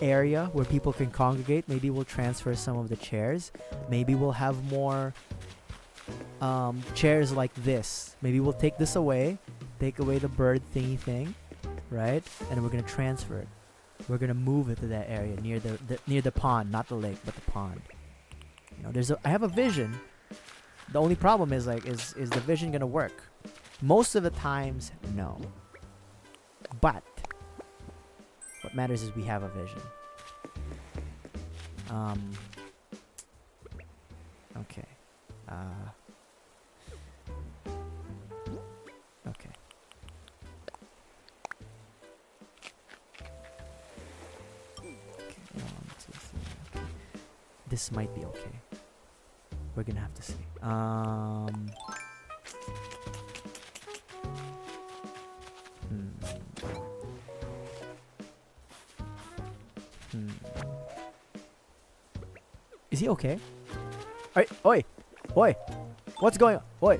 area where people can congregate. Maybe we'll transfer some of the chairs. Maybe we'll have more chairs like this. Maybe we'll take this away, take away the bird thingy thing, right? And we're gonna transfer it. We're gonna move it to that area near the pond, not the lake, but the pond. You know, I have a vision. The only problem is like, is the vision gonna work? Most of the times, no. But what matters is we have a vision. Okay. Okay. Okay, 1, 2, 3. Okay. This might be okay. We're gonna have to see. Is he okay? Alright, oi! Oi! What's going on? Oi!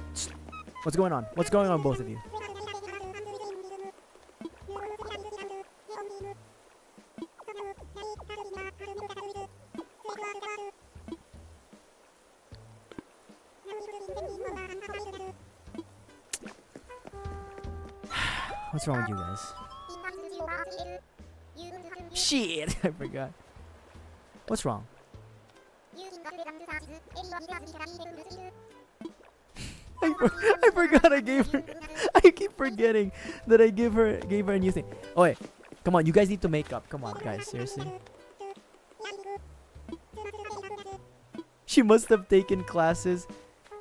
What's going on? What's going on, both of you? What's wrong with you guys? Shit! I forgot. What's wrong? I forgot I gave her. I keep forgetting that I gave her a new thing. Oh wait, come on, you guys need to make up. Come on, guys, seriously. She must have taken classes,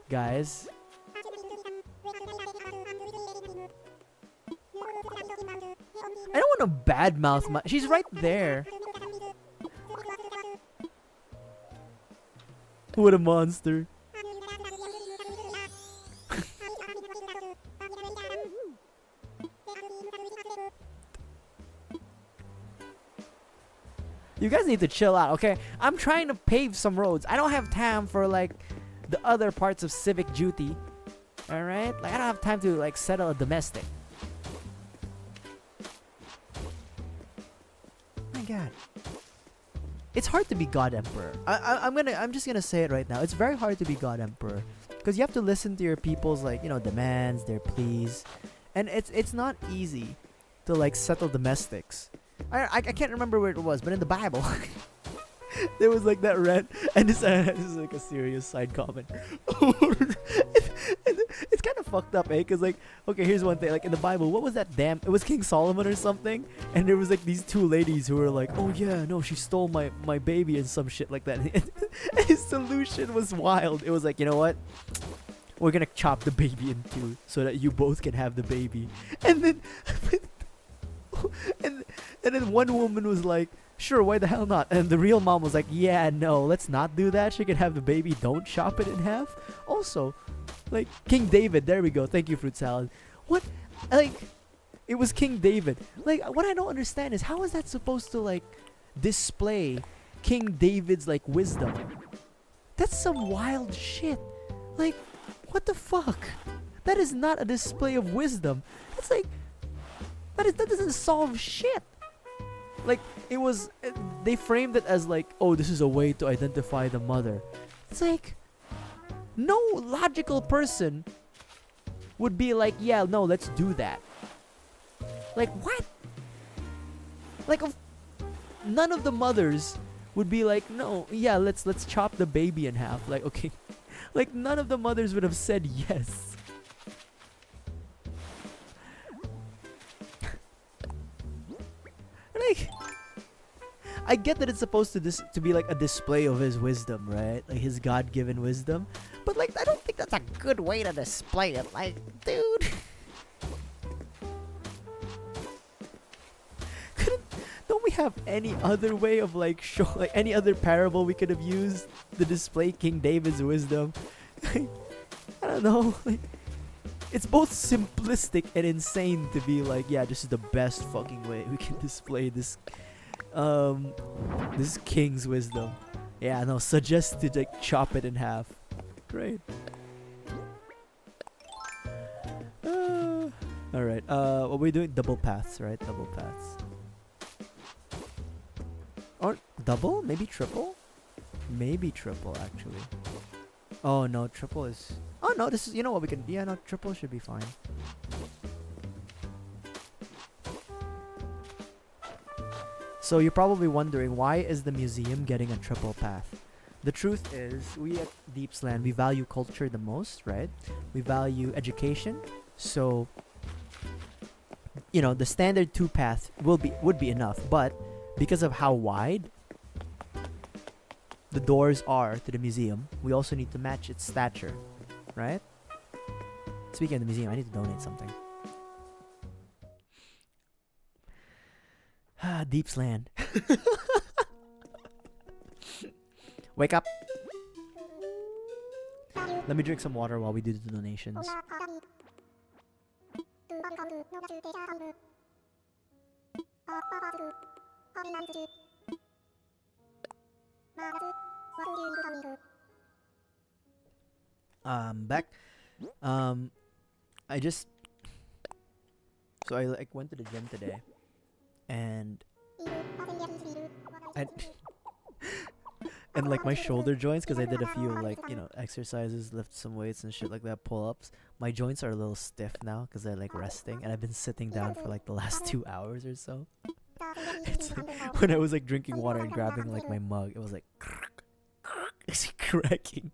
guys. I don't want to badmouth my. She's right there. What a monster. You guys need to chill out, okay? I'm trying to pave some roads. I don't have time for like the other parts of civic duty. Alright? Like I don't have time to like settle a domestic. My god. It's hard to be God Emperor. I'm just gonna say it right now. It's very hard to be God Emperor. Because you have to listen to your people's like, you know, demands, their pleas. And it's not easy to like settle domestics. I can't remember where it was, but in the Bible there was like that rant, and this is like a serious side comment. It's kind of fucked up, eh? Cause like, okay, here's one thing. Like in the Bible, what was that damn? It was King Solomon or something, and there was like these two ladies who were like, oh yeah, no, she stole my baby and some shit like that. And his solution was wild. It was like, you know what? We're gonna chop the baby in two so that you both can have the baby, and then. And then one woman was like, sure, why the hell not? And the real mom was like, yeah, no, let's not do that. She can have the baby. Don't chop it in half. Also, like, King David. There we go. Thank you, fruit salad. What? Like, it was King David. Like, what I don't understand is how is that supposed to, like, display King David's, like, wisdom? That's some wild shit. Like, what the fuck? That is not a display of wisdom. It's like... That doesn't solve shit. Like, it was... they framed it as like, oh, this is a way to identify the mother. It's like... no logical person would be like, yeah, no, let's do that. Like, what? Like, none of the mothers would be like, no, yeah, let's chop the baby in half. Like, okay. Like, none of the mothers would have said yes. Like, I get that it's supposed to be like a display of his wisdom, right? Like his God-given wisdom. But like, I don't think that's a good way to display it. Like, dude. Don't we have any other way of like like any other parable we could have used to display King David's wisdom? I don't know. Like, it's both simplistic and insane to be like, yeah, this is the best fucking way we can display this this king's wisdom. Yeah, no, suggest to like chop it in half. Great. Alright, what we're doing? Double paths, right? Double paths. Or double? Maybe triple? Maybe triple, actually. Oh no, triple is... oh no, this is... you know what we can... yeah, no, triple should be fine. So you're probably wondering, why is the museum getting a triple path? The truth is, we at Deepsland, we value culture the most, right? We value education. So, you know, the standard 2 path would be enough. But because of how wide the doors are to the museum, we also need to match its stature, right? Speaking of the museum, I need to donate something. Deep's land. Wake up. Let me drink some water while we do the donations. Back. I just so I like went to the gym today, and I and like my shoulder joints, because I did a few like exercises, lift some weights and shit like that, pull-ups. My joints are a little stiff now because they're like resting, and I've been sitting down for like the last 2 hours or so. It's like, when I was like drinking water and grabbing like my mug, it was like it's cracking.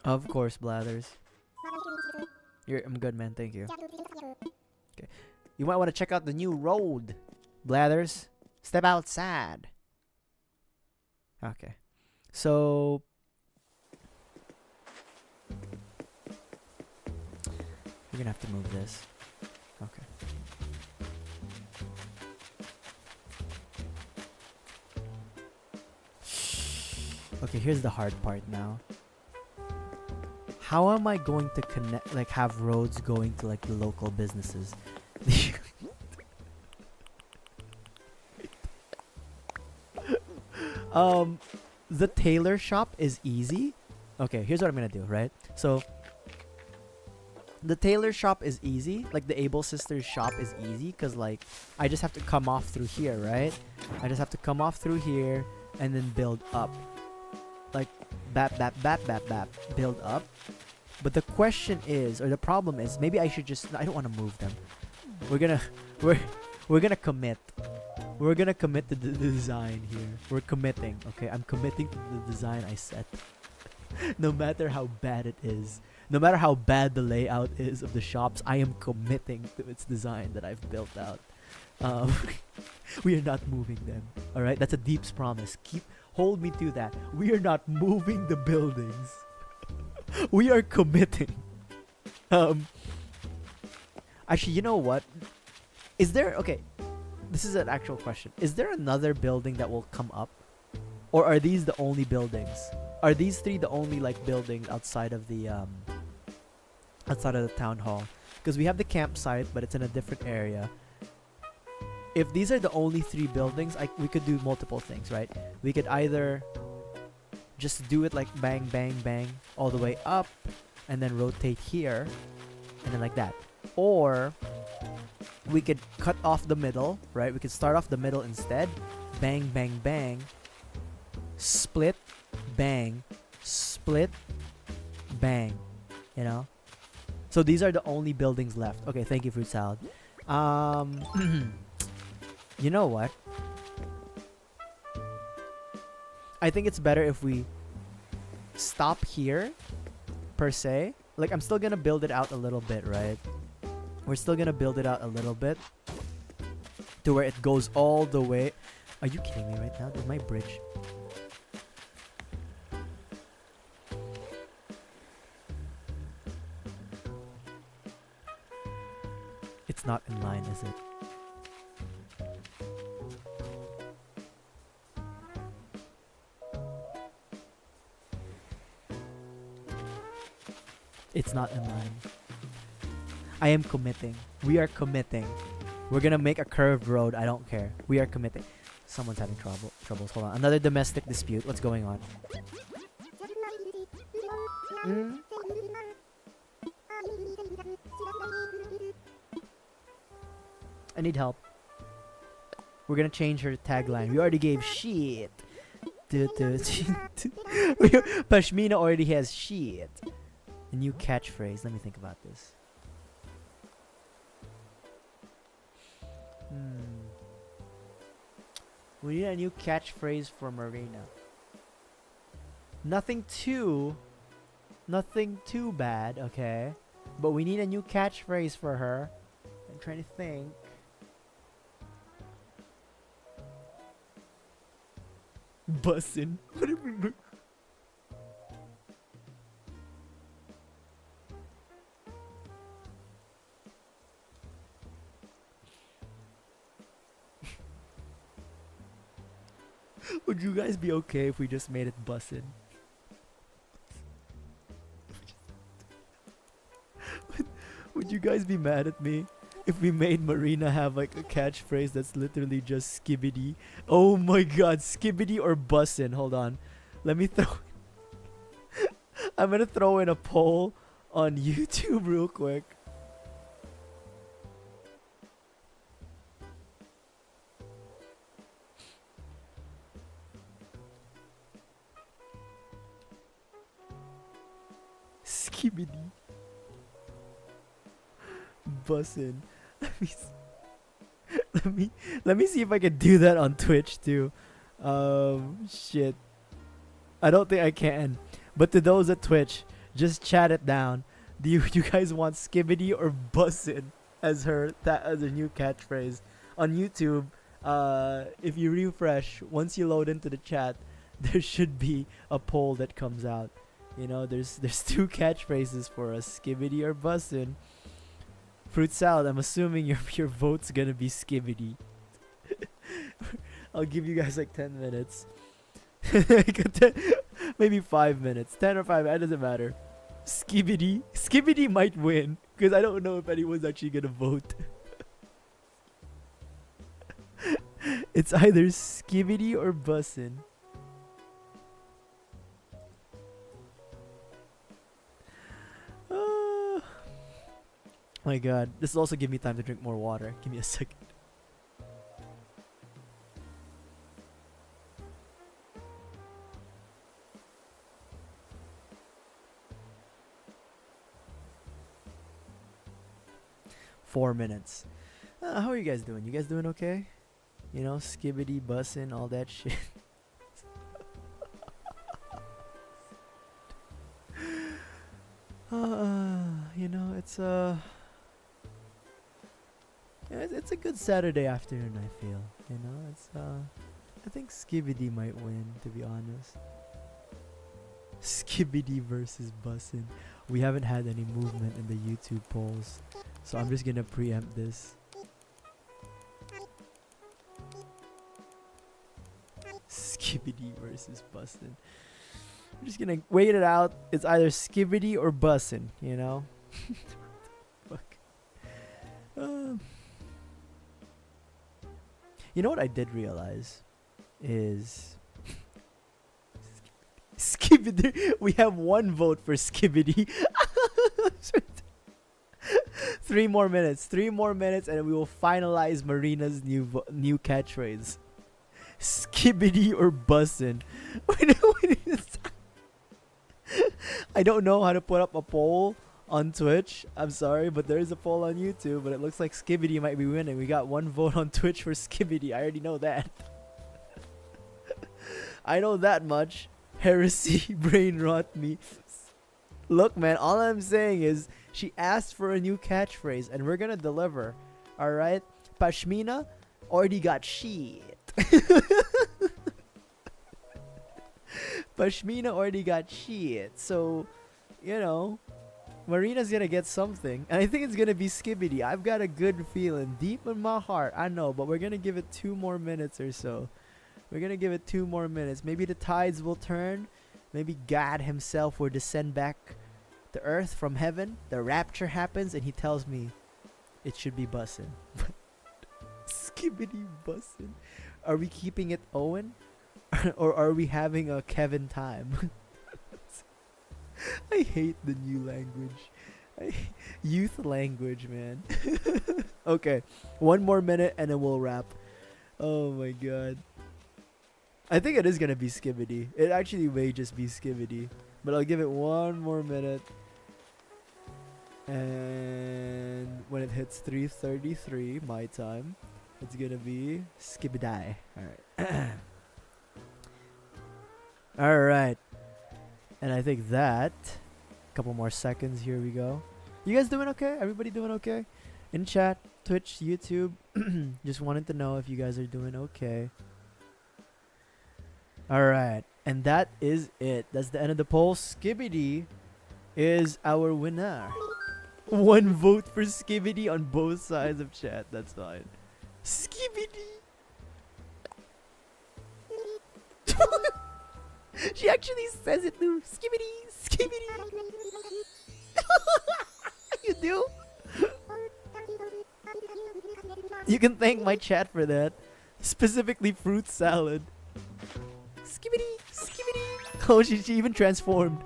Of course, Blathers. I'm good, man. Thank you. Okay, you might want to check out the new road, Blathers. Step outside. Okay, so we're gonna have to move this. Okay. Okay, here's the hard part now. How am I going to connect, like have roads going to like the local businesses? The tailor shop is easy. Okay, here's what I'm gonna do, right? So the tailor shop is easy, like the Able Sisters shop is easy, because like I just have to come off through here, right? I just have to come off through here and then build up. Like bap, build up. But the question is, or the problem is, maybe I should just, I don't want to move them. We're gonna commit. We're gonna commit to the design here. We're committing, okay? I'm committing to the design I set. No matter how bad it is, no matter how bad the layout is of the shops, I am committing to its design that I've built out. We are not moving them. All right, that's a Deep's promise. Hold me to that. We are not moving the buildings. We are committing. Actually, you know what? Is there, okay, this is an actual question. Is there another building that will come up? Or are these the only buildings? Are these three the only like buildings outside of the town hall? Because we have the campsite, but it's in a different area. If these are the only three buildings, we could do multiple things, right? We could either just do it like bang, bang, bang all the way up, and then rotate here, and then like that. Or we could cut off the middle, right? We could start off the middle instead. Bang, bang, bang. Split, bang, split, bang. You know? So these are the only buildings left. Okay, thank you, Fruit Salad. You know what? I think it's better if we stop here, per se. Like, I'm still gonna build it out a little bit, right? We're still gonna build it out a little bit to where it goes all the way. Are you kidding me right now? Did my bridge... It's not in line, is it? It's not in line. I am committing. We are committing. We're gonna make a curved road. I don't care. We are committing. Someone's having troubles. Hold on. Another domestic dispute. What's going on? I need help. We're gonna change her tagline. We already gave shit. Pashmina already has shit. A new catchphrase. Let me think about this. We need a new catchphrase for Marina. Nothing too bad, okay? But we need a new catchphrase for her. I'm trying to think. Bussin'. Would you guys be okay if we just made it bussin'? Would you guys be mad at me if we made Marina have like a catchphrase that's literally just skibbity? Oh my god, skibbity or bussin'? Hold on. Let me throw I'm gonna throw in a poll on YouTube real quick. Skibbity. Bussin'. Let me see if I can do that on Twitch too. Shit. I don't think I can. But to those at Twitch, just chat it down. Do you guys want skibbity or bussin' as her new catchphrase on YouTube? If you refresh, once you load into the chat, there should be a poll that comes out. You know, there's two catchphrases for us: skibbity or bussin'. Fruit salad. I'm assuming your vote's gonna be skibbity. I'll give you guys like 10 minutes. Maybe 5 minutes. 10 or 5. That doesn't matter. Skibbity. Skibbity might win because I don't know if anyone's actually gonna vote. It's either skibbity or bussin'. My god, this will also give me time to drink more water. Give me a second. Four minutes. How are you guys doing? You guys doing okay? You know, skibbity, bussin', all that shit. You know, it's it's a good Saturday afternoon, I feel. You know, it's I think skibbity might win, to be honest. Skibbity versus bussin'. We haven't had any movement in the YouTube polls, so I'm just gonna preempt this. Skibbity versus bussin'. I'm just gonna wait it out. It's either skibbity or bussin', you know? Fuck. You know what I did realize is skibbity. We have one vote for skibbity. 3 more minutes. 3 more minutes, and we will finalize Marina's new catchphrase. Skibbity or bussin'. I don't know how to put up a poll on Twitch. I'm sorry, but there is a poll on YouTube, but it looks like skibbity might be winning. We got 1 vote on Twitch for skibbity. I already know that. I know that much. Heresy brain rot me. Look, man, all I'm saying is she asked for a new catchphrase and we're gonna deliver. Alright? Pashmina already got shit. Pashmina already got shit. So, you know, Marina's gonna get something. And I think it's gonna be skibbity. I've got a good feeling deep in my heart. I know, but we're gonna give it 2 more minutes or so. We're gonna give it 2 more minutes. Maybe the tides will turn. Maybe God himself will descend back to earth from heaven. The rapture happens and he tells me it should be bussin'. Skibbity bussin'. Are we keeping it Owen? Or are we having a Kevin time? I hate the new language. Youth language, man. Okay, 1 more minute and then we'll wrap. Oh my god. I think it is gonna be skibbity. It actually may just be skibbity. But I'll give it 1 more minute. And when it hits 3:33 my time, it's gonna be skibbity. Alright. Alright. And I think that couple more seconds. Here we go. You guys doing okay? Everybody doing okay? In chat, Twitch, YouTube. Just wanted to know if you guys are doing okay. Alright. And that is it. That's the end of the poll. Skibidi is our winner. 1 vote for Skibidi on both sides of chat. That's fine. Skibidi. She actually says it too. Skibidi. Skibidi. You do? You can thank my chat for that. Specifically fruit salad. Skibidi. Skibidi. Oh, she even transformed.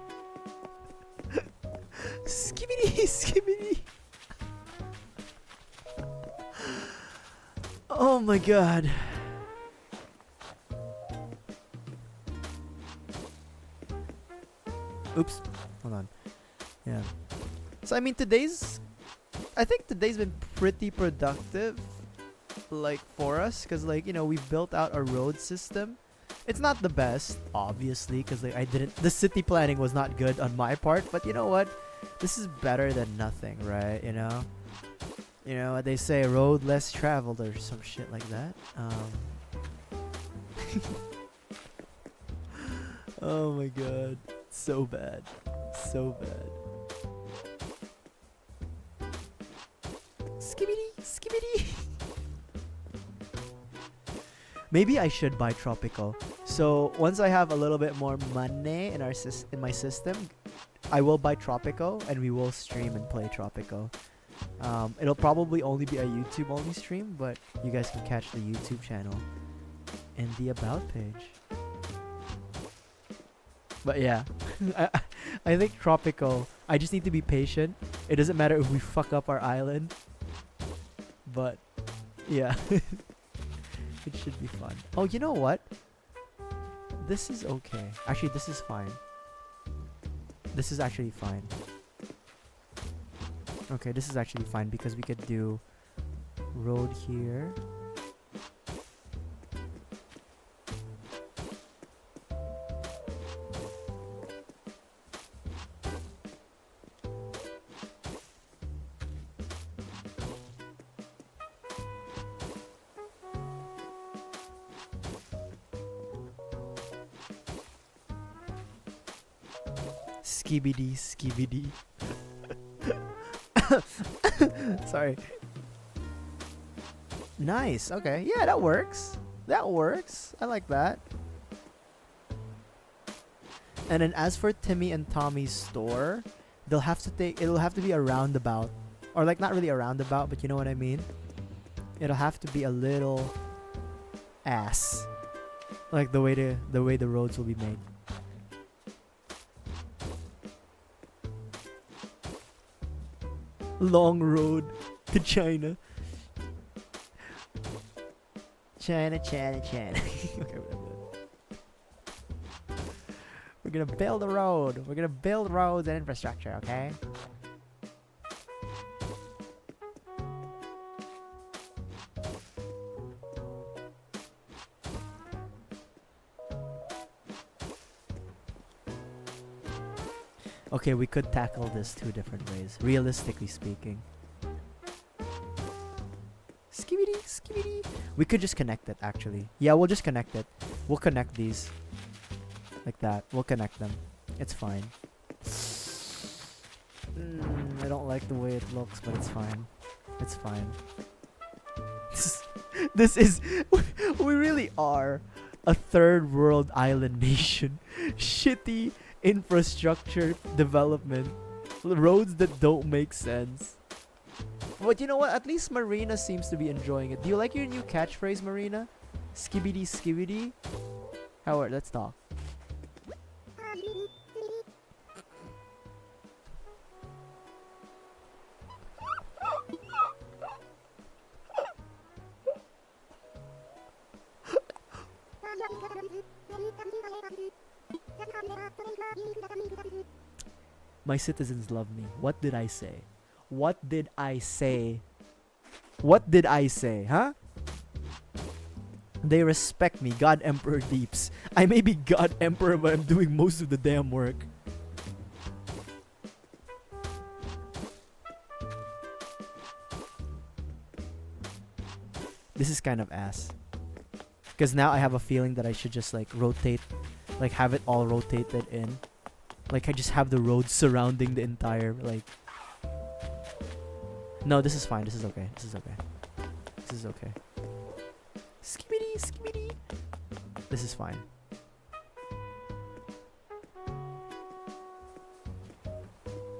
Skibidi. Skibidi. Oh my god. Oops. Hold on. Yeah. So I mean I think today's been pretty productive, like, for us, because, like, you know, we've built out a road system. It's not the best, obviously, because, like, the city planning was not good on my part, but you know what? This is better than nothing, right? You know what they say, road less traveled or some shit like that. Oh my god. So bad. So bad. Skibidi, skibidi. Maybe I should buy Tropical. So once I have a little bit more money in my system, I will buy Tropical and we will stream and play Tropical. It'll probably only be a YouTube only stream, but you guys can catch the YouTube channel in the about page. But yeah, I think Tropical, I just need to be patient. It doesn't matter if we fuck up our island. But yeah, it should be fun. Oh, you know what? This is okay. Actually, this is fine. This is actually fine. Okay, this is actually fine because we could do road here. Skibidi, skibidi. Sorry. Nice. Okay. Yeah, that works. That works. I like that. And then as for Timmy and Tommy's store, it'll have to be a roundabout. Or like not really a roundabout, but you know what I mean? It'll have to be a little ass. Like the way the roads will be made. Long road to China. China. Okay, we're gonna build a road. We're gonna build roads and infrastructure, okay? Okay, we could tackle this 2 different ways, realistically speaking. Skibidi, skibidi. We could just connect it, actually. Yeah, we'll just connect it. We'll connect these. Like that. We'll connect them. It's fine. I don't like the way it looks, but it's fine. It's fine. This is... We really are a third world island nation. Shitty infrastructure development, roads that don't make sense. But you know what? At least Marina seems to be enjoying it. Do you like your new catchphrase, Marina? Skibidi skibidi? Howard, let's talk. My citizens love me. What did I say? What did I say? What did I say, huh? They respect me. God Emperor Deeps. I may be God Emperor, but I'm doing most of the damn work. This is kind of ass. Because now I have a feeling that I should just like rotate, like have it all rotated in. Like I just have the road surrounding the entire like. No, this is fine. This is okay. This is okay. This is okay. Skibidi, skibidi. This is fine.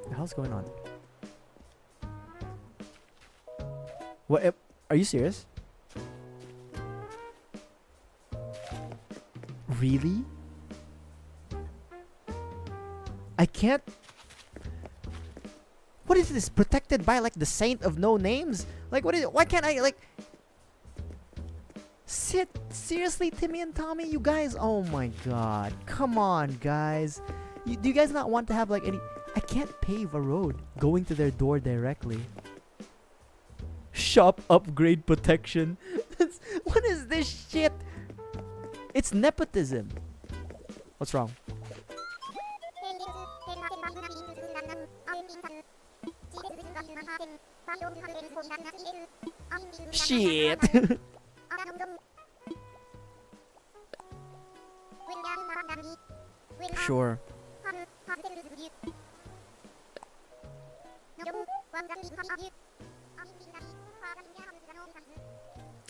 The hell's going on? What? Are you serious? Really? I can't. What is this? Protected by like the saint of no names? Like what is it? Why can't I like? Seriously, Timmy and Tommy, you guys? Oh my god! Come on, guys. Do you guys not want to have like any? I can't pave a road going to their door directly. Shop upgrade protection. What is this shit? It's nepotism. What's wrong? Shit. Sure.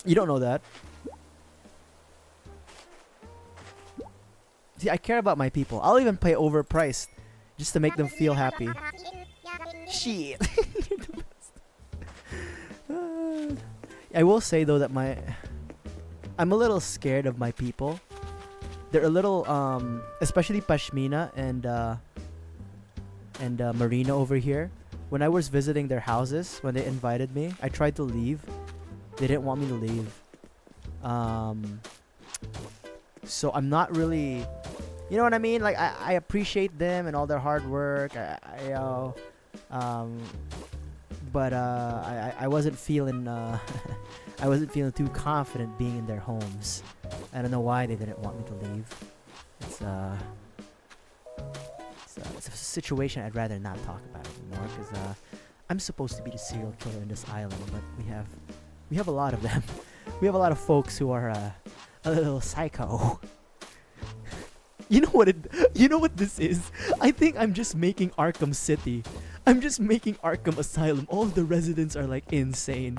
You don't know that. See, I care about my people. I'll even pay overpriced just to make them feel happy. Shit. You're the best. I will say though that I'm a little scared of my people. They're a little especially Pashmina and Marina over here. When I was visiting their houses, when they invited me, I tried to leave. They didn't want me to leave. So I'm not really, you know what I mean? Like I appreciate them and all their hard work. But I wasn't feeling I wasn't feeling too confident being in their homes. I don't know why they didn't want me to leave. It's a situation I'd rather not talk about anymore because I'm supposed to be the serial killer in this island, but we have a lot of them. We have a lot of folks who are a little psycho. You know what this is? I think I'm just making Arkham City. I'm just making Arkham Asylum. All the residents are like insane.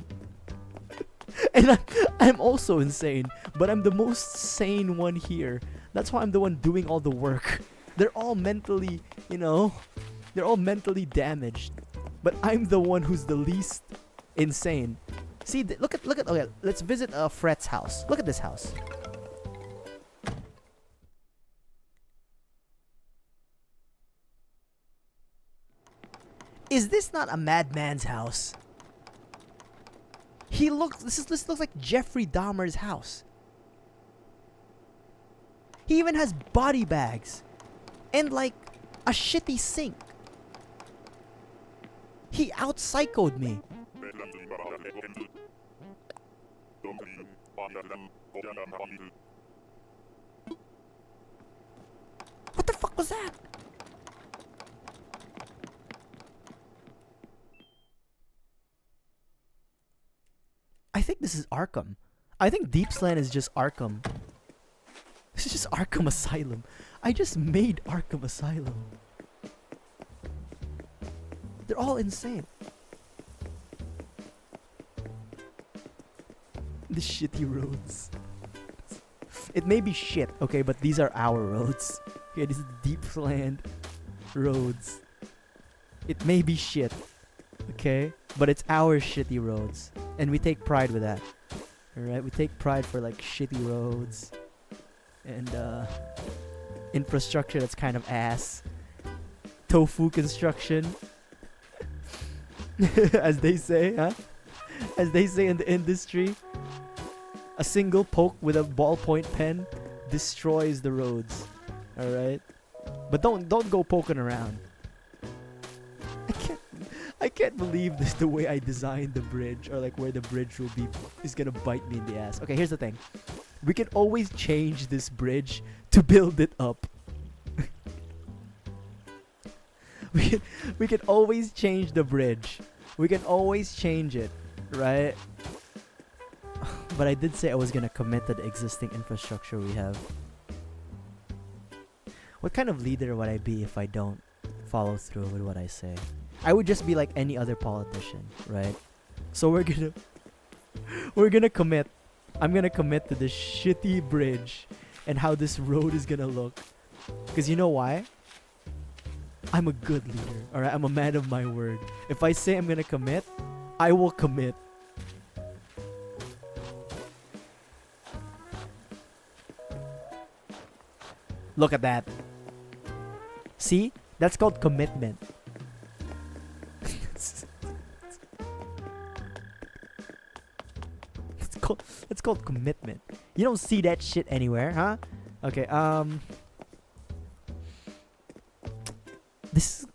And I'm also insane, but I'm the most sane one here. That's why I'm the one doing all the work. They're all mentally, they're all mentally damaged. But I'm the one who's the least insane. See, look at, okay, let's visit Fret's house. Look at this house. Is this not a madman's house? This looks like Jeffrey Dahmer's house. He even has body bags. And like a shitty sink. He out-psychoed me. What the fuck was that? I think this is Arkham. I think Deepsland is just Arkham. This is just Arkham Asylum. I just made Arkham Asylum. They're all insane. The shitty roads. It may be shit, okay, but these are our roads. Okay, this is Deepsland roads. It may be shit, okay, but it's our shitty roads. And we take pride with that. Alright, we take pride for like shitty roads and infrastructure that's kind of ass. Tofu construction. As they say, huh? As they say in the industry, a single poke with a ballpoint pen destroys the roads. Alright? But don't go poking around. I can't believe this, the way I designed the bridge, or like where the bridge will be, is gonna bite me in the ass. Okay, here's the thing. We can always change this bridge to build it up. we can always change the bridge. We can always change it, right? But I did say I was gonna commit to the existing infrastructure we have. What kind of leader would I be if I don't follow through with what I say? I would just be like any other politician, right? So we're gonna commit. I'm gonna commit to this shitty bridge and how this road is gonna look. Cause you know why? I'm a good leader, alright? I'm a man of my word. If I say I'm gonna commit, I will commit. Look at that. See? That's called commitment. It's called commitment. You don't see that shit anywhere, huh? Okay, This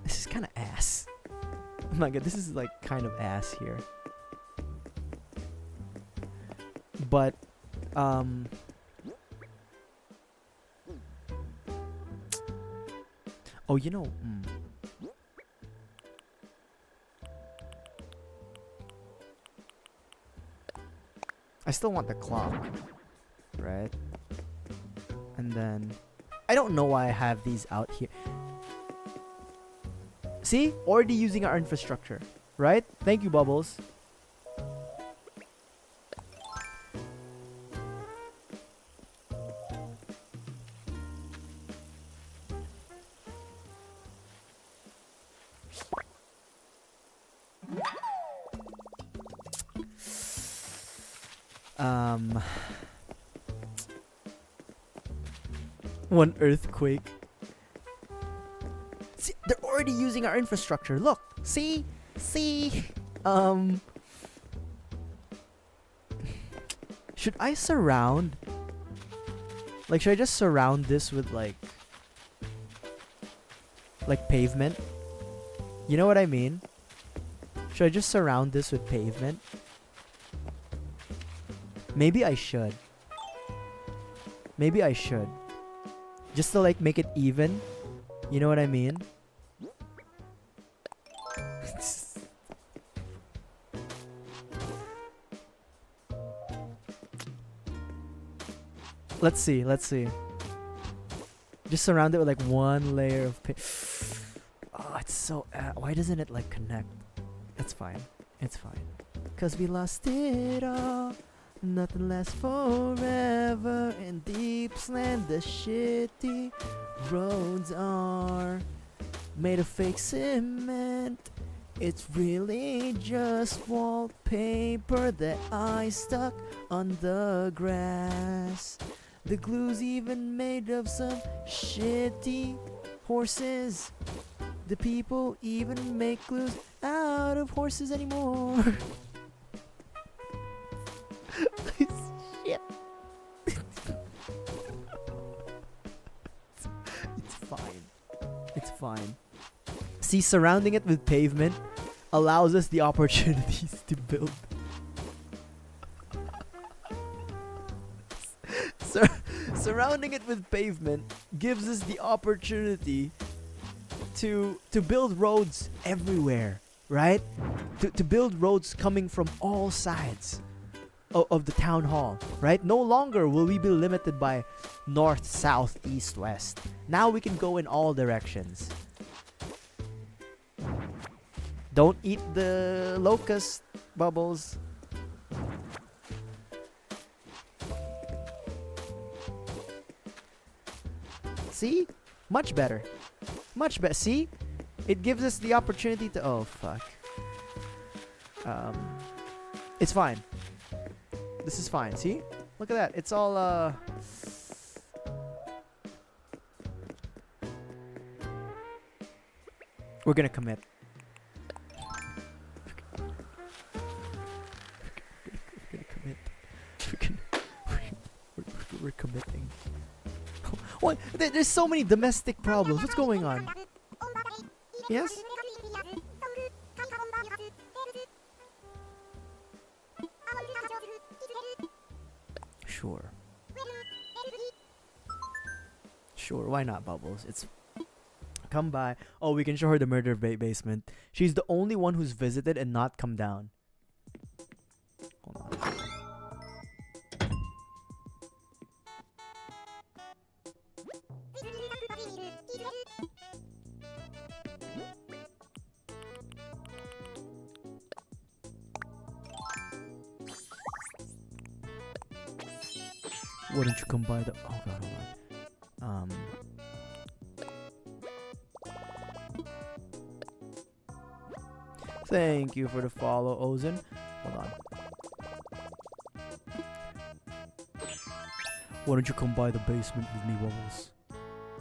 is kind of ass. Oh my god, this is like kind of ass here. But oh, you know, I still want the clock, right? And then I don't know why I have these out here. See? Already using our infrastructure, right? Thank you, Bubbles. One earthquake. See, they're already using our infrastructure. Look, see, should I surround? Like, should I just surround this with like pavement? You know what I mean? Should I just surround this with pavement? Maybe I should. Maybe I should. Just to like make it even. You know what I mean? Let's see. Just surround it with like one layer of oh, it's so why doesn't it like connect? It's fine. It's fine. 'Cause we lost it all. Nothing lasts forever in Deepsland. The shitty roads are made of fake cement. It's really just wallpaper that I stuck on the grass. The glue's even made of some shitty horses. The people even make glues out of horses anymore. Shit. It's fine. It's fine. See, surrounding it with pavement allows us the opportunities to build. Surrounding it with pavement gives us the opportunity to build roads everywhere, right? To build roads coming from all sides of the town hall, right? No longer will we be limited by north, south, east, west. Now we can go in all directions. Don't eat the locust, Bubbles. See? Much better. Much better. See? It gives us the opportunity to... Oh, fuck. It's fine. This is fine. See? Look at that. It's all, we're gonna commit. We're committing. What? There's so many domestic problems. What's going on? Yes? Sure. Sure, why not, Bubbles? It's... Come by. Oh, we can show her the murder basement. She's the only one who's visited and not come down. Why don't you come by the... Oh god, hold on. Thank you for the follow, Ozen. Hold on. Why don't you come by the basement with me, Bubbles?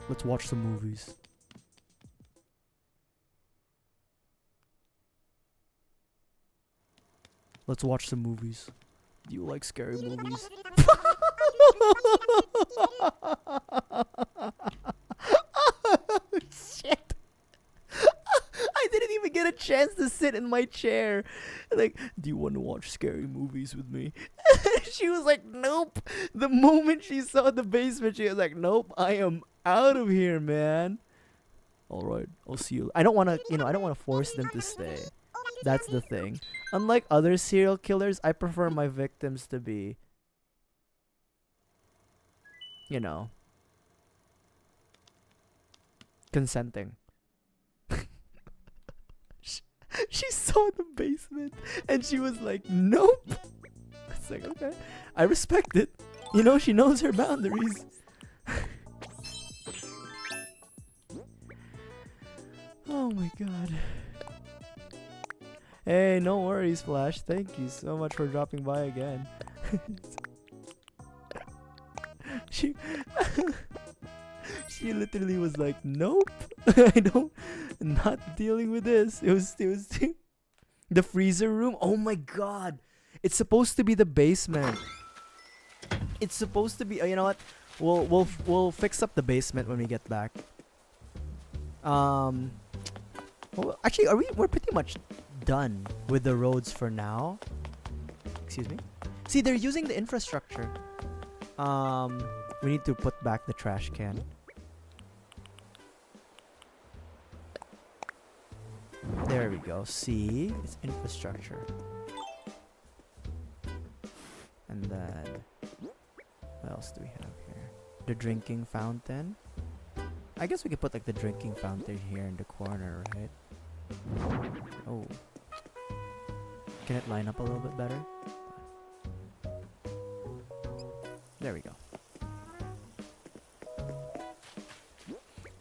Let's watch some movies. Let's watch some movies. Do you like scary movies? Shit. I didn't even get a chance to sit in my chair. Like, do you want to watch scary movies with me? She was like, nope. The moment she saw the basement, she was like, nope, I am out of here, man. All right, I'll see you. I don't want to, I don't want to force them to stay. That's the thing. Unlike other serial killers, I prefer my victims to be, consenting. She saw the basement and she was like, nope. It's like, okay, I respect it. She knows her boundaries. Oh my god. Hey, no worries, Flash. Thank you so much for dropping by again. She she literally was like, nope. Not dealing with this. It was the freezer room. Oh my god. It's supposed to be the basement. It's supposed to be, you know what? We'll fix up the basement when we get back. Well, actually, we're pretty much done with the roads for now. Excuse me. See, they're using the infrastructure. We need to put back the trash can. There we go. See, it's infrastructure. And then, what else do we have here? The drinking fountain. I guess we could put like the drinking fountain here in the corner, right? Oh. Can it line up a little bit better? There we go.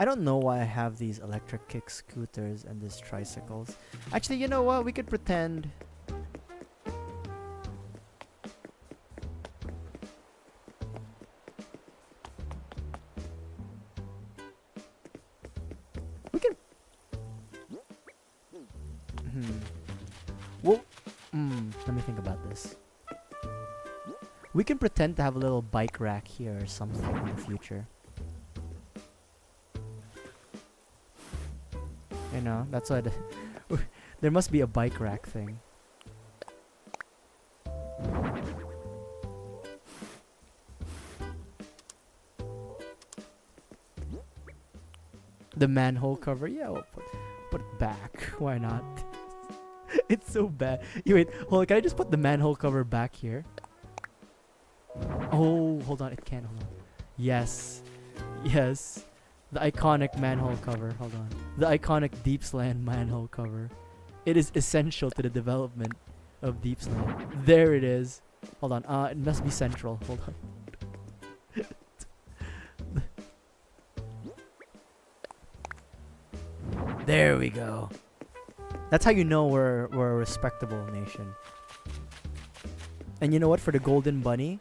I don't know why I have these electric kick scooters and these tricycles. Actually, you know what? We could pretend... We can... Well... let me think about this. We can pretend to have a little bike rack here or something in the future. That's what... There must be a bike rack thing. The manhole cover? Yeah, we'll put it back. Why not? It's so bad. Wait, hold on. Can I just put the manhole cover back here? Oh, hold on. It can. Hold on. Yes. Yes. The iconic manhole cover. Hold on. The iconic Deepsland manhole cover. It is essential to the development of Deepsland. There it is. Hold on. It must be central. Hold on. There we go. That's how you know we're a respectable nation. And you know what? For the golden bunny,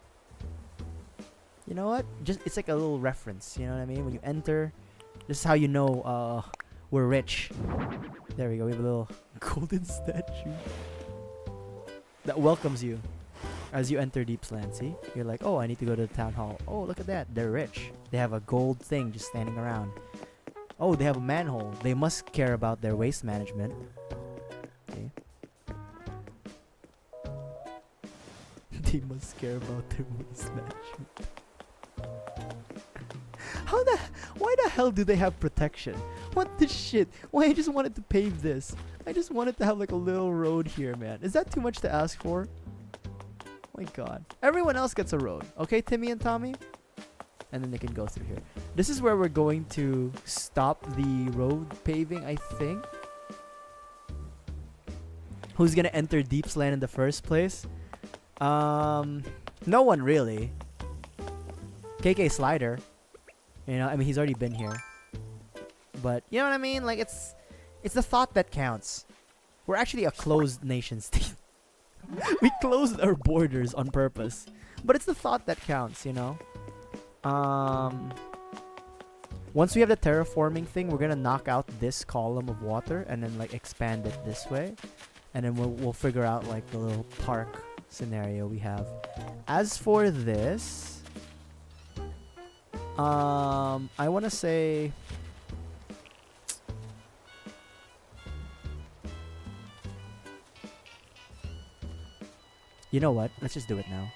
you know what? Just it's like a little reference. You know what I mean? When you enter, this is how you know we're rich. There we go. We have a little golden statue that welcomes you as you enter Deepsland. See? You're like, oh, I need to go to the town hall. Oh, look at that. They're rich. They have a gold thing just standing around. Oh, they have a manhole. They must care about their waste management. Okay. They must care about their waste management. Why the hell do they have protection? What the shit? Why I just wanted to pave this? I just wanted to have like a little road here, man. Is that too much to ask for? Oh my god. Everyone else gets a road. Okay, Timmy and Tommy? And then they can go through here. This is where we're going to stop the road paving, I think. Who's gonna enter Deepsland in the first place? No one really. KK Slider. You know, I mean, he's already been here. But, you know what I mean? Like, it's the thought that counts. We're actually a closed nation state. We closed our borders on purpose. But it's the thought that counts, you know? Once we have the terraforming thing, we're gonna knock out this column of water and then, like, expand it this way. And then we'll figure out, like, the little park scenario we have. As for this... I want to say... You know what? Let's just do it now.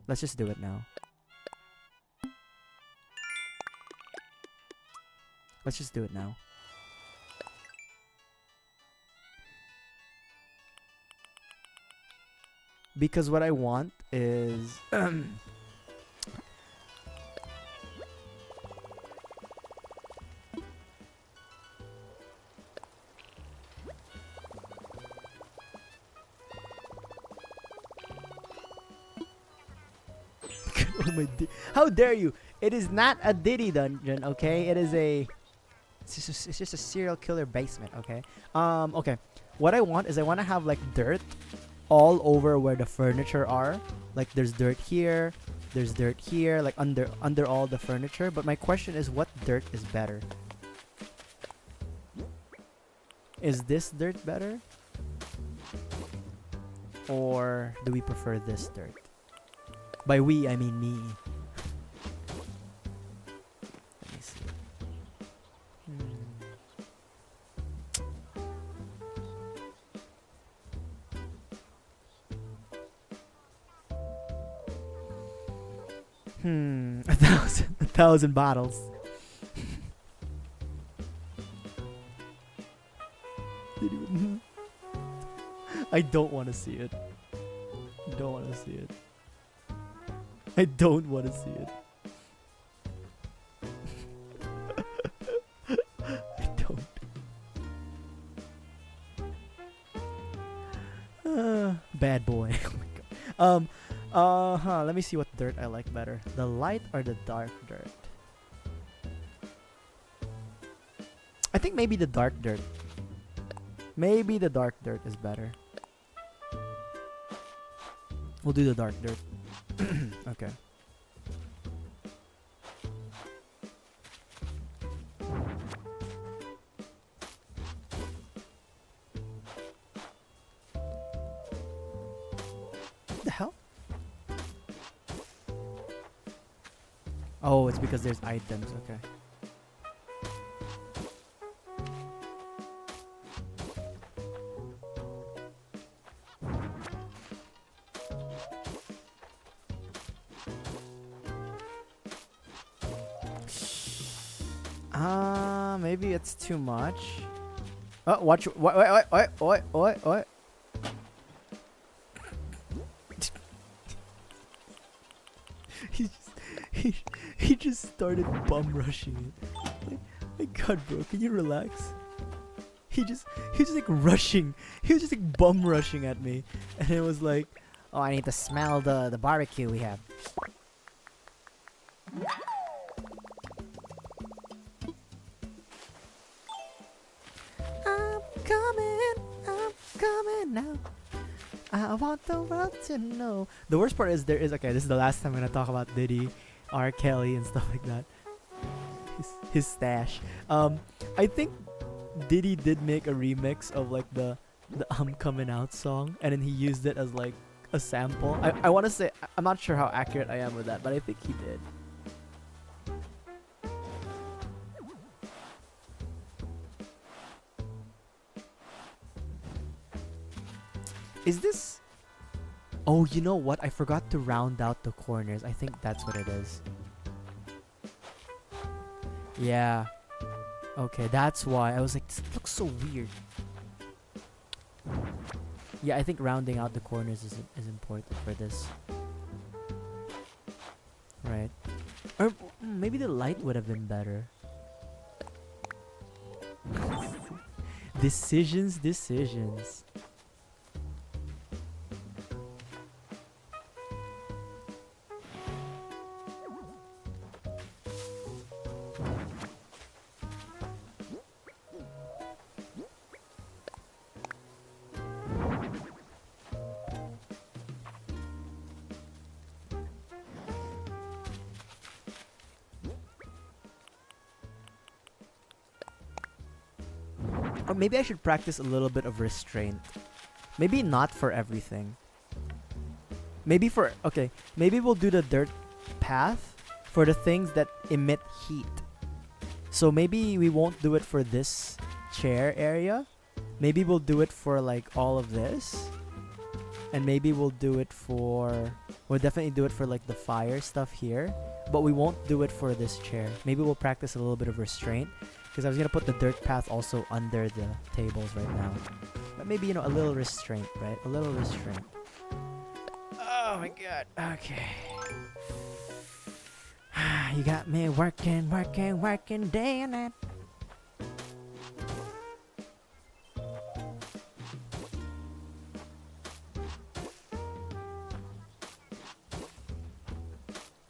Let's just do it now. Let's just do it now. Because what I want is... Oh my how dare you! It is not a Diddy dungeon, okay? It is a... It's just a serial killer basement, okay? Okay. What I want is I want to have, like, dirt all over where the furniture are. Like, there's dirt here, there's dirt here, like, under all the furniture. But my question is, what dirt is better? Is this dirt better? Or do we prefer this dirt? By we, I mean me. Let me see. A thousand bottles. I don't want to see it. I don't want to see it. I don't want to see it. I don't. Bad boy. Oh my god. Let me see what dirt I like better. The light or the dark dirt? I think maybe the dark dirt. Maybe the dark dirt is better. We'll do the dark dirt. Okay. What the hell? Oh, it's because there's items. Okay. Maybe it's too much. Oh, watch! What? He just started bum rushing it. My God, bro, can you relax? He was just like rushing. He was just like bum rushing at me, and it was like, oh, I need to smell the barbecue we have. Now I want the world to know. The worst part is okay, this is the last time I'm gonna talk about Diddy, R. Kelly and stuff like that. His stash. I think Diddy did make a remix of like the I'm Coming Out song, and then he used it as like a sample. I wanna say, I'm not sure how accurate I am with that, but I think he did. Is this... Oh, you know what? I forgot to round out the corners. I think that's what it is. Yeah. Okay, that's why. I was like, this looks so weird. Yeah, I think rounding out the corners is important for this. Right. Or maybe the light would have been better. Decisions. Or maybe I should practice a little bit of restraint. Maybe not for everything. Maybe for... Okay, maybe we'll do the dirt path for the things that emit heat. So maybe we won't do it for this chair area. Maybe we'll do it for like all of this. And maybe we'll do it for... We'll definitely do it for like the fire stuff here. But we won't do it for this chair. Maybe we'll practice a little bit of restraint. Because I was going to put the dirt path also under the tables right now. But maybe, you know, a little restraint, right? A little restraint. Oh my god. Okay. You got me working day and night.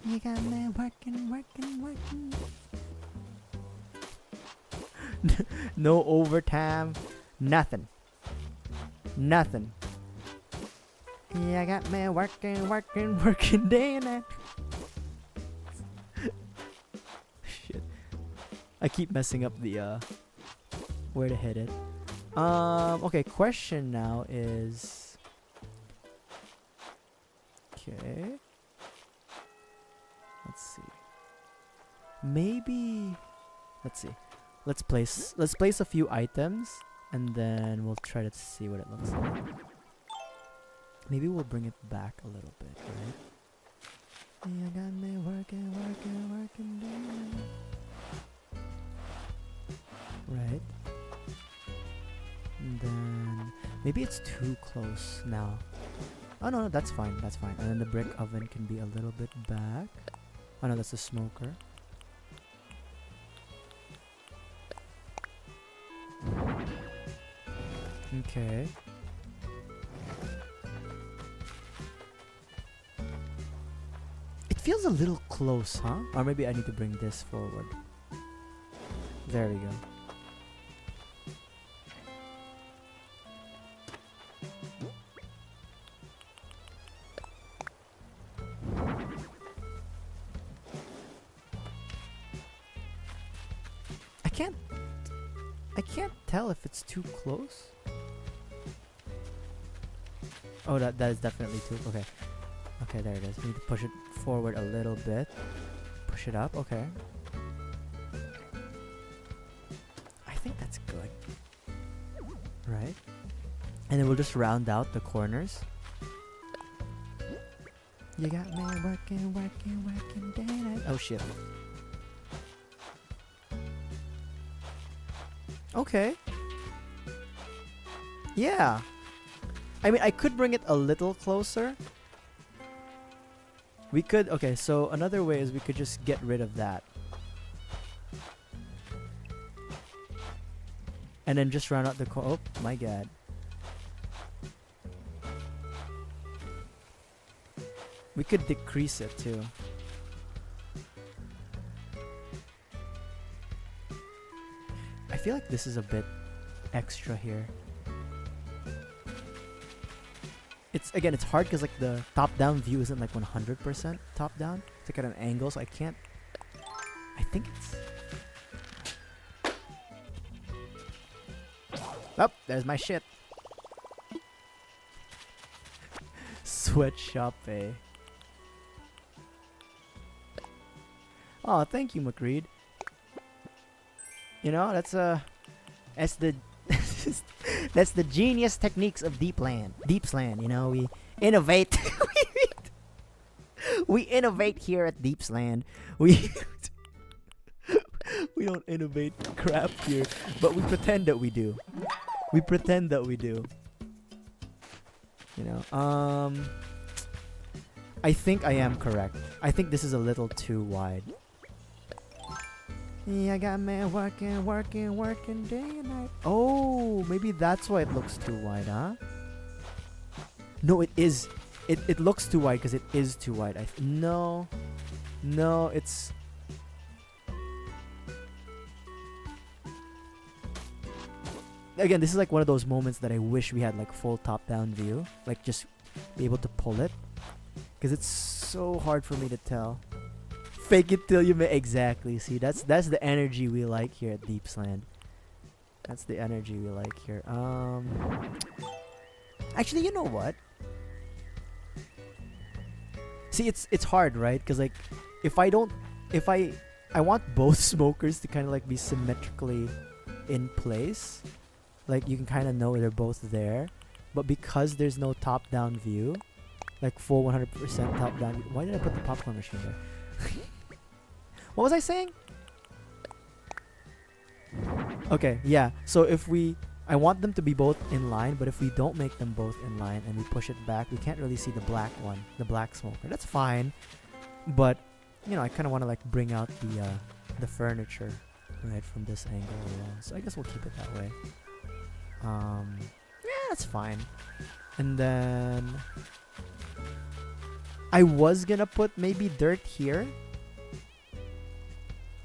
You got me working. No overtime. Nothing. Yeah, I got me working day and night. Shit. I keep messing up the where to hit it. Okay, question now is... Okay. Let's see. Maybe... Let's see. Let's place a few items and then we'll try to see what it looks like. Maybe we'll bring it back a little bit, right? Yeah, got me working down. Right. And then maybe it's too close now. Oh no, that's fine. And then the brick oven can be a little bit back. Oh no, that's a smoker. Okay. It feels a little close, huh? Or maybe I need to bring this forward. There we go. I can't tell if it's too close. Oh, that is definitely too... Okay. Okay, there it is. We need to push it forward a little bit. Push it up. Okay. I think that's good. Right? And then we'll just round out the corners. You got me working day and night. Oh, shit. Okay. Yeah. I mean, I could bring it a little closer. We could... Okay, so another way is we could just get rid of that. And then just round out the... Oh, my god. We could decrease it, too. I feel like this is a bit extra here. It's hard because like the top-down view isn't like 100% top-down. It's like at an angle, so I can't... I think it's... Oh, there's my shit. Sweatshop, eh? Oh, thank you, McReed. You know, that's the that's the genius techniques of Deepsland. You know, we innovate. We innovate here at Deepsland. We don't innovate crap here, but we pretend that we do. We pretend that we do. You know, I think I am correct. I think this is a little too wide. Yeah, I got me working day and night. Oh, maybe that's why it looks too wide, huh? No, it is. It looks too wide because it is too wide. No, it's... Again, this is like one of those moments that I wish we had like full top-down view. Like just be able to pull it. Because it's so hard for me to tell. Fake it till you make... Exactly. See, that's the energy we like here at Deepsland. That's the energy we like here. Actually, you know what? See, it's hard, right? Because like, if I want both smokers to kind of like be symmetrically in place, like you can kind of know they're both there. But because there's no top-down view, like full 100% top-down view. Why did I put the popcorn machine there? What was I saying? Okay, yeah. So if I want them to be both in line, but if we don't make them both in line and we push it back, we can't really see the black one, the black smoker. That's fine, but you know, I kind of want to like bring out the furniture right from this angle alone. So I guess we'll keep it that way. Yeah, that's fine. And then I was gonna put maybe dirt here,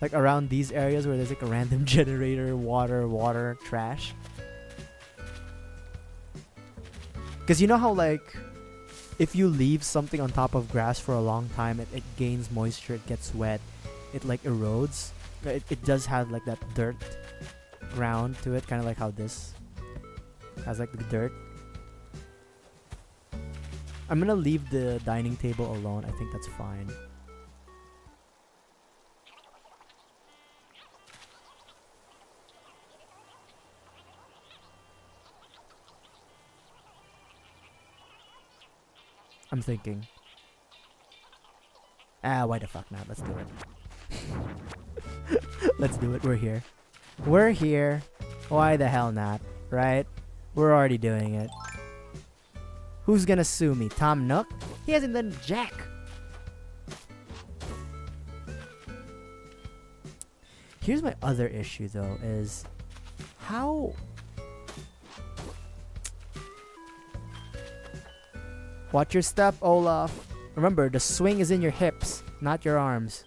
like around these areas where there's like a random generator, water, trash. Because you know how like if you leave something on top of grass for a long time, it gains moisture, it gets wet, it like erodes. It does have like that dirt ground to it, kind of like how this has like the dirt. I'm gonna leave the dining table alone. I think that's fine. I'm thinking. Why the fuck not? Let's do it. Let's do it. We're here. We're here. Why the hell not? Right? We're already doing it. Who's gonna sue me? Tom Nook? He hasn't done jack. Here's my other issue though, is how... Watch your step, Olaf. Remember, the swing is in your hips, not your arms.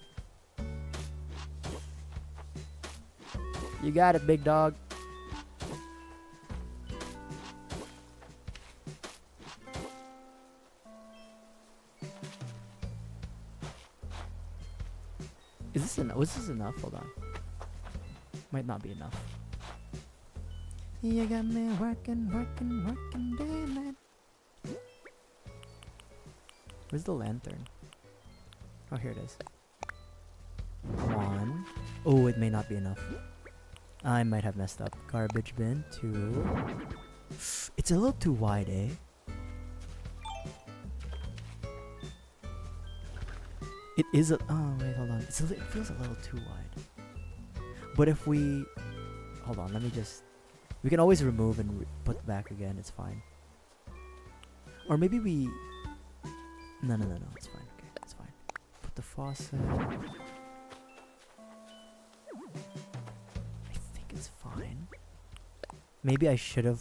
You got it, big dog. Is this enough? Was this enough? Hold on. Might not be enough. You got me working day and night. Where's the lantern? Oh, here it is. 1. Oh, it may not be enough. I might have messed up. Garbage bin. 2. It's a little too wide, eh? It is a... Oh, wait, hold on. It feels a little too wide. But if we... Hold on, let me just... We can always remove and put back again. It's fine. Or maybe we... No, it's fine. Okay, it's fine. Put the faucet. I think it's fine. Maybe I should have...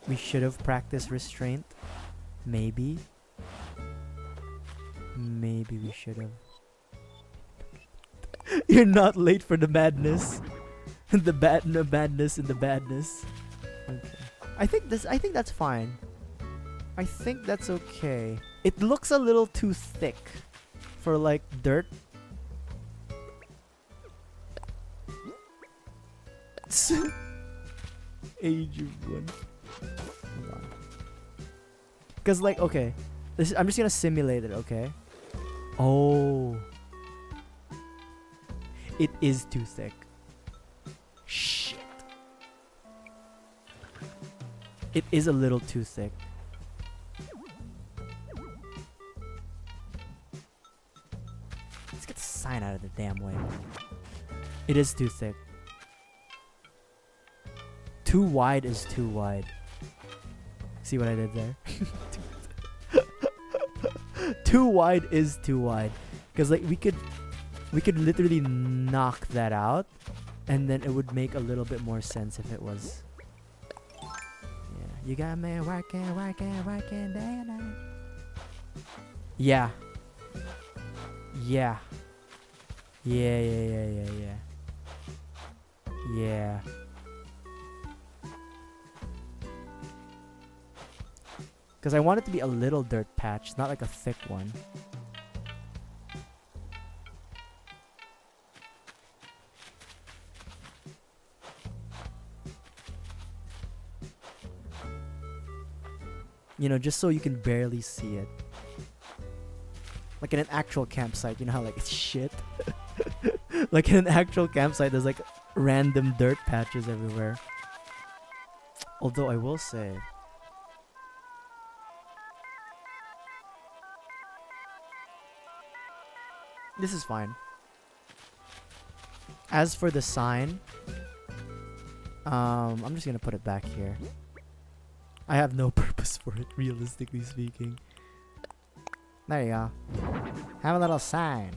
We should have practiced restraint. Maybe. Maybe we should have. You're not late for the madness. The madness and the badness. Okay. I think that's fine. I think that's okay. It looks a little too thick for like dirt. Age of 1. Hold on. Cause like okay, I'm just gonna simulate it. Okay. Oh. It is too thick. Shit. It is a little too thick. Let's get the sign out of the damn way. It is too thick. Too wide is too wide. See what I did there? Too wide is too wide. Because like we could literally knock that out, and then it would make a little bit more sense if it was. Yeah, you got me working day and night. Yeah. Yeah. Yeah. Because I want it to be a little dirt patch, not like a thick one. You know, just so you can barely see it. Like in an actual campsite, you know how like it's shit? Like in an actual campsite, there's like random dirt patches everywhere. Although I will say, this is fine. As for the sign, I'm just gonna put it back here. I have no purpose for it, realistically speaking. There you go. Have a little sign.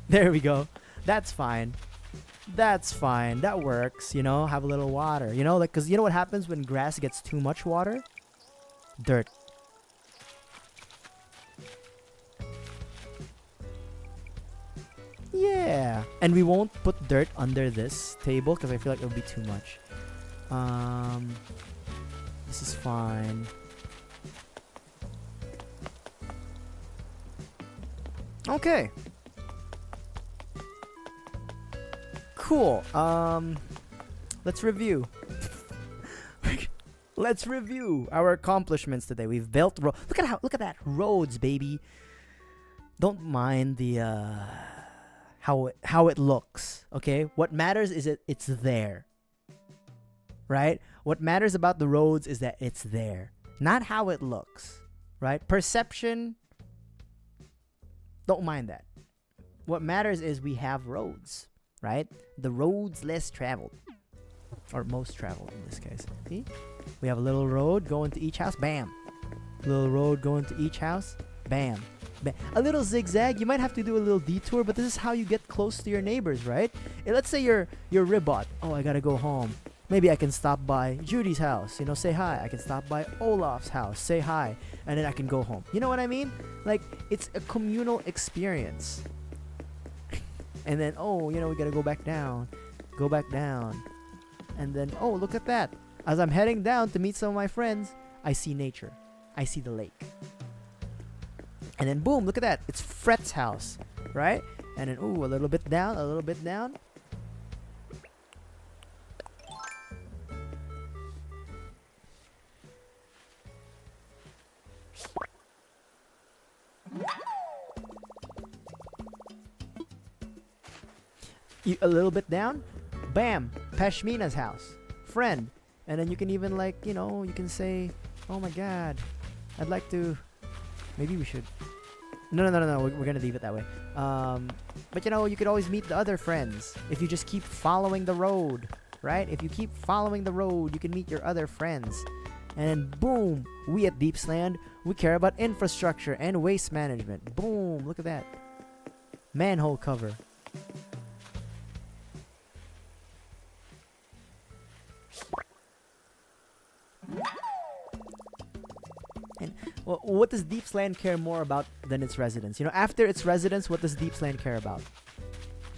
There we go. That's fine. That's fine. That works, you know? Have a little water. You know, like, because you know what happens when grass gets too much water? Dirt. Yeah. And we won't put dirt under this table because I feel like it would be too much. This is fine. Okay. Cool. Let's review. Let's review our accomplishments today. We've built look at that roads, baby. Don't mind the how it looks, okay? What matters is it's there. Right? What matters about the roads is that it's there, not how it looks, right? Perception, don't mind that. What matters is we have roads, right? The roads less traveled, or most traveled in this case. See? We have a little road going to each house, bam. Little road going to each house, bam. A little zigzag, you might have to do a little detour, but this is how you get close to your neighbors, right? Let's say you're Ribot. Oh, I gotta go home. Maybe I can stop by Judy's house, you know, say hi. I can stop by Olaf's house, say hi, and then I can go home. You know what I mean? Like, it's a communal experience. And then, oh, you know, we gotta go back down. Go back down. And then, oh, look at that. As I'm heading down to meet some of my friends, I see nature. I see the lake. And then, boom, look at that. It's Fret's house, right? And then, ooh, a little bit down, a little bit down. A little bit down, bam, Pashmina's house, friend. And then you can even, like, you know, you can say, oh my god, I'd like to, maybe we should, no, we're gonna leave it that way. But you know, you could always meet the other friends if you just keep following the road, right? If you keep following the road, you can meet your other friends. And then boom, we at Deepsland, we care about infrastructure and waste management. Boom, look at that. Manhole cover. And what does Deepsland care more about than its residents? You know, after its residents, what does Deepsland care about?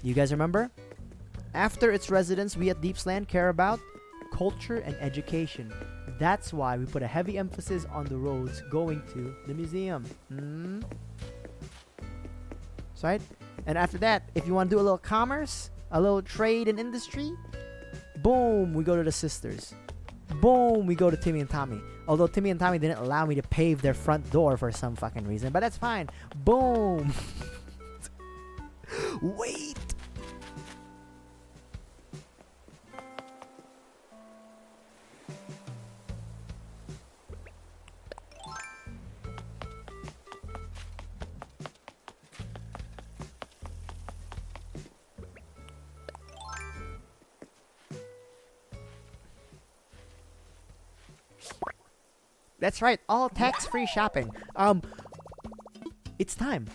You guys remember? After its residents, we at Deepsland care about culture and education. That's why we put a heavy emphasis on the roads going to the museum. That's right? And after that, if you want to do a little commerce, a little trade and industry, boom, we go to the sisters. Boom, we go to Timmy and Tommy. Although Timmy and Tommy didn't allow me to pave their front door for some fucking reason, but that's fine. Boom. Wait. That's right, all tax-free shopping. It's time.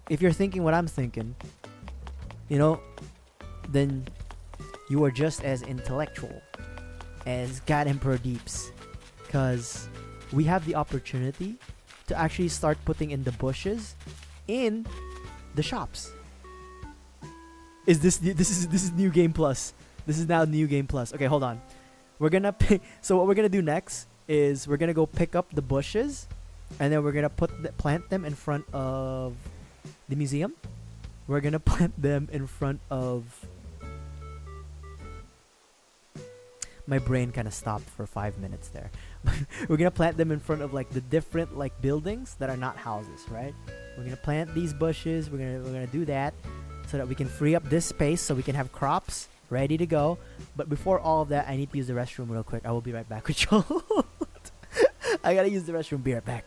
If you're thinking what I'm thinking, you know, then you are just as intellectual as God Emperor Deeps, because we have the opportunity to actually start putting in the bushes in the shops. This is New Game Plus. This is now New Game Plus. Okay, hold on. We're gonna pick. So what we're gonna do next is we're gonna go pick up the bushes, and then we're gonna plant them in front of the museum. we're gonna plant them in front of. My brain kind of stopped for 5 minutes there. We're gonna plant them in front of like the different like buildings that are not houses, right? We're gonna plant these bushes. We're gonna do that so that we can free up this space so we can have crops ready to go. But before all of that, I need to use the restroom real quick. I will be right back with you. I gotta use the restroom. Be right back.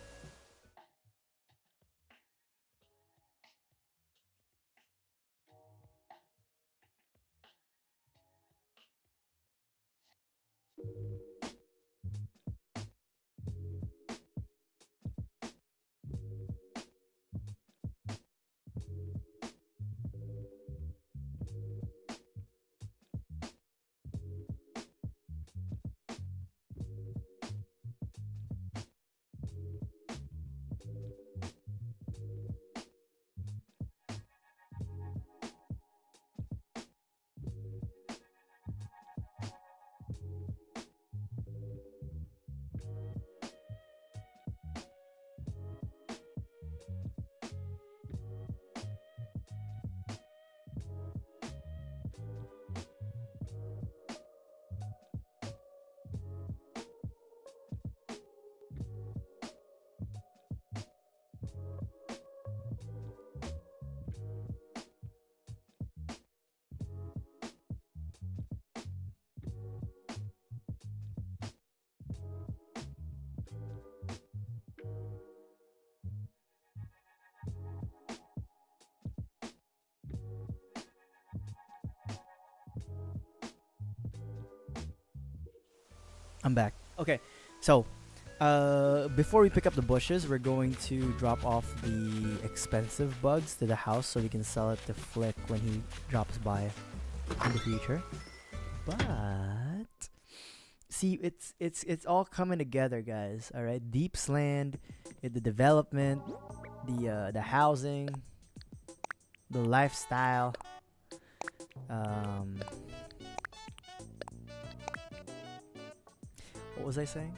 I'm back. Okay, so before we pick up the bushes, we're going to drop off the expensive bugs to the house so we can sell it to Flick when he drops by in the future. But see, it's all coming together, guys. All right, Deep's land, the development, the housing, the lifestyle. What was I saying?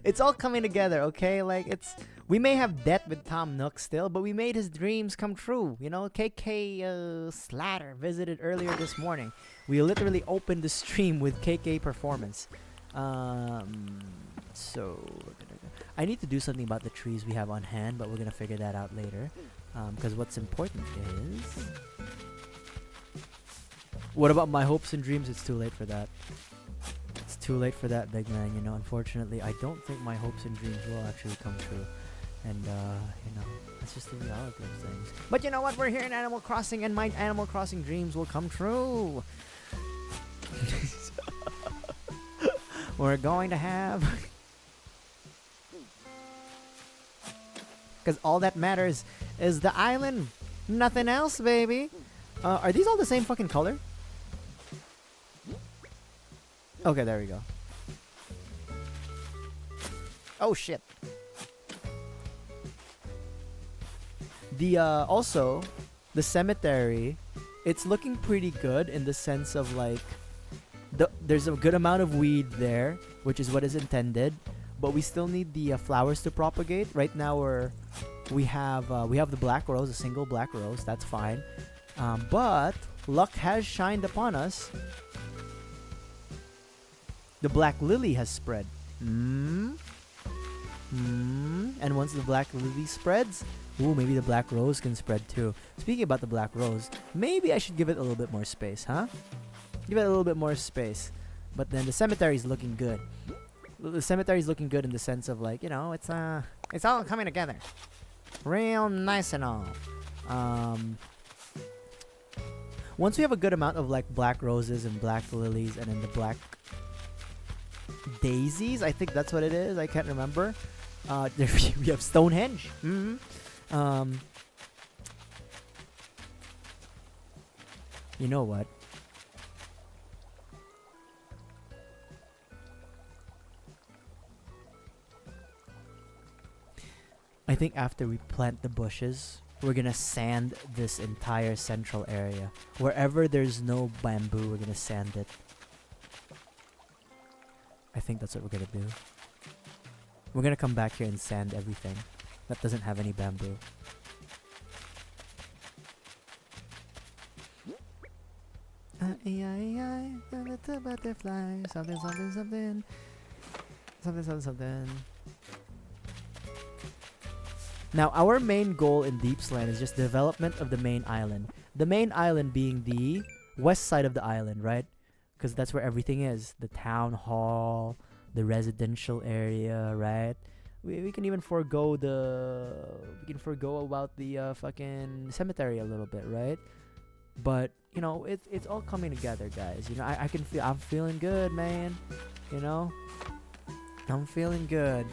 It's all coming together, okay? Like we may have debt with Tom Nook still, but we made his dreams come true. You know, KK Slatter visited earlier this morning. We literally opened the stream with KK performance. So I need to do something about the trees we have on hand, but we're gonna figure that out later. Because what's important is. What about my hopes and dreams? It's too late for that. It's too late for that, big man. You know, unfortunately, I don't think my hopes and dreams will actually come true. And, you know, that's just the reality of things. But you know what? We're here in Animal Crossing, and my Animal Crossing dreams will come true. We're going to have... Because all that matters is the island. Nothing else, baby. Are these all the same fucking color? Okay, there we go. Oh shit. The also the cemetery, it's looking pretty good in the sense of like there's a good amount of weed there, which is what is intended, but we still need the flowers to propagate. Right now we have the black rose, a single black rose. That's fine. But luck has shined upon us. The black lily has spread. And once the black lily spreads, ooh, maybe the black rose can spread too. Speaking about the black rose, maybe I should give it a little bit more space, huh? Give it a little bit more space. But then the cemetery is looking good. The cemetery is looking good in the sense of like, you know, it's all coming together. Real nice and all. Once we have a good amount of like black roses and black lilies and then the black daisies, I think that's what it is. I can't remember. We have Stonehenge. You know what? I think after we plant the bushes, we're gonna sand this entire central area. Wherever there's no bamboo, we're gonna sand it. I think that's what we're gonna do. We're gonna come back here and sand everything. that doesn't have any bamboo. Butterfly, something, something, something, something, something, something. Now, our main goal in Deepsland is just development of the main island. The main island being the west side of the island, right? Because that's where everything is. The town hall, the residential area, right? We can even forego about the fucking cemetery a little bit, right? But you know, it's all coming together, guys. You know, I can feel, I'm feeling good, man. You know, I'm feeling good.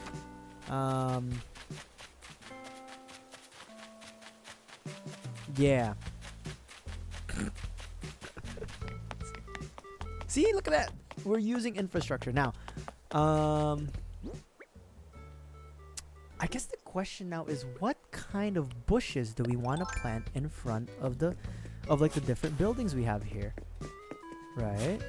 Yeah. See, look at that. We're using infrastructure now. I guess the question now is, what kind of bushes do we want to plant in front of the like the different buildings we have here, right?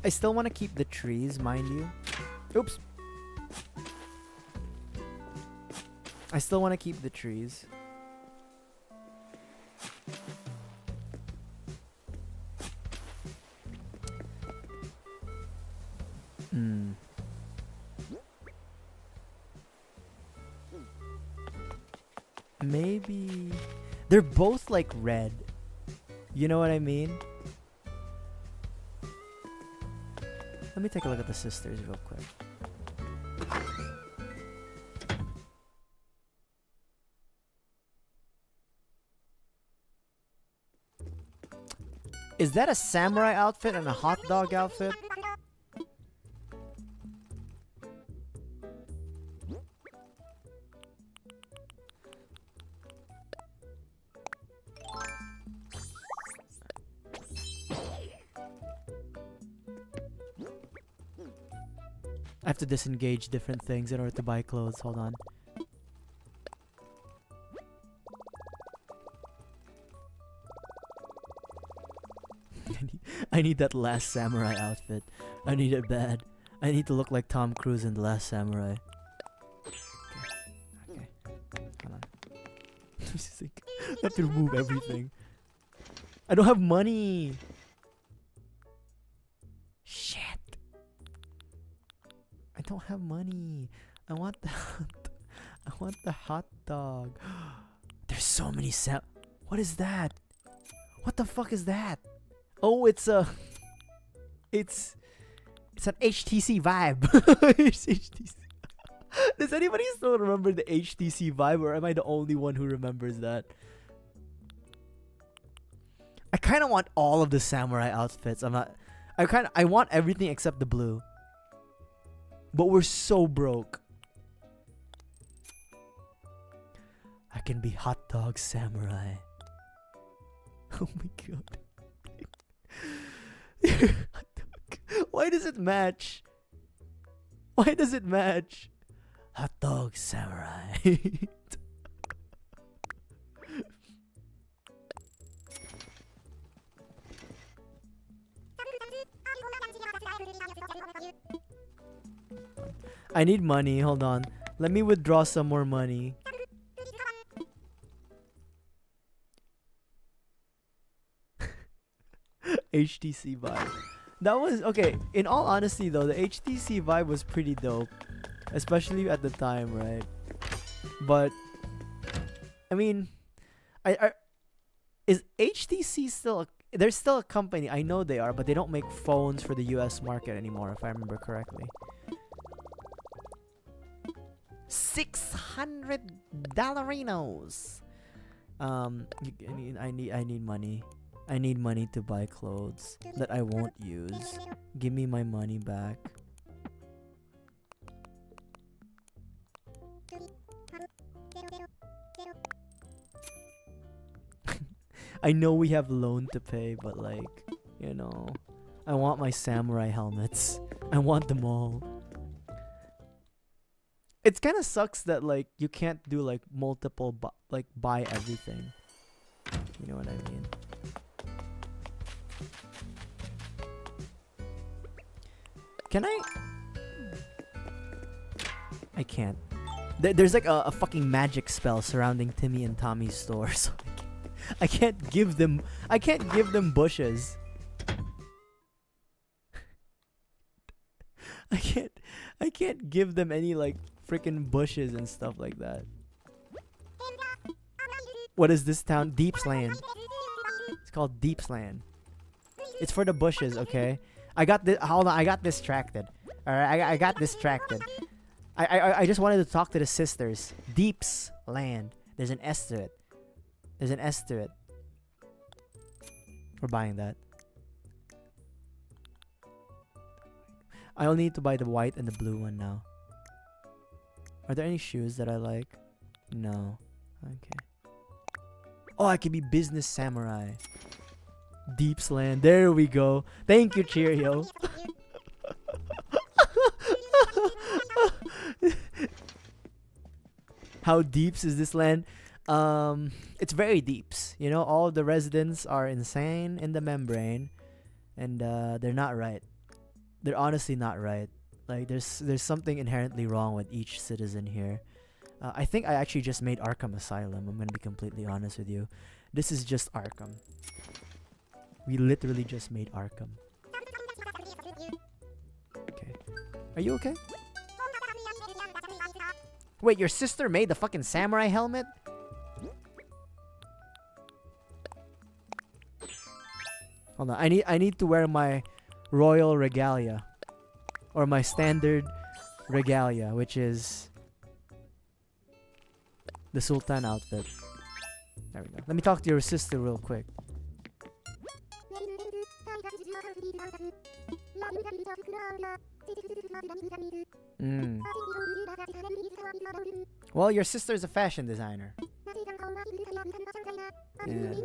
I still want to keep the trees, mind you. Oops. I still want to keep the trees. Maybe they're both like red. You know what I mean? Let me take a look at the sisters real quick. Is that a samurai outfit and a hot dog outfit? I have to disengage different things in order to buy clothes. Hold on. I need that last samurai outfit. I need it bad. I need to look like Tom Cruise in The Last Samurai. Okay. Hold on. I have to remove everything. I don't have money. Shit. I don't have money. I want the hot dog. There's so many What is that? What the fuck is that? Oh, it's an HTC Vibe. It's HTC. Does anybody still remember the HTC Vibe, or am I the only one who remembers that? I kind of want all of the samurai outfits. I want everything except the blue. But we're so broke. I can be hot dog samurai. Oh my god. Why does it match? Why does it match? Hot dog samurai. I need money. Hold on. Let me withdraw some more money. HTC Vibe. That was okay. In all honesty, though, the HTC Vibe was pretty dope, especially at the time, right? But I mean, is HTC still? They're still a company. I know they are, but they don't make phones for the U.S. market anymore, if I remember correctly. $600. I need money. I need money to buy clothes that I won't use. Give me my money back. I know we have loan to pay, but like, you know, I want my samurai helmets. I want them all. It kind of sucks that like you can't do like multiple like buy everything. You know what I mean? Can I? I can't. There's like a fucking magic spell surrounding Timmy and Tommy's store, so I can't give them. I can't give them bushes. I can't give them any like freaking bushes and stuff like that. What is this town? Deepsland. It's called Deepsland. It's for the bushes, okay? I got this. Hold on, I got distracted. All right, I got distracted. I just wanted to talk to the sisters. Deeps Land. There's an S to it. There's an S to it. We're buying that. I only need to buy the white and the blue one now. Are there any shoes that I like? No. Okay. Oh, I can be business samurai. Deeps Land. There we go. Thank you, Cheerio. How deeps is this land? It's very deeps. You know, all the residents are insane in the membrane, and they're not right. They're honestly not right. Like there's something inherently wrong with each citizen here. I think I actually just made Arkham Asylum. I'm gonna be completely honest with you. This is just Arkham. We literally just made Arkham. Okay. Are you okay? Wait, your sister made the fucking samurai helmet? Hold on. I need to wear my royal regalia. Or my standard regalia, which is the Sultan outfit. There we go. Let me talk to your sister real quick. Well, your sister is a fashion designer. Yes.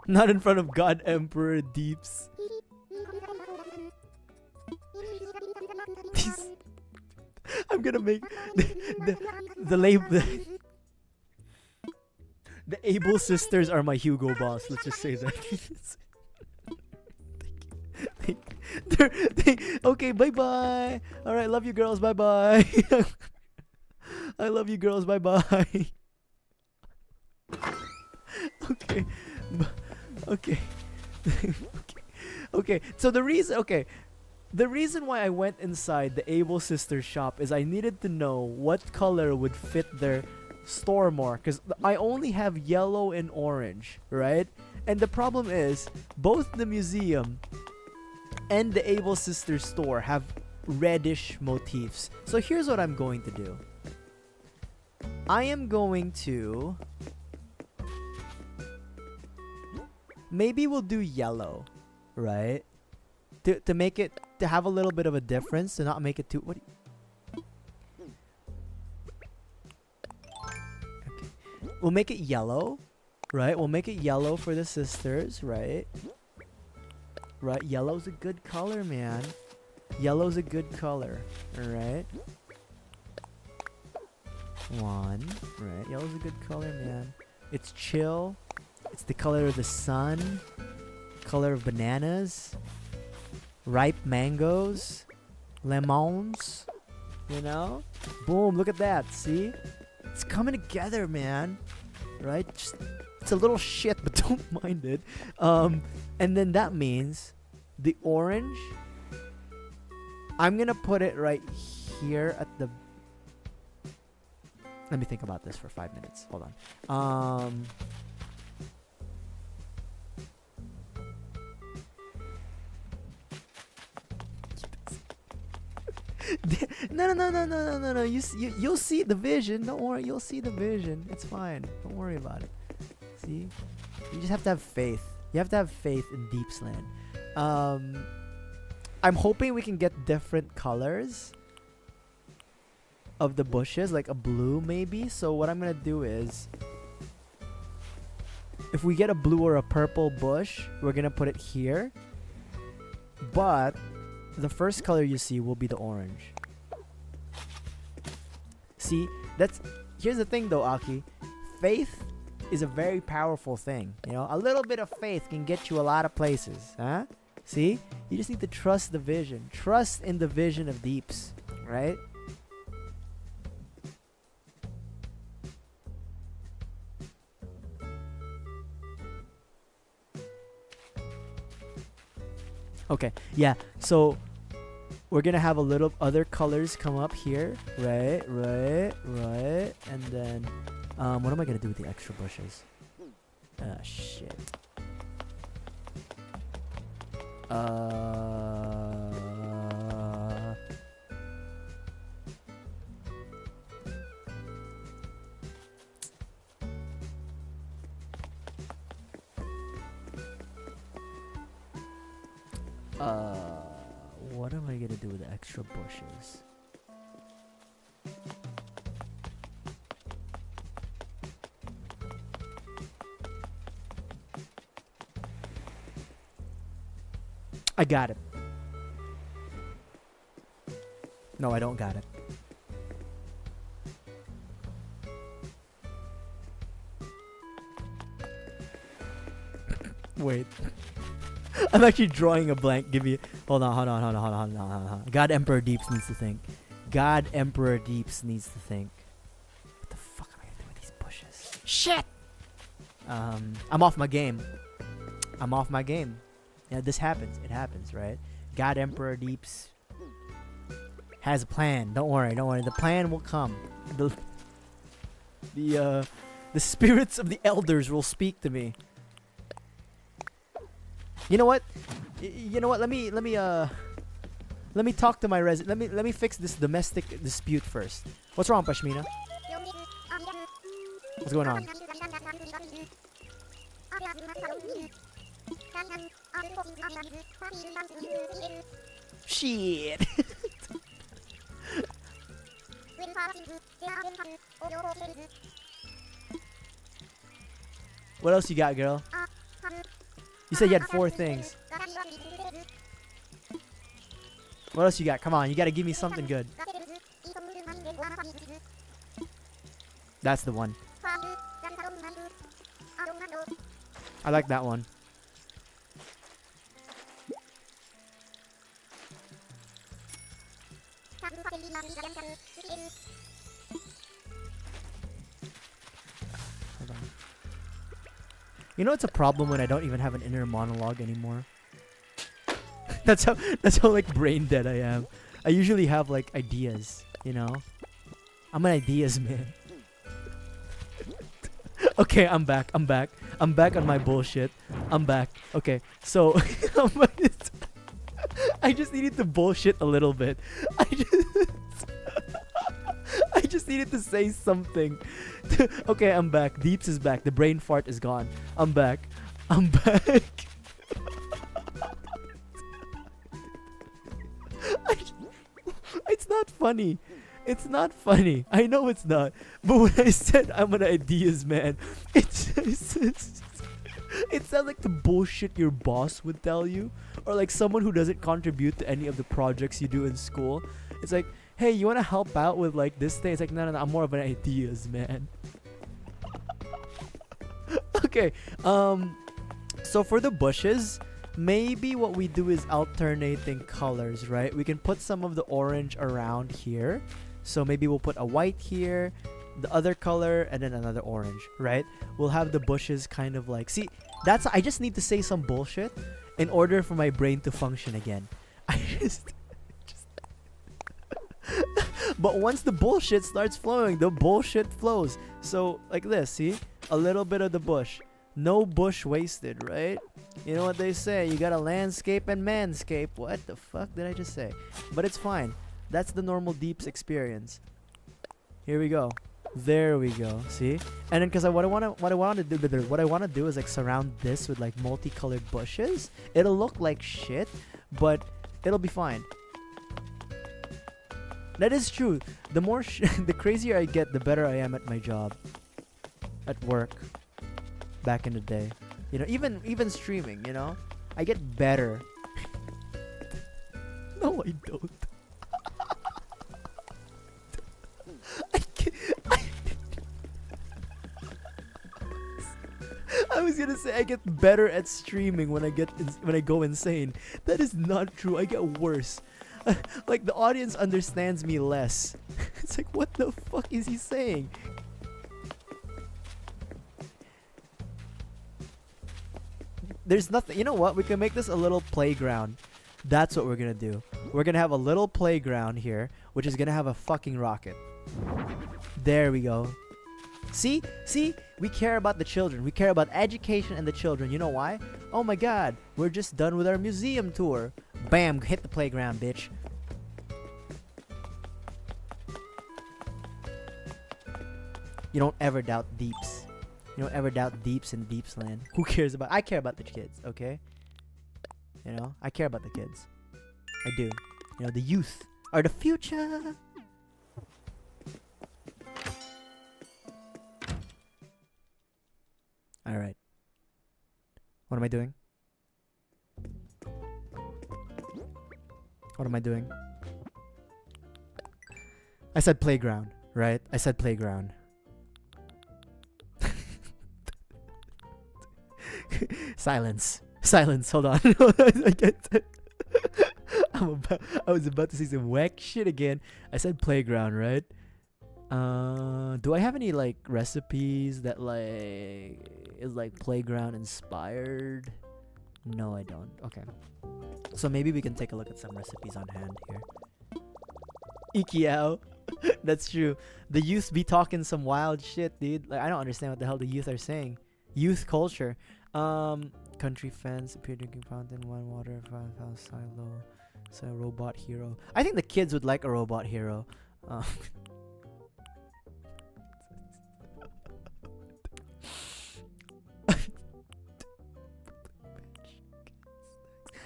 Not in front of God Emperor Deeps. I'm gonna make the label. The able sisters are my Hugo Boss. Let's just say that. Okay, bye bye. All right, love you girls. Bye bye. I love you girls. Bye bye. Okay. Okay. Okay. So the reason why I went inside the Able Sisters shop is I needed to know what color would fit their store more, because I only have yellow and orange, right? And the problem is both the museum and the Able Sisters store have reddish motifs. So here's what I'm going to do. I am going to maybe we'll do yellow, right? To make it, to have a little bit of a difference, to not make it too, okay. We'll make it yellow, right? We'll make it yellow for the sisters, right? Right, yellow's a good color, man. Yellow's a good color, alright? One, right? Yellow's a good color, man. It's chill. It's the color of the sun. Color of bananas. Ripe mangoes. Lemons. You know? Boom, look at that. See? It's coming together, man. Right? Just, it's a little shit, but don't mind it. And then that means the orange, I'm gonna put it right here at the... Let me think about this for 5 minutes. Hold on. No. You'll see the vision. Don't worry. You'll see the vision. It's fine. Don't worry about it. See? You just have to have faith. You have to have faith in Deepsland. I'm hoping we can get different colors of the bushes, like a blue maybe. So what I'm gonna do is, if we get a blue or a purple bush, we're gonna put it here. But the first color you see will be the orange. See, here's the thing though, Aki. Faith is a very powerful thing. You know, a little bit of faith can get you a lot of places, huh? See, you just need to trust the vision. Trust in the vision of Deeps, right? Okay, yeah, so we're gonna have a little other colors come up here, right, and then, what am I gonna do with the extra bushes? Ah, shit. What am I gonna do with the extra bushes? I got it. No, I don't got it. Wait. I'm actually drawing a blank. Give me. Hold on. God Emperor Deeps needs to think. God Emperor Deeps needs to think. What the fuck am I gonna do with these bushes? Shit! I'm off my game. Yeah, this happens. It happens, right? God Emperor Deeps has a plan. Don't worry. The plan will come. The spirits of the elders will speak to me. You know what? Let me talk to my resident. Let me fix this domestic dispute first. What's wrong, Pashmina? What's going on? Shit. What else you got, girl? You said you had 4 things. What else you got? Come on, you gotta give me something good. That's the one. I like that one. Hold on. You know it's a problem when I don't even have an inner monologue anymore. that's how like brain dead I am. I usually have like ideas, you know? I'm an ideas man. Okay, I'm back on my bullshit. I'm back. Okay, so I just needed to bullshit a little bit. I just needed to say something. Okay, I'm back. Deeps is back. The brain fart is gone. I'm back. It's not funny. It's not funny. I know it's not. But when I said I'm an ideas man, it sounds like the bullshit your boss would tell you, or like someone who doesn't contribute to any of the projects you do in school. It's like, hey, you want to help out with like this thing? It's like, no, I'm more of an ideas man. Okay, so for the bushes, maybe what we do is alternating colors, right? We can put some of the orange around here. So maybe we'll put a white here, the other color, and then another orange, right? We'll have the bushes kind of like... See, I just need to say some bullshit in order for my brain to function again. But once the bullshit starts flowing, the bullshit flows. So, like this, see? A little bit of the bush. No bush wasted, right? You know what they say, you gotta landscape and manscape. What the fuck did I just say? But it's fine. That's the normal Deeps experience. Here we go. There we go. See? And then because what I want to do is like surround this with like multicolored bushes. It'll look like shit, but it'll be fine. That is true. The more the crazier I get, the better I am at my job, at work. Back in the day, you know, even streaming, you know, I get better. No, I don't. I was gonna say I get better at streaming when I go insane. That is not true. I get worse. Like the audience understands me less. It's like, what the fuck is he saying? There's nothing. You know what? We can make this a little playground. That's what we're gonna do. We're gonna have a little playground here, which is gonna have a fucking rocket. There we go. See? See? We care about the children. We care about education and the children. You know why? Oh my god. We're just done with our museum tour. Bam. Hit the playground, bitch. You don't ever doubt Deeps. You don't ever doubt Deeps in Deepsland. Who cares about... I care about the kids, okay? You know? I care about the kids. I do. You know, the youth are the future. Alright. What am I doing? What am I doing? I said playground, right? I said playground. Silence. Silence. Hold on. I was about to say some whack shit again. I said playground, right? Do I have any like recipes that like is like playground inspired? No, I don't. Okay. So maybe we can take a look at some recipes on hand here. Ikiao. That's true. The youth be talking some wild shit, dude. Like I don't understand what the hell the youth are saying. Youth culture. Country fence, appear drinking fountain, one water, house, silo, so robot hero. I think the kids would like a robot hero.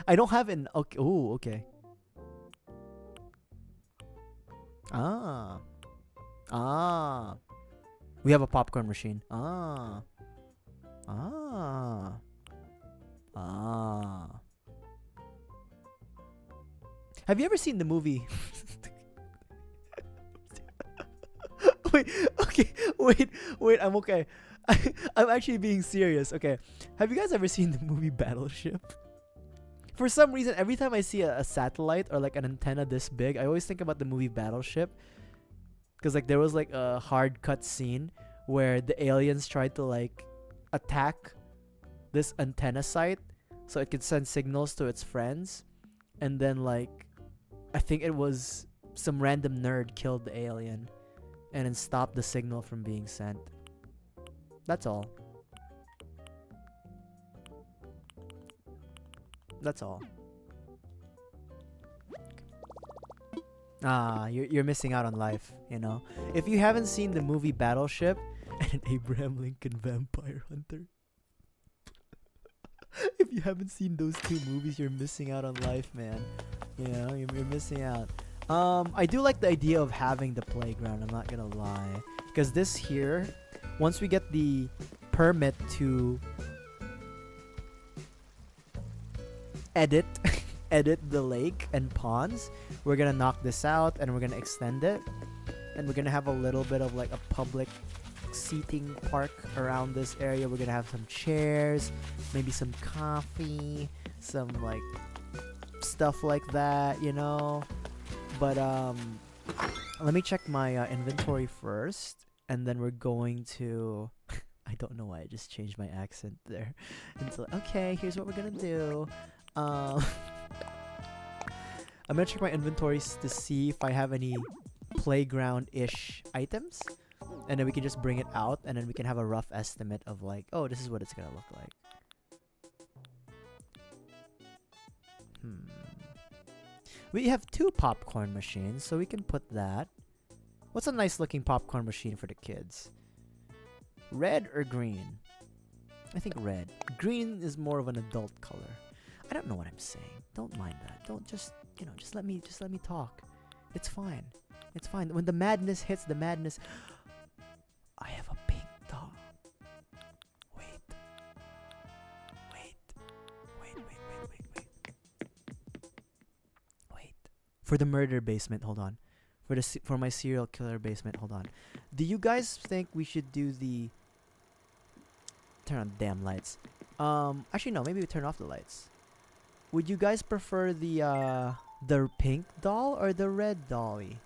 I don't have an okay. Oh, okay. Ah. We have a popcorn machine. Ah. Have you ever seen the movie? Wait, okay, wait, I'm okay. I'm actually being serious. Okay, have you guys ever seen the movie Battleship? For some reason, every time I see a satellite or like an antenna this big, I always think about the movie Battleship. Because like there was like a hard cut scene where the aliens tried to like attack this antenna site so it could send signals to its friends, and then like I think it was some random nerd killed the alien and then stopped the signal from being sent. That's all. That's all. You're missing out on life, you know. If you haven't seen the movie Battleship and an Abraham Lincoln Vampire Hunter, if you haven't seen those two movies, you're missing out on life, man. You know, you're missing out. I do like the idea of having the playground, I'm not gonna lie. Because this here, once we get the permit to edit the lake and ponds, we're gonna knock this out and we're gonna extend it. And we're gonna have a little bit of like a public seating park around this area. We're gonna have some chairs, maybe some coffee, some like stuff like that, you know. But let me check my inventory first, and then we're going to I don't know why I just changed my accent there. And so okay, here's what we're gonna do. I'm gonna check my inventories to see if I have any playground-ish items, and then we can just bring it out, and then we can have a rough estimate of like, oh, this is what it's gonna look like. We have 2 popcorn machines, so we can put that. What's a nice looking popcorn machine for the kids? Red or green? I think red. Green is more of an adult color. I don't know what I'm saying. Don't mind that. Don't just let me talk. It's fine. It's fine. When the madness hits, the madness. I have a pink doll. Wait. For the murder basement, hold on. For my serial killer basement, hold on. Do you guys think we should do the turn on the damn lights? Actually no, maybe we turn off the lights. Would you guys prefer the pink doll or the red dolly?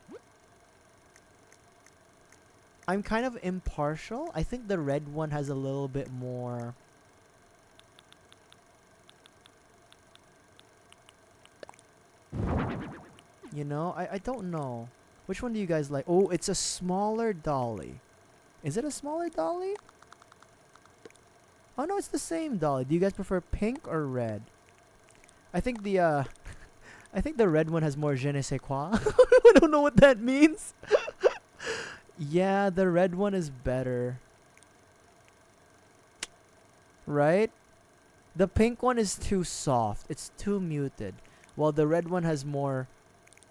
I'm kind of impartial. I think the red one has a little bit more. You know, I don't know. Which one do you guys like? Oh, it's a smaller dolly. Is it a smaller dolly? Oh no, it's the same dolly. Do you guys prefer pink or red? I think the I think the red one has more je ne sais quoi. I don't know what that means. Yeah, the red one is better. Right? The pink one is too soft. It's too muted. While the red one has more.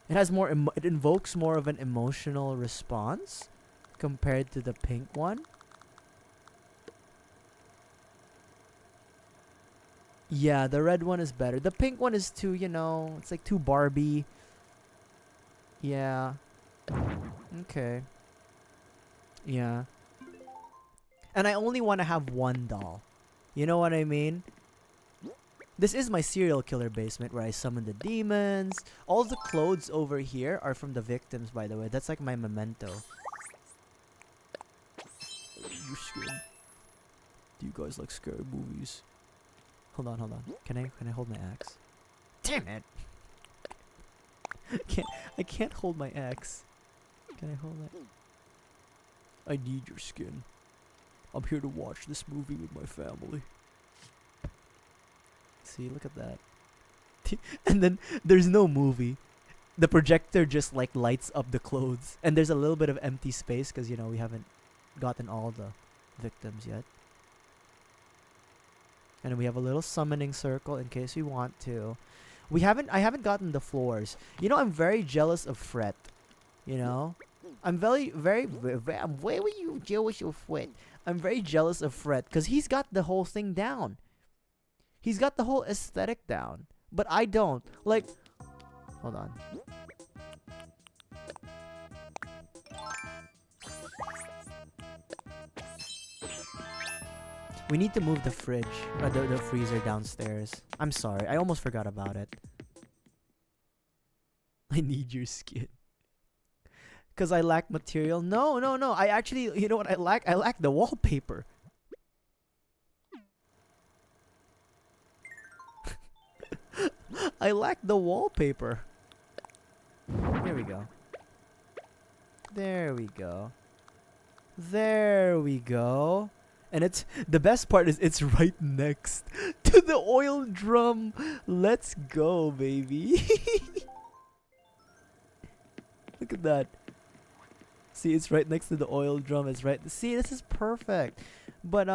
It has more. It invokes more of an emotional response compared to the pink one. Yeah, the red one is better. The pink one is too, it's like too Barbie. Yeah. Okay. Yeah. And I only want to have one doll. You know what I mean? This is my serial killer basement where I summon the demons. All the clothes over here are from the victims, by the way. That's like my memento. You're scared. Do you guys like scary movies? Hold on. Can I hold my axe? Damn it! I can't hold my axe. Can I hold it? I need your skin. I'm here to watch this movie with my family. See, look at that. And then there's no movie. The projector just like lights up the clothes, and there's a little bit of empty space because we haven't gotten all the victims yet. And we have a little summoning circle in case we want to. I haven't gotten the floors. I'm very jealous of Fret. I'm very why were you jealous of Fret? I'm very jealous of Fret because he's got the whole thing down. He's got the whole aesthetic down. But I don't. Like, hold on. We need to move the fridge, the freezer downstairs. I'm sorry, I almost forgot about it. I need your skin. Cause I lack material. No. I actually, you know what I lack? I lack the wallpaper. I lack the wallpaper. Here we go. There we go. There we go. And it's the best part is it's right next to the oil drum. Let's go, baby. Look at that. See, it's right next to the oil drum. It's right. See, this is perfect. But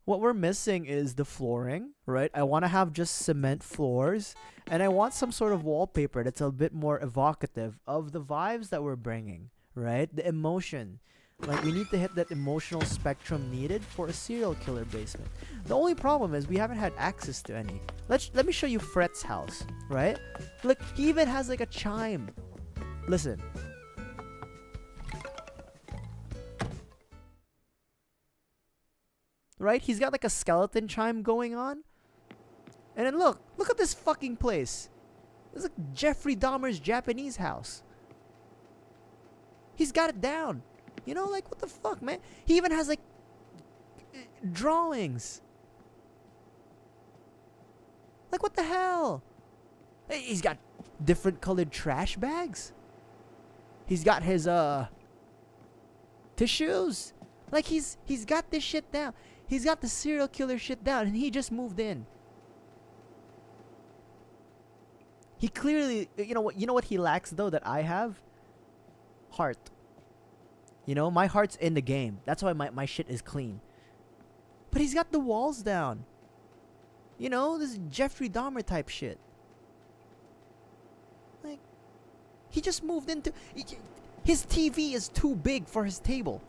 what we're missing is the flooring, right? I want to have just cement floors, and I want some sort of wallpaper that's a bit more evocative of the vibes that we're bringing, right? The emotion. Like, we need to hit that emotional spectrum needed for a serial killer basement. The only problem is we haven't had access to any. Let me show you Fret's house, right? Look, he even has like a chime. Listen. Right? He's got like a skeleton chime going on. And then look at this fucking place. This is like Jeffrey Dahmer's Japanese house. He's got it down. Like, what the fuck, man? He even has, like, drawings. Like, what the hell? He's got different colored trash bags. He's got his, tissues. Like, he's got this shit down. He's got the serial killer shit down, and he just moved in. He clearly, you know what he lacks, though, that I have? heart. You know, my heart's in the game. That's why my shit is clean. But he's got the walls down. You know, this Jeffrey Dahmer type shit. Like, he just moved into... His TV is too big for his table.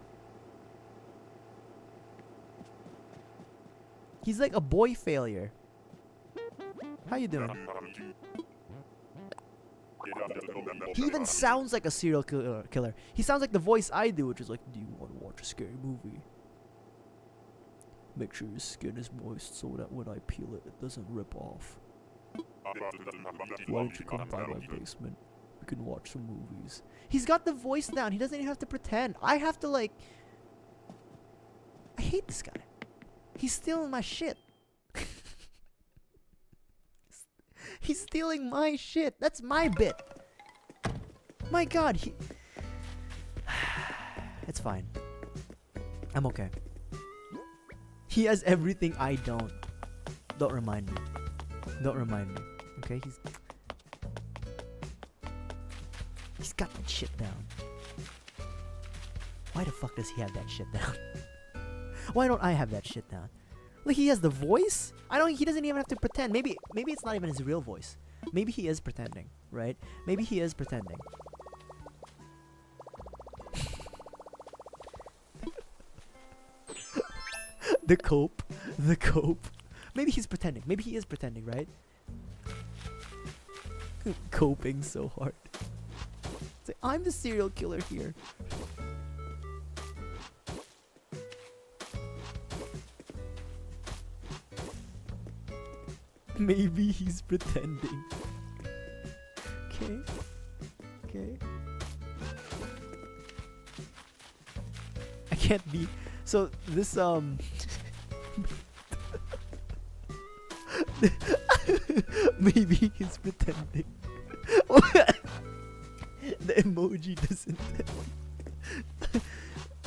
He's like a boy failure. How you doing? He even sounds like a serial killer. He sounds like the voice I do, which is like, do you want to watch a scary movie? Make sure your skin is moist so that when I peel it, it doesn't rip off. Why don't you come by my basement? We can watch some movies. He's got the voice down. He doesn't even have to pretend. I have to like... I hate this guy. He's stealing my shit. He's stealing my shit. That's my bit. My god, he... It's fine. I'm okay. He has everything I don't. Don't remind me. Don't remind me. Okay, he's got that shit down. Why the fuck does he have that shit down? Why don't I have that shit down? Like, he has the voice. He doesn't even have to pretend. Maybe it's not even his real voice. Maybe he is pretending, right? Maybe he is pretending. The cope. Maybe he's pretending. Maybe he is pretending, right? Coping so hard. It's like, I'm the serial killer here. Maybe he's pretending. Okay. I can't be... So, this, maybe he's pretending. The emoji doesn't...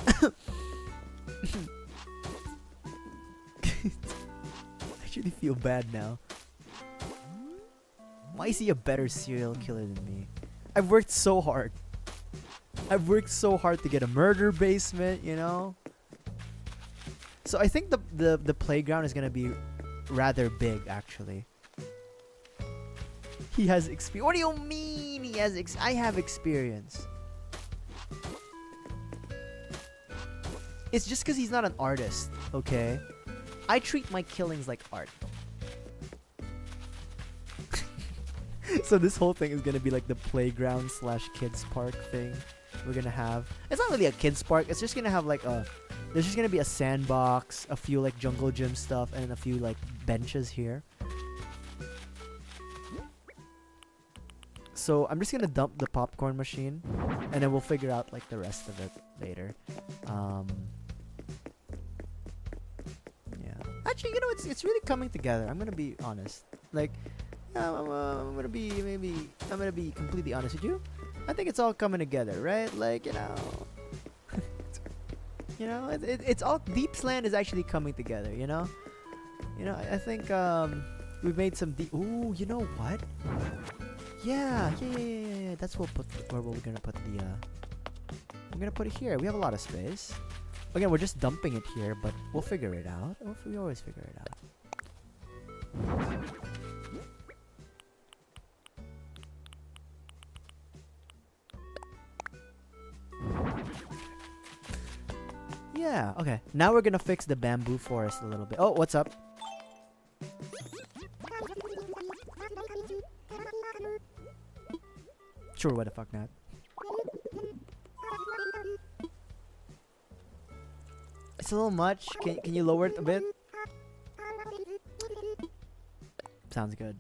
I actually feel bad now. Why is he a better serial killer than me? I've worked so hard. To get a murder basement, you know? So I think the playground is gonna be rather big, actually. He has experience. What do you mean he has I have experience. It's just because he's not an artist, okay? I treat my killings like art. So this whole thing is gonna be like the playground / kids park thing we're gonna have. It's not really a kids park. It's just gonna have like a... There's just gonna be a sandbox, a few like jungle gym stuff, and a few like benches here. So I'm just gonna dump the popcorn machine, and then we'll figure out like the rest of it later. Yeah. Actually, you know, it's really coming together. I'm gonna be honest. Like, I'm gonna be completely honest with you. I think it's all coming together, right? Like, you know. You know, it's all... Deepsland is actually coming together, you know? You know, I think, we've made some deep... Ooh, you know what? Yeah. That's where we're gonna put the, we're gonna put it here. We have a lot of space. Again, we're just dumping it here, but we'll figure it out. We always figure it out. Yeah, okay. Now we're gonna fix the bamboo forest a little bit. Oh, what's up? Sure, what the fuck not? It's a little much. Can you lower it a bit? Sounds good.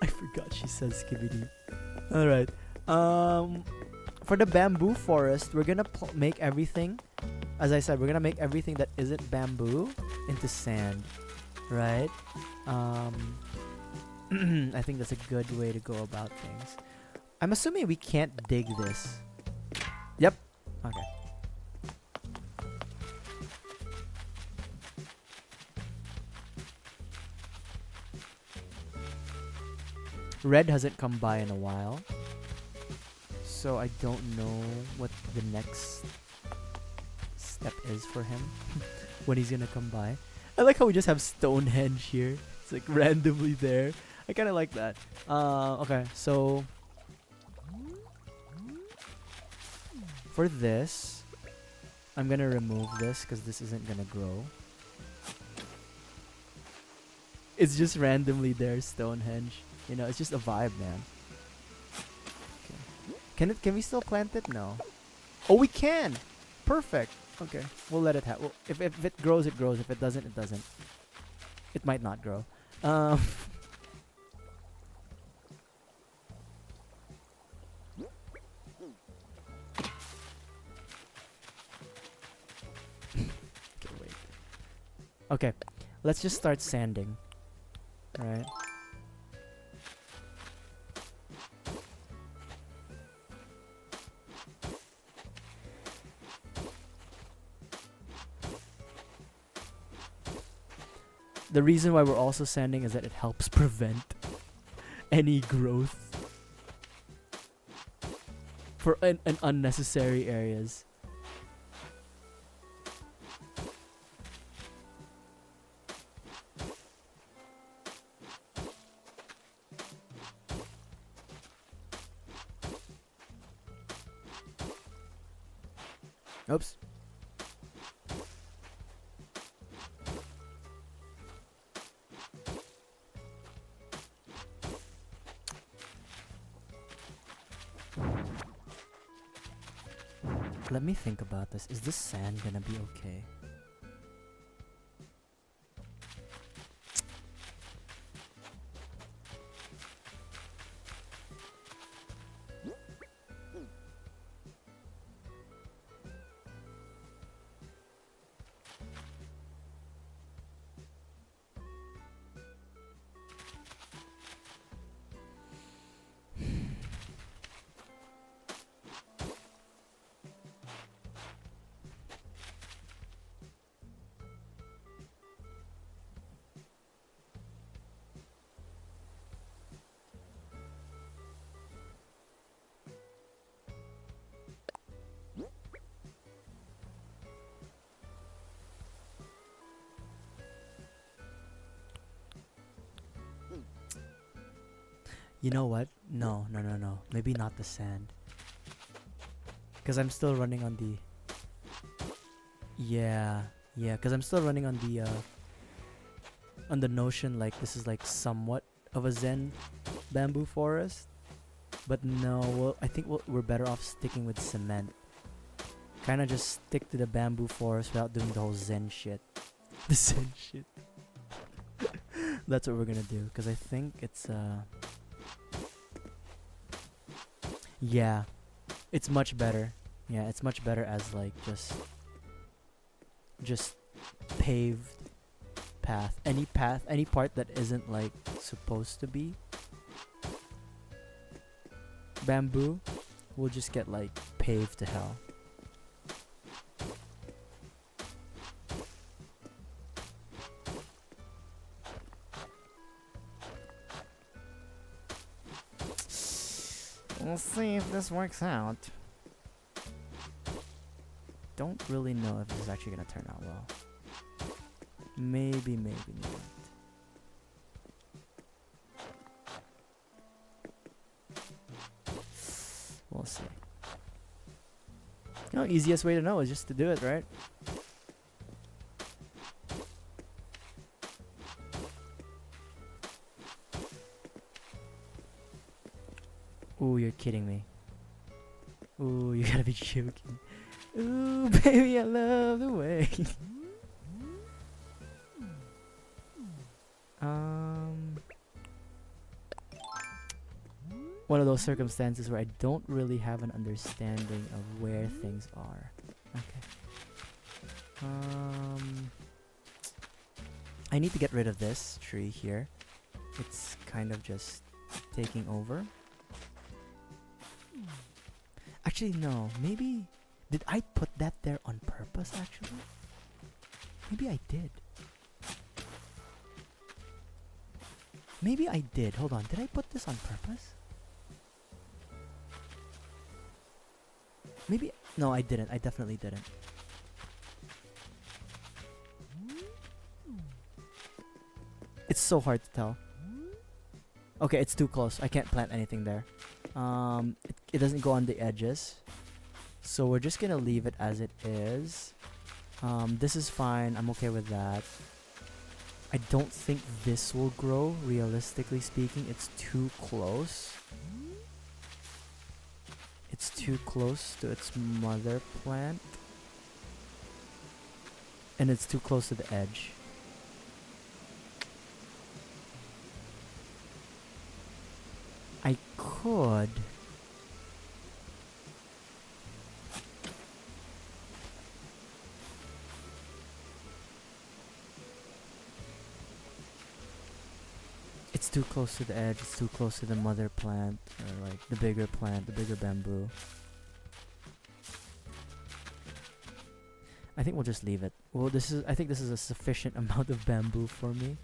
I forgot she says skibidi. Alright. For the bamboo forest, we're gonna make everything. As I said, we're gonna make everything that isn't bamboo into sand. Right? I think that's a good way to go about things. I'm assuming we can't dig this. Yep. Okay. Red hasn't come by in a while, so I don't know what the next step is for him when he's gonna come by. I like how we just have Stonehenge here. It's like randomly there. I kind of like that. Okay, so for this, I'm gonna remove this because this isn't gonna grow. It's just randomly there, Stonehenge. You know, it's just a vibe, man. Okay. Can we still plant it? No. Oh, we can. Perfect. Okay, we'll let it have. Well, if it grows, it grows. If it doesn't, it doesn't. It might not grow. Okay, wait. Okay, let's just start sanding. All right. The reason why we're also sanding is that it helps prevent any growth for an unnecessary areas. Oops. Let me think about this. Is this sand gonna be okay? You know what? No. Maybe not the sand. Because I'm still running on the... Yeah, because I'm still running on the notion like this is like somewhat of a zen bamboo forest. But no, well, I think we're better off sticking with cement. Kind of just stick to the bamboo forest without doing the whole zen shit. The zen shit. That's what we're gonna do. Because I think it's... Yeah, it's much better. Yeah, it's much better as like just paved path. Any part that isn't like supposed to be bamboo will just get like paved to hell. We'll see if this works out. Don't really know if this is actually gonna turn out well. Maybe not. We'll see. You know, easiest way to know is just to do it, right? Ooh, you're kidding me. Ooh, you gotta be joking. Ooh, baby, I love the way. One of those circumstances where I don't really have an understanding of where things are. Okay. I need to get rid of this tree here. It's kind of just taking over. Actually, no. Maybe Did I put that there on purpose, actually? Maybe I did. Maybe I did. Hold on. Did I put this on purpose? Maybe. No, I didn't. I definitely didn't. It's so hard to tell. Okay, it's too close. I can't plant anything there. It doesn't go on the edges. So we're just gonna leave it as it is. This is fine. I'm okay with that. I don't think this will grow, realistically speaking. It's too close. It's too close to its mother plant. And it's too close to the edge. I could... It's too close to the edge, it's too close to the mother plant, or like the bigger plant, the bigger bamboo. I think we'll just leave it. Well, I think this is a sufficient amount of bamboo for me.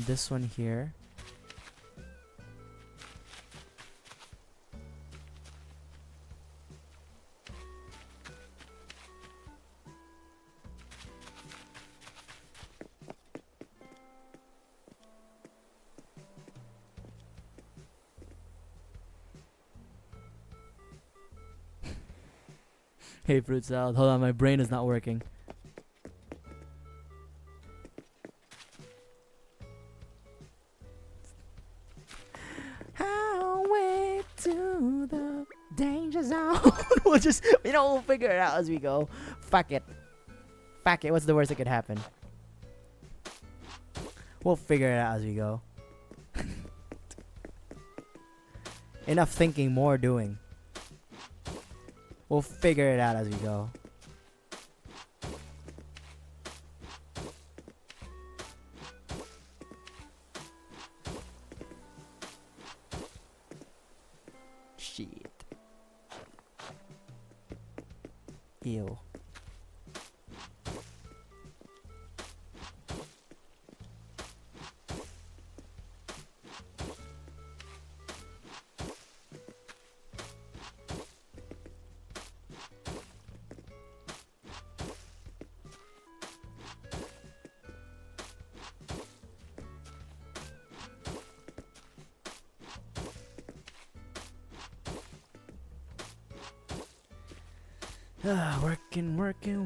This one here. Hey, fruit salad. Hold on, my brain is not working. Highway to the danger zone. We'll just, we'll figure it out as we go. Fuck it. Fuck it. What's the worst that could happen? We'll figure it out as we go. Enough thinking, more doing. We'll figure it out as we go. Shit. Ew.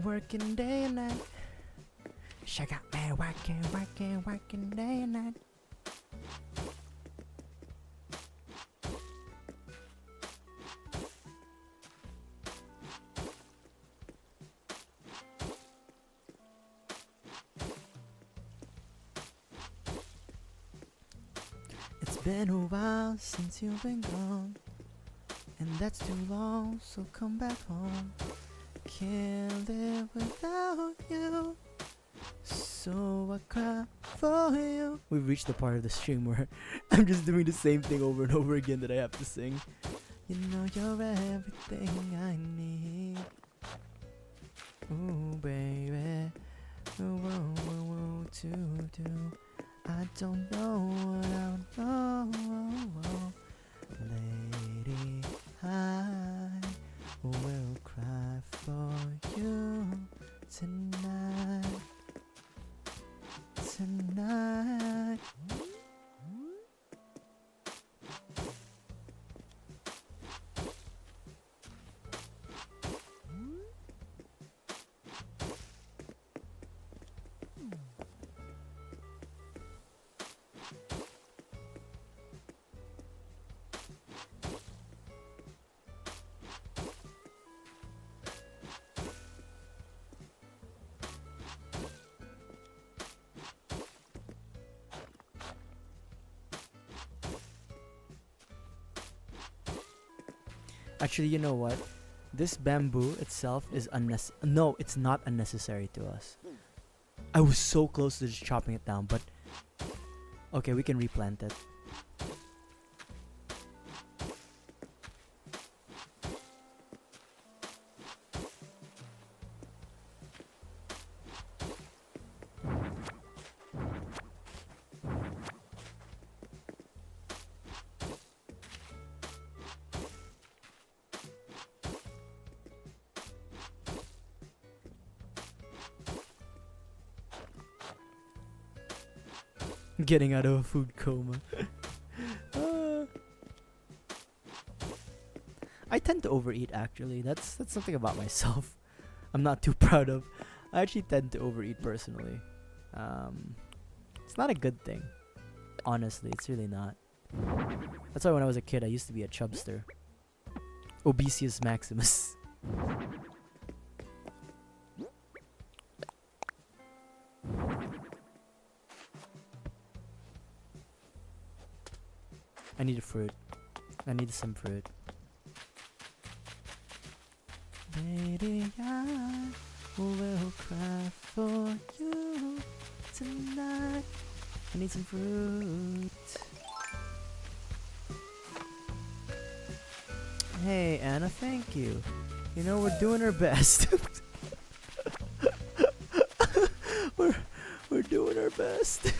Working day and night. She got me working day and night. It's been a while since you've been gone, and that's too long, so come back home. Can't live without you, so I cry for you. We've reached the part of the stream where I'm just doing the same thing over and over again that I have to sing. You know you're everything I need. Ooh, baby. Ooh, ooh, ooh, ooh, to do. I don't know what I know. Lady, I will cry for you tonight. Tonight. Actually, you know what? This bamboo itself is unnecessary. No, it's not unnecessary to us. I was so close to just chopping it down, but... Okay, we can replant it. Getting out of a food coma. Uh, I tend to overeat actually. That's something about myself I'm not too proud of. I actually tend to overeat personally. It's not a good thing. Honestly, it's really not. That's why when I was a kid, I used to be a chubster. Obesius maximus. I need a fruit. I need some fruit. Lady, I will cry for you tonight. I need some fruit. Hey, Anna, thank you. You know, we're doing our best. we're doing our best.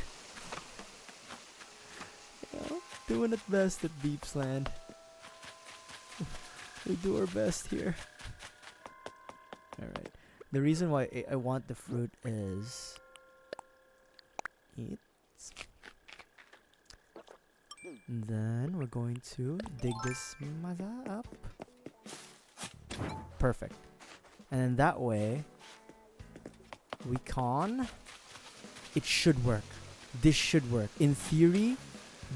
Yeah, doing it best at Deepsland. We do our best here. Alright. The reason why I want the fruit is... Then we're going to dig this maza up. Perfect. And then that way, we can... It should work. This should work. In theory,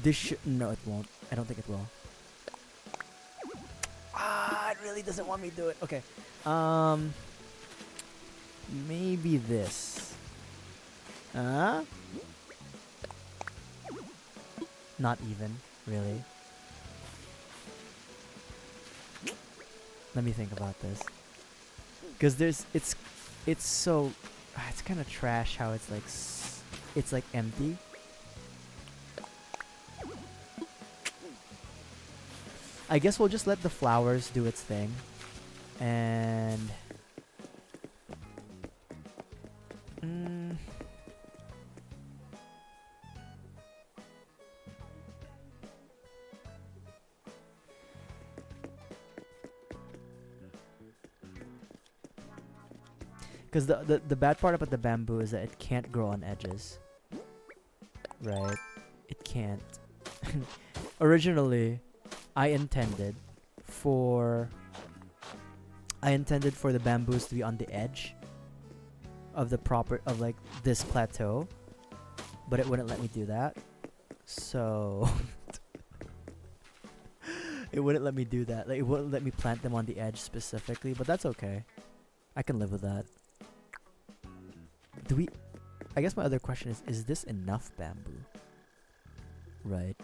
this should... No, it won't. I don't think it will. Ah, it really doesn't want me to do it. Okay. Maybe this. Not even, really. Let me think about this. Because it's so, it's kind of trash how it's like, it's like empty. I guess we'll just let the flowers do its thing. And... Because the bad part about the bamboo is that it can't grow on edges. Right? It can't. Originally, I intended for the bamboos to be on the edge of the of like this plateau, but it wouldn't let me do that. So it wouldn't let me do that. Like, it wouldn't let me plant them on the edge specifically, but that's okay. I can live with that. I guess my other question is this enough bamboo? Right.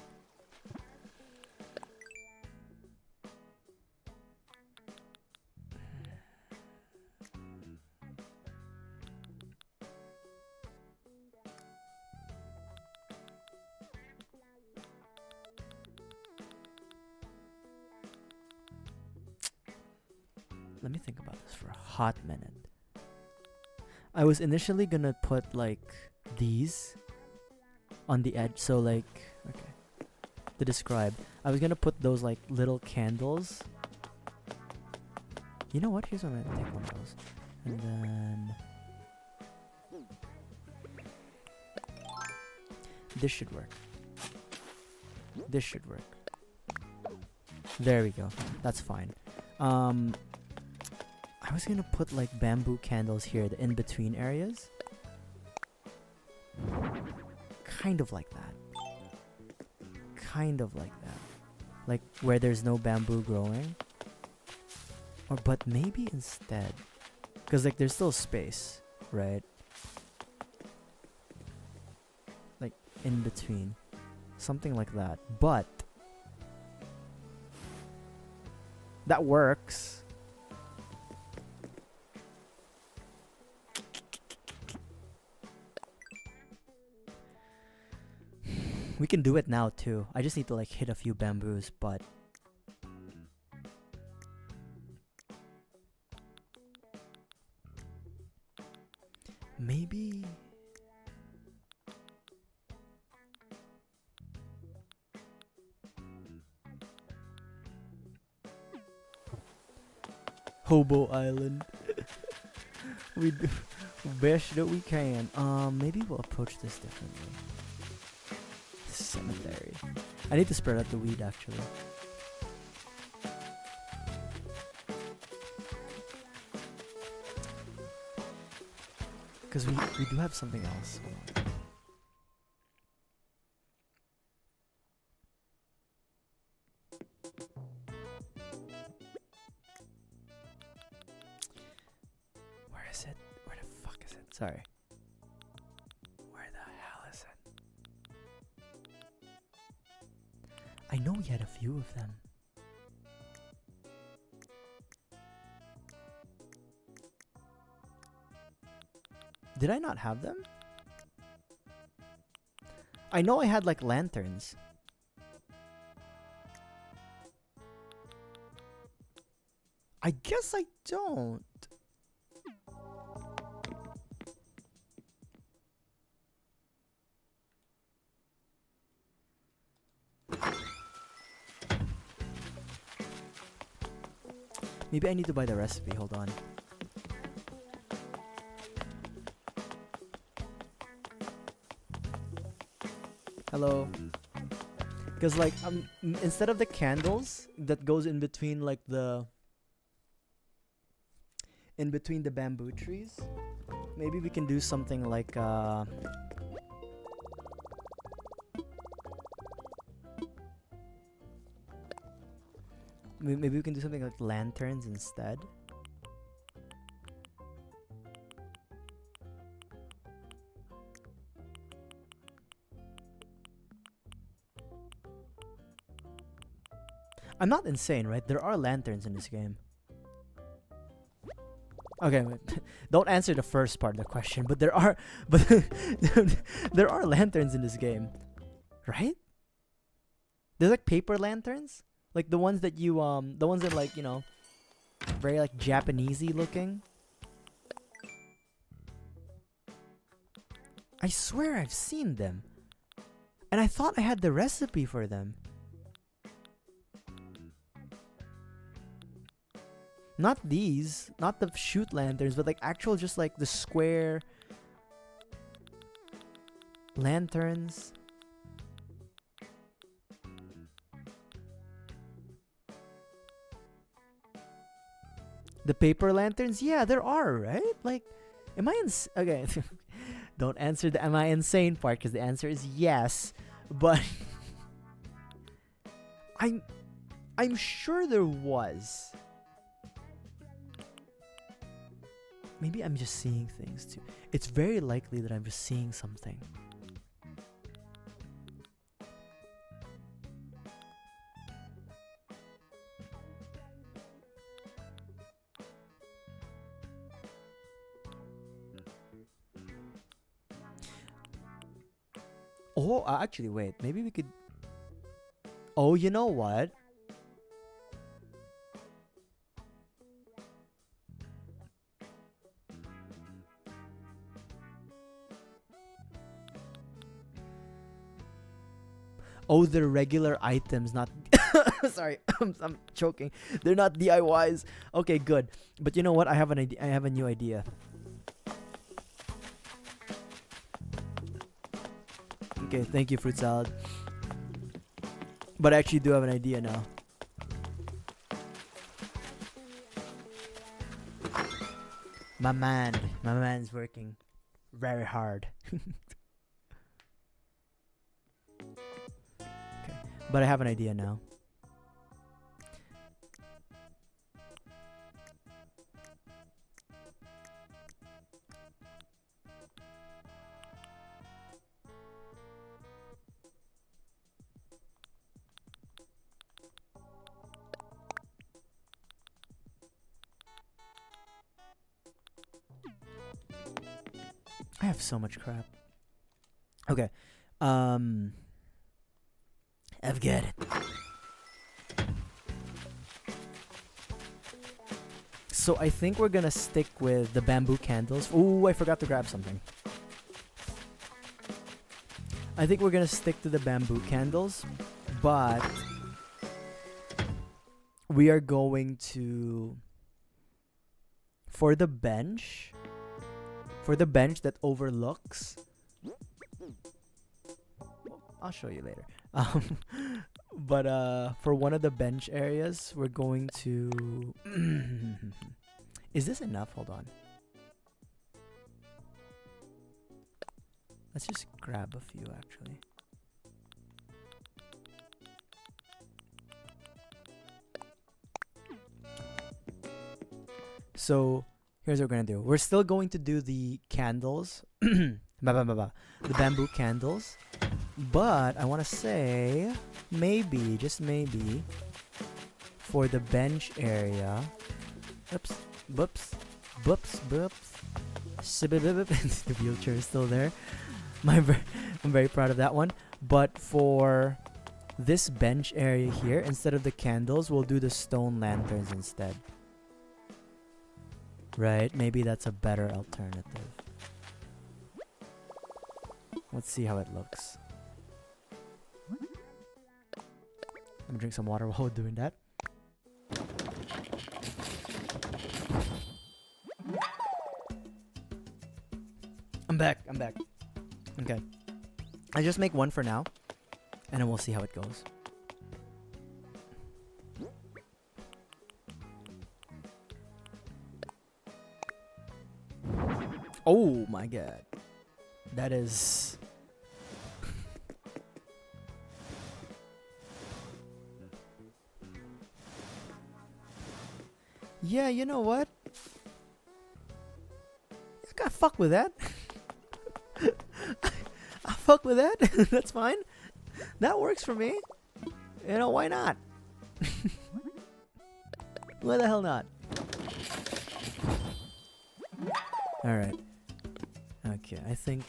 Let me think about this for a hot minute. I was initially gonna put like these on the edge, so like, okay, to describe, I was gonna put those like little candles. You know what? Here's what I'm gonna take one of those, and then this should work. This should work. There we go. That's fine. I was gonna put like bamboo candles here, the in-between areas. Kind of like that. Kind of like that. Like where there's no bamboo growing. Or but maybe instead. Because like there's still space, right? Like in between. Something like that. But that works. We can do it now too. I just need to like hit a few bamboos, but maybe Hobo Island. We do best that we can. Maybe we'll approach this differently. this cemetery. I need to spread out the weed actually. Because we do have something else. Where is it? Where the fuck is it? Sorry. Where the hell is it? I know we had a few of them. Did I not have them? I know I had like lanterns. I guess I don't. Maybe I need to buy the recipe. Hold on. Hello. Because like instead of the candles that goes in between like the bamboo trees, maybe we can do something like maybe we can do something like lanterns instead. I'm not insane, right? There are lanterns in this game. Okay, wait. Don't answer the first part of the question, but there are there are lanterns in this game, right? There's like paper lanterns, like the ones that you the ones that like, you know, very like Japanesey looking. I swear I've seen them, and I thought I had the recipe for them. Not these, not the shoot lanterns, but like actual just like the square lanterns. The paper lanterns? Yeah, there are, right? Like, am I okay, don't answer the am I insane part because the answer is yes, but I'm sure there was. Maybe I'm just seeing things too. It's very likely that I'm just seeing something. Oh, actually, wait. Maybe we could... Oh, you know what? Oh, they're regular items, not... Sorry, I'm choking. They're not DIYs. Okay, good. But you know what? I have an idea. I have a new idea. Okay, thank you, fruit salad. But I actually do have an idea now. My man's working very hard. Okay, but I have an idea now. I have so much crap. Okay. I've got it. So I think we're gonna stick with the bamboo candles. Ooh, I forgot to grab something. I think we're gonna stick to the bamboo candles, but we are going to... For the bench that overlooks... I'll show you later. But for one of the bench areas, we're going to. Is this enough? Hold on. Let's just grab a few actually. So here's what we're gonna do. We're still going to do the candles, the bamboo candles, but I want to say maybe, just maybe, for the bench area. Oops, boops, boops, boops. The wheelchair is still there. I'm very proud of that one. But for this bench area here, instead of the candles, we'll do the stone lanterns instead. Right? Maybe that's a better alternative. Let's see how it looks. Let me drink some water while doing that. I'm back. Okay. I just make one for now, and then we'll see how it goes. Oh my god. That is... Yeah, you know what? I gotta fuck with that. I fuck with that. That's fine. That works for me. You know, why not? Why the hell not? Alright. Okay, I think,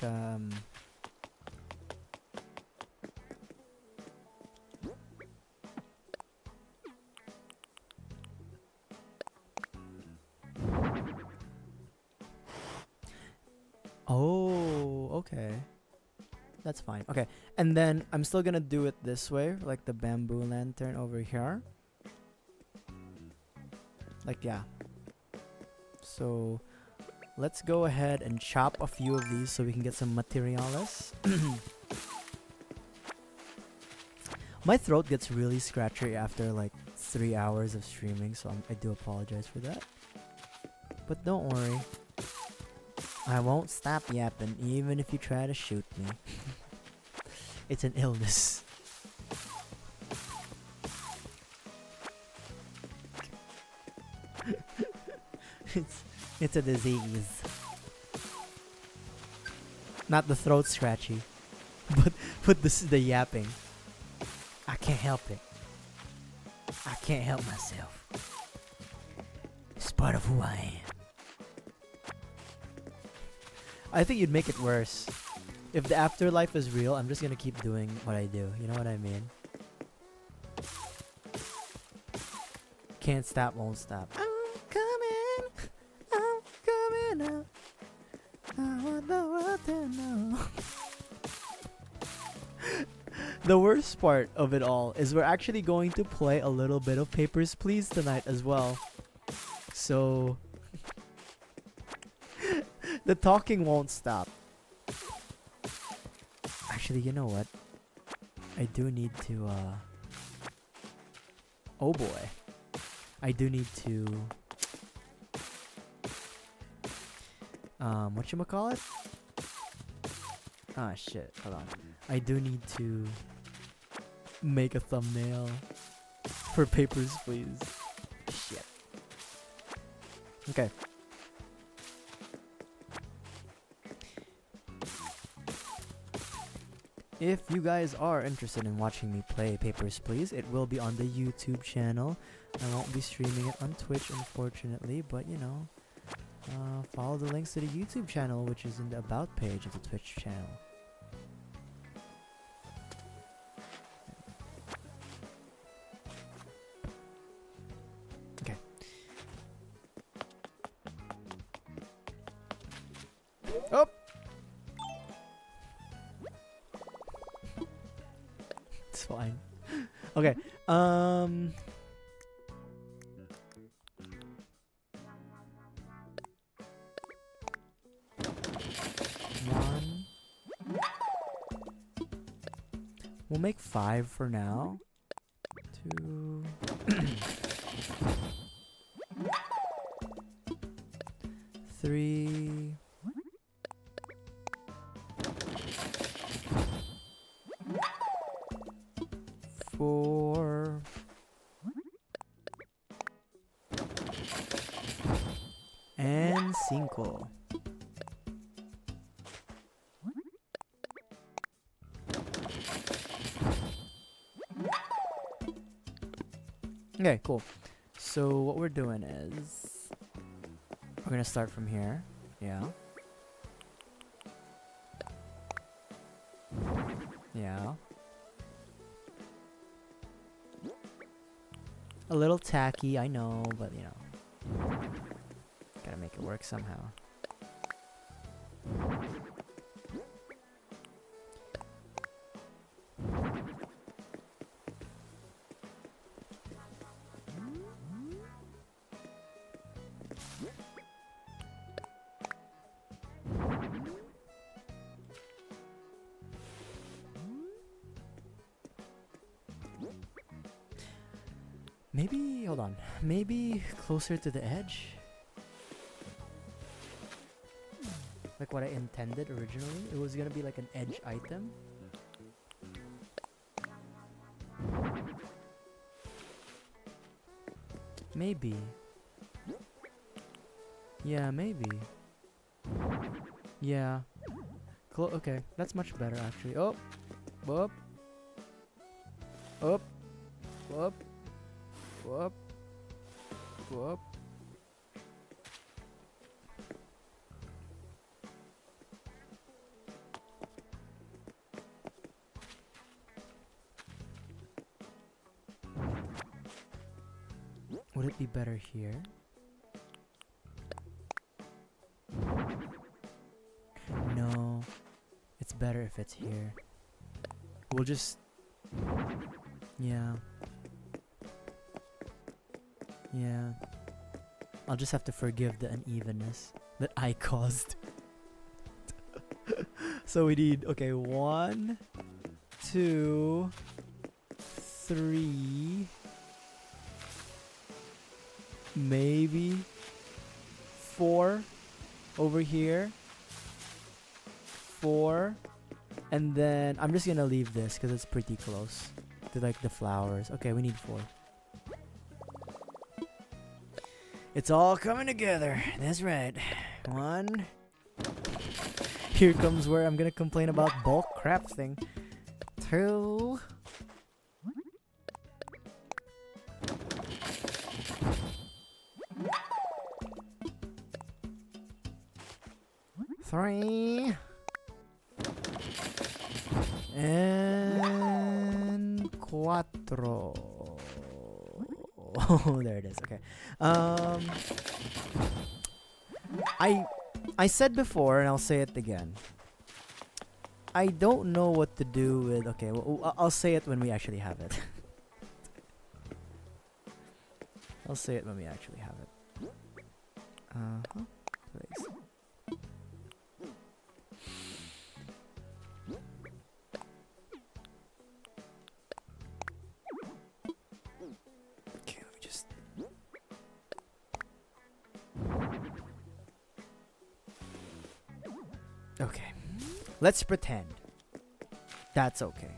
oh, okay. That's fine. Okay, and then I'm still gonna do it this way, like the bamboo lantern over here. Like, yeah. So, let's go ahead and chop a few of these so we can get some materials. My throat gets really scratchy after like 3 hours of streaming, so I do apologize for that. But don't worry. I won't stop yapping even if you try to shoot me. It's an illness. It's a disease. Not the throat scratchy, but the yapping. I can't help it. I can't help myself. It's part of who I am. I think you'd make it worse. If the afterlife is real, I'm just gonna keep doing what I do. You know what I mean? Can't stop, won't stop. I'm coming out. I want the world to know. The worst part of it all is we're actually going to play a little bit of Papers, Please tonight as well. So the talking won't stop. Actually, you know what? I do need to, oh boy. I do need to, whatchamacallit? Ah, shit. Hold on. I do need to make a thumbnail for Papers, Please. Shit. Okay. If you guys are interested in watching me play Papers, Please, it will be on the YouTube channel. I won't be streaming it on Twitch, unfortunately, but you know, follow the links to the YouTube channel, which is in the About page of the Twitch channel. Okay. Oh! It's fine. Okay. We'll make 5 for now. 2. 3. 4. And 5. Okay, cool. So what we're doing is we're gonna start from here. Yeah. Yeah. A little tacky, I know, but you know, gotta make it work somehow. Maybe, hold on, maybe closer to the edge? Like what I intended originally? It was gonna be like an edge item. Maybe. Yeah, maybe. Yeah. Okay, that's much better actually. Oh! Whoop! Whoop! Whoop! Whoop! Whoop! Would it be better here? No. It's better if it's here. We'll just... Yeah. Yeah. I'll just have to forgive the unevenness that I caused. So we need... Okay, 1, 2, 3... Maybe 4 over here. 4. And then I'm just gonna leave this because it's pretty close to like the flowers. Okay, we need 4. It's all coming together. That's right. 1. Here comes where I'm gonna complain about bulk crafting. 2. 3. And 4. Oh, there it is. Okay. I said before, and I'll say it again. I don't know what to do with... Okay, well, I'll say it when we actually have it. I'll say it when we actually have it. Please. Okay, let me just... Okay. Let's pretend. That's okay.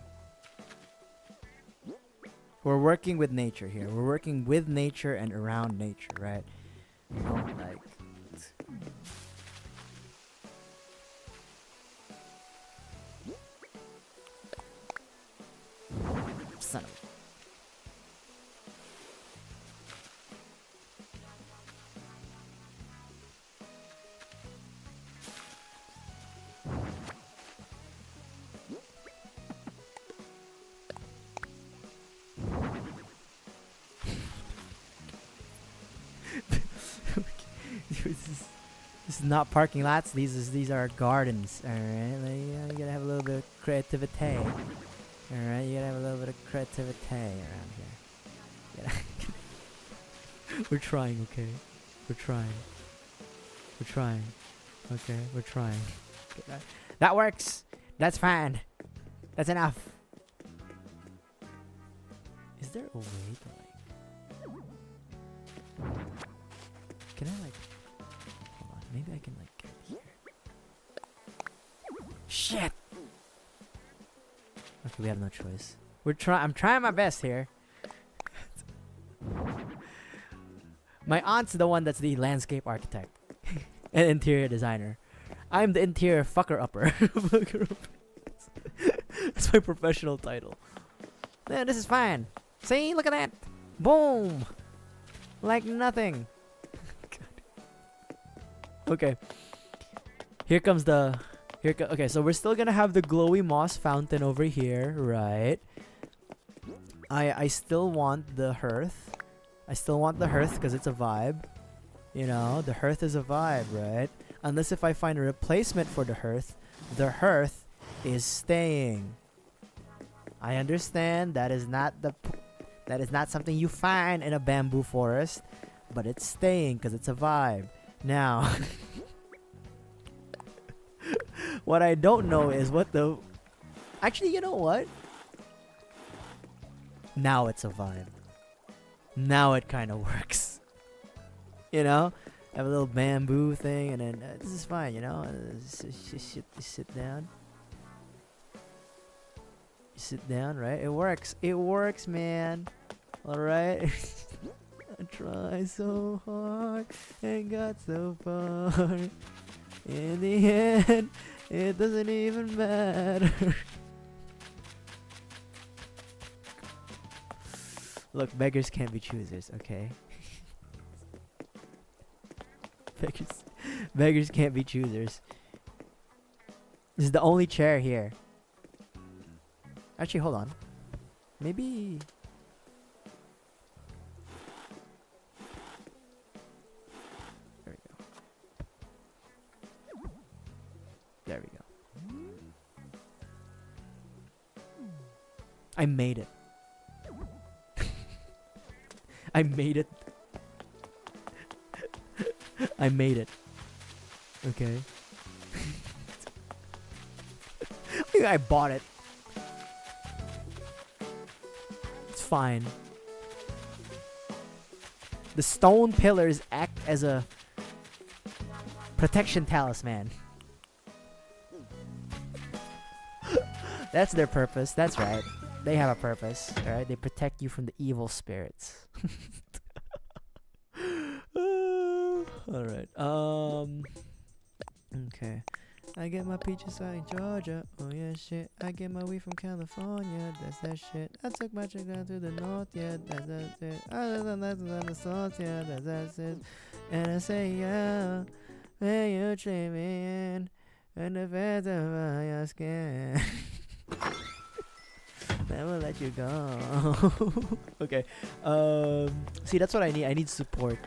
We're working with nature here. We're working with nature and around nature, right? You know, like... Son of a... This is not parking lots. These are gardens. All right, you gotta have a little bit of creativity. All right, you gotta have a little bit of creativity around here. We're trying, okay? We're trying. We're trying. Okay, we're trying. Okay, that works. That's fine. That's enough. Is there a way to like... Can I like... Hold on, maybe I can like get here. Shit! Okay, we have no choice. I'm trying my best here. My aunt's the one that's the landscape architect and interior designer. I'm the interior fucker upper. That's my professional title. Yeah, this is fine. See, look at that. Boom. Like nothing. Okay. Here comes the... okay, so we're still gonna have the glowy moss fountain over here, right? I still want the hearth. I still want the hearth because it's a vibe. You know, the hearth is a vibe, right? Unless if I find a replacement for the hearth is staying. I understand that is not something you find in a bamboo forest, but it's staying because it's a vibe. Now, what I don't know is what the... Actually, you know what? Now it's a vibe. Now it kind of works. You know? Have a little bamboo thing, and then this is fine, you know? Sit down. You sit down, right? It works. It works, man. Alright? I tried so hard and got so far. In the end, it doesn't even matter. Look, beggars can't be choosers, okay? Beggars can't be choosers. This is the only chair here. Actually, hold on. Maybe... There we go. There we go. I made it. I made it. I made it. Okay. I bought it. It's fine. The stone pillars act as a protection talisman. That's their purpose. That's right. They have a purpose. Alright? They protect you from the evil spirits. Alright. Okay. I get my peaches out in Georgia. Oh yeah, shit. I get my weed from California. That's that shit. I took my chick down to the north. Yeah, that's that shit. I live on the south. Yeah, that's that shit. And I say, yeah, when you treat me in, and the feds of your skin. Never let you go. Okay. See, that's what I need. I need support.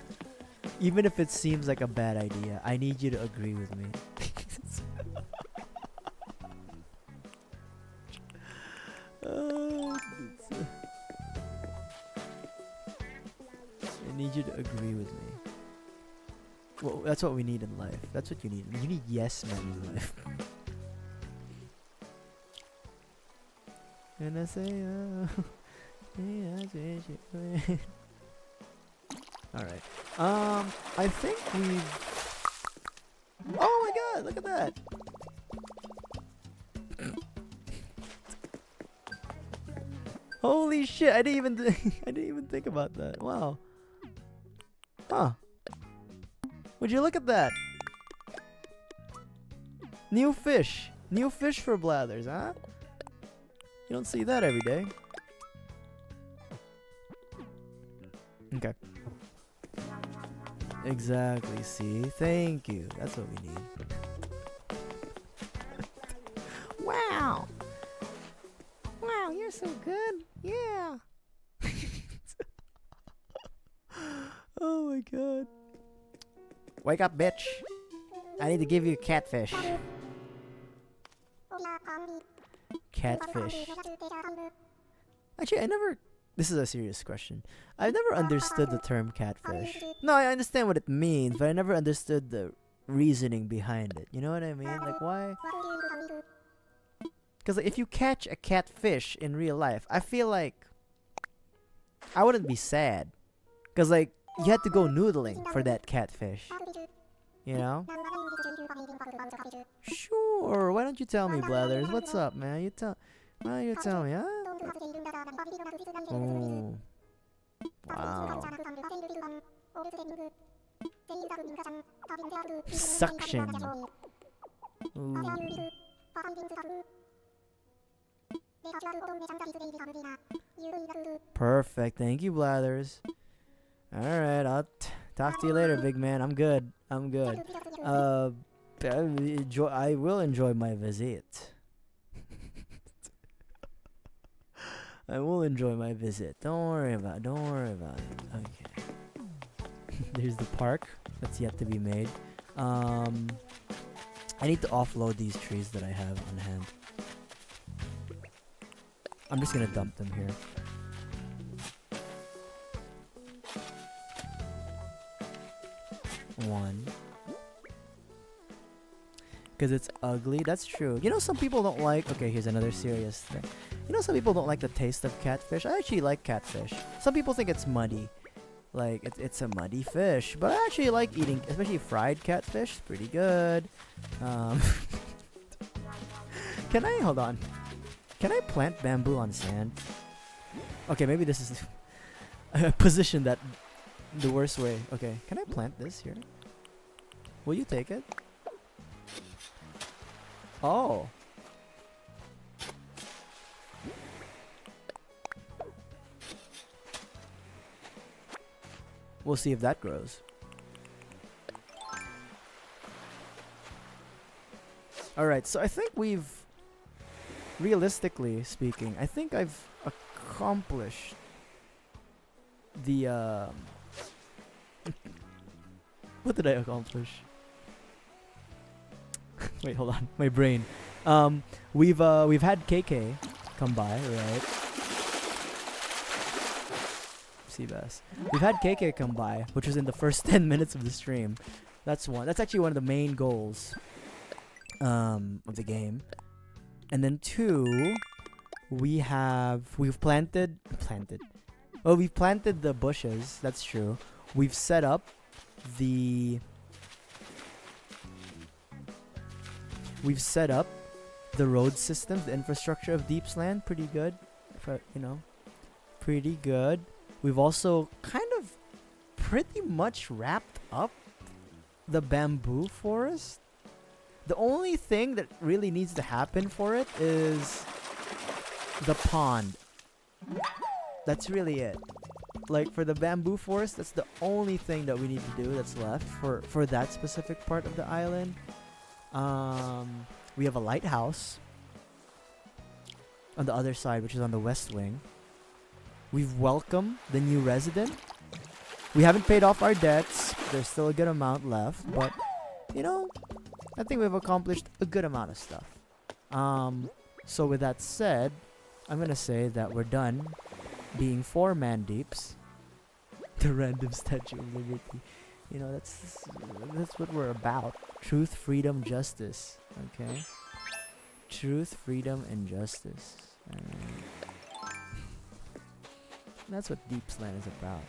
Even if it seems like a bad idea, I need you to agree with me. I need you to agree with me. Well, that's what we need in life. That's what you need. You need yes men in life. And I say, alright. I think we've... Oh my god, look at that! Holy shit, I didn't even think about that. Wow. Huh. Would you look at that? New fish. New fish for blathers, huh? You don't see that every day. Okay. Exactly, see? Thank you. That's what we need. Wow! Wow, you're so good. Yeah! Oh my god. Wake up, bitch. I need to give you catfish. Catfish. Actually, I never... This is a serious question. I've never understood the term catfish. No, I understand what it means, but I never understood the reasoning behind it. You know what I mean? Like, why? Because like, if you catch a catfish in real life, I feel like I wouldn't be sad. Because, like, you had to go noodling for that catfish. You know? Sure. Why don't you tell me, Blathers? What's up, man? Why don't you tell me, huh? Oh. Wow. Suction. Ooh. Perfect. Thank you, Blathers. Alright, I'll talk to you later, big man. I'm good. I'm good. I will enjoy my visit. I will enjoy my visit. Don't worry about it. Okay. There's the park. That's yet to be made. I need to offload these trees that I have on hand. I'm just gonna dump them here. One. Because it's ugly. That's true. You know, some people don't like... Okay, here's another serious thing. You know, some people don't like the taste of catfish. I actually like catfish. Some people think it's muddy. Like, it's a muddy fish. But I actually like eating, especially fried catfish. It's pretty good. Can I... Hold on. Can I plant bamboo on sand? Okay, maybe this is... I positioned that the worst way. Okay, can I plant this here? Will you take it? Oh. We'll see if that grows. Alright, so I think we've... Realistically speaking, I think I've accomplished the what did I accomplish? Wait, hold on. My brain. We've had KK come by, right? Seabass. We've had KK come by, which was in the first 10 minutes of the stream. That's one. That's actually one of the main goals of the game. And then two, we've planted the bushes. That's true. We've set up the road systems, the infrastructure of Deepsland. Pretty good, pretty good. We've also kind of pretty much wrapped up the bamboo forest. The only thing that really needs to happen for it is the pond. That's really it. Like, for the bamboo forest, that's the only thing that we need to do that's left for that specific part of the island. We have a lighthouse on the other side, which is on the west wing. We've welcomed the new resident. We haven't paid off our debts. There's still a good amount left, but, you know, I think we've accomplished a good amount of stuff. So with that said, I'm gonna say that we're done being 4 man deeps. The random Statue of Liberty. You know, that's what we're about. Truth, freedom, justice. Okay? Truth, freedom, and justice. That's what Deepsland is about.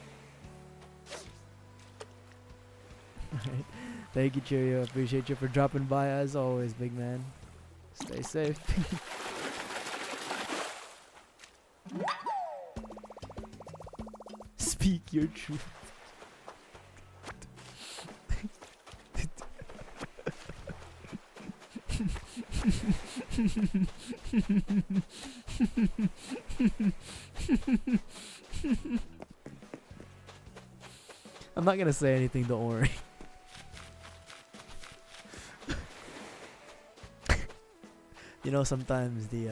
Alright. Thank you, Cheerio. Appreciate you for dropping by as always, big man. Stay safe. Speak your truth. I'm not gonna say anything, don't worry. You know, sometimes the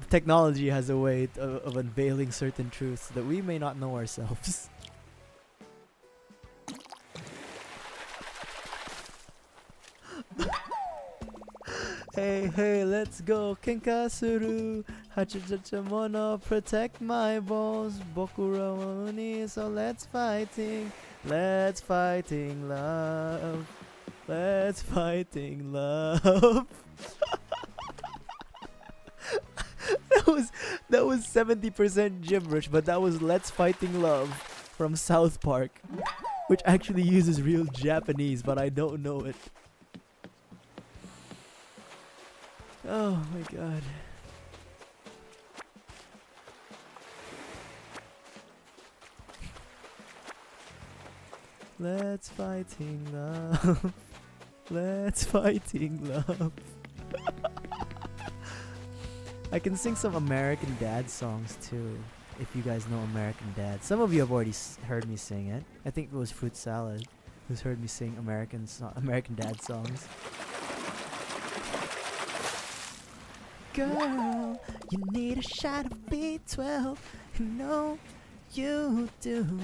technology has a way of unveiling certain truths that we may not know ourselves. Hey, let's go, Kenkasuru. Hachichachamono, protect my balls. Bokura wa uni, so let's fighting. Let's fighting love. Let's fighting love. That was 70% gibberish, but that was Let's Fighting Love from South Park, which actually uses real Japanese, but I don't know it. Oh my god. Let's fighting love. Let's fighting love. I can sing some American Dad songs too, if you guys know American Dad. Some of you have already heard me sing it. I think it was Fruit Salad who's heard me sing American Dad songs. Girl, you need a shot of B12. You know you do.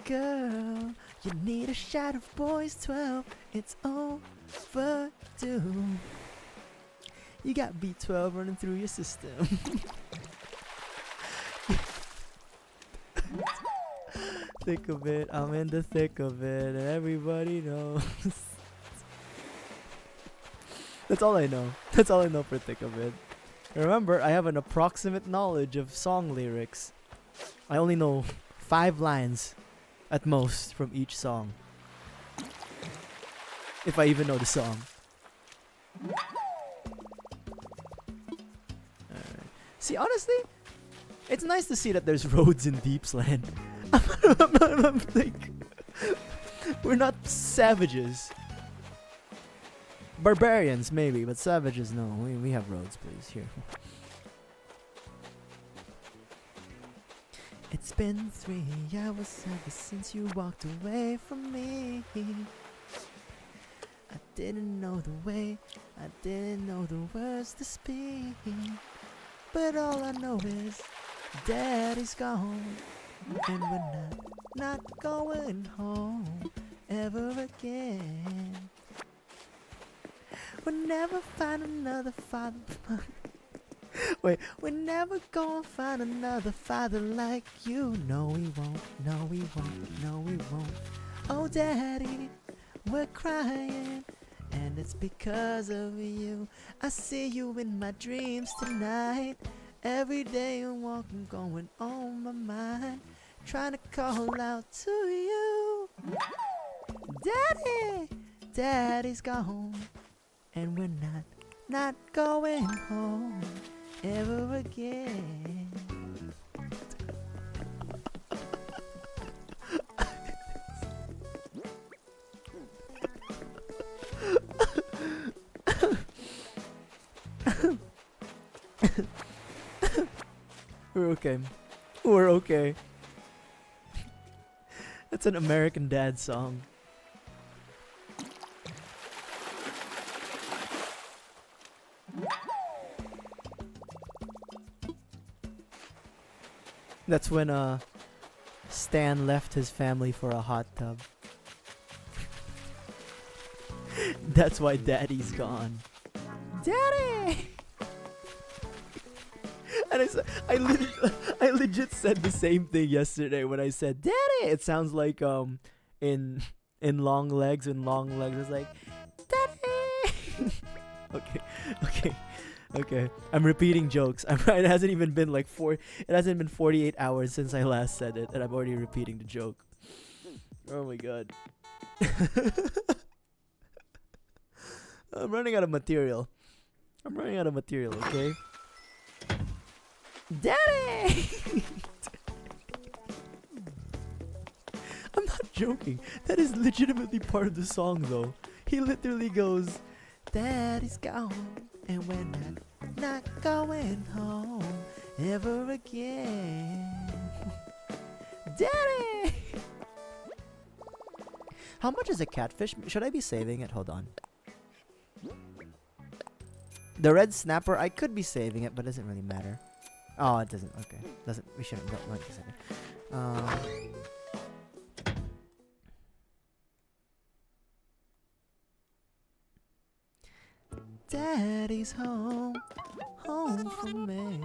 Girl, you need a shot of Boys 12. It's overdue. You got B12 running through your system. Thick of it, I'm in the thick of it. Everybody knows. That's all I know. That's all I know for thick of it. Remember, I have an approximate knowledge of song lyrics. I only know 5 lines at most from each song, if I even know the song. See, honestly, it's nice to see that there's roads in Deepsland. I'm like, we're not savages. Barbarians maybe, but savages no. We have roads, please. Here. It's been 3 hours ever since you walked away from me. I didn't know the way, I didn't know the words to speak. But all I know is Daddy's gone, and we're not going home ever again. We'll never find another father. Wait, we're never gonna find another father like you. No, we won't, no, we won't, no, we won't. Oh, Daddy, we're crying, and it's because of you. I see you in my dreams tonight. Every day I'm walking, going on my mind, trying to call out to you. Daddy, Daddy's gone, and we're not going home ever again. We're okay. We're okay. That's an American Dad song. That's when Stan left his family for a hot tub. That's why Daddy's gone. Daddy! And I legit said the same thing yesterday when I said Daddy. It sounds like in Long Legs, it's like Daddy. Okay. I'm repeating jokes. It hasn't even been like 48 hours since I last said it, and I'm already repeating the joke. Oh my god. I'm running out of material. Okay? Daddy! I'm not joking. That is legitimately part of the song, though. He literally goes, Daddy's gone, and we're not going home ever again. Daddy! How much is a catfish? Should I be saving it? Hold on. The red snapper, I could be saving it, but it doesn't really matter. Oh, it doesn't. Okay. We shouldn't. Don't wait a second. Daddy's home for me,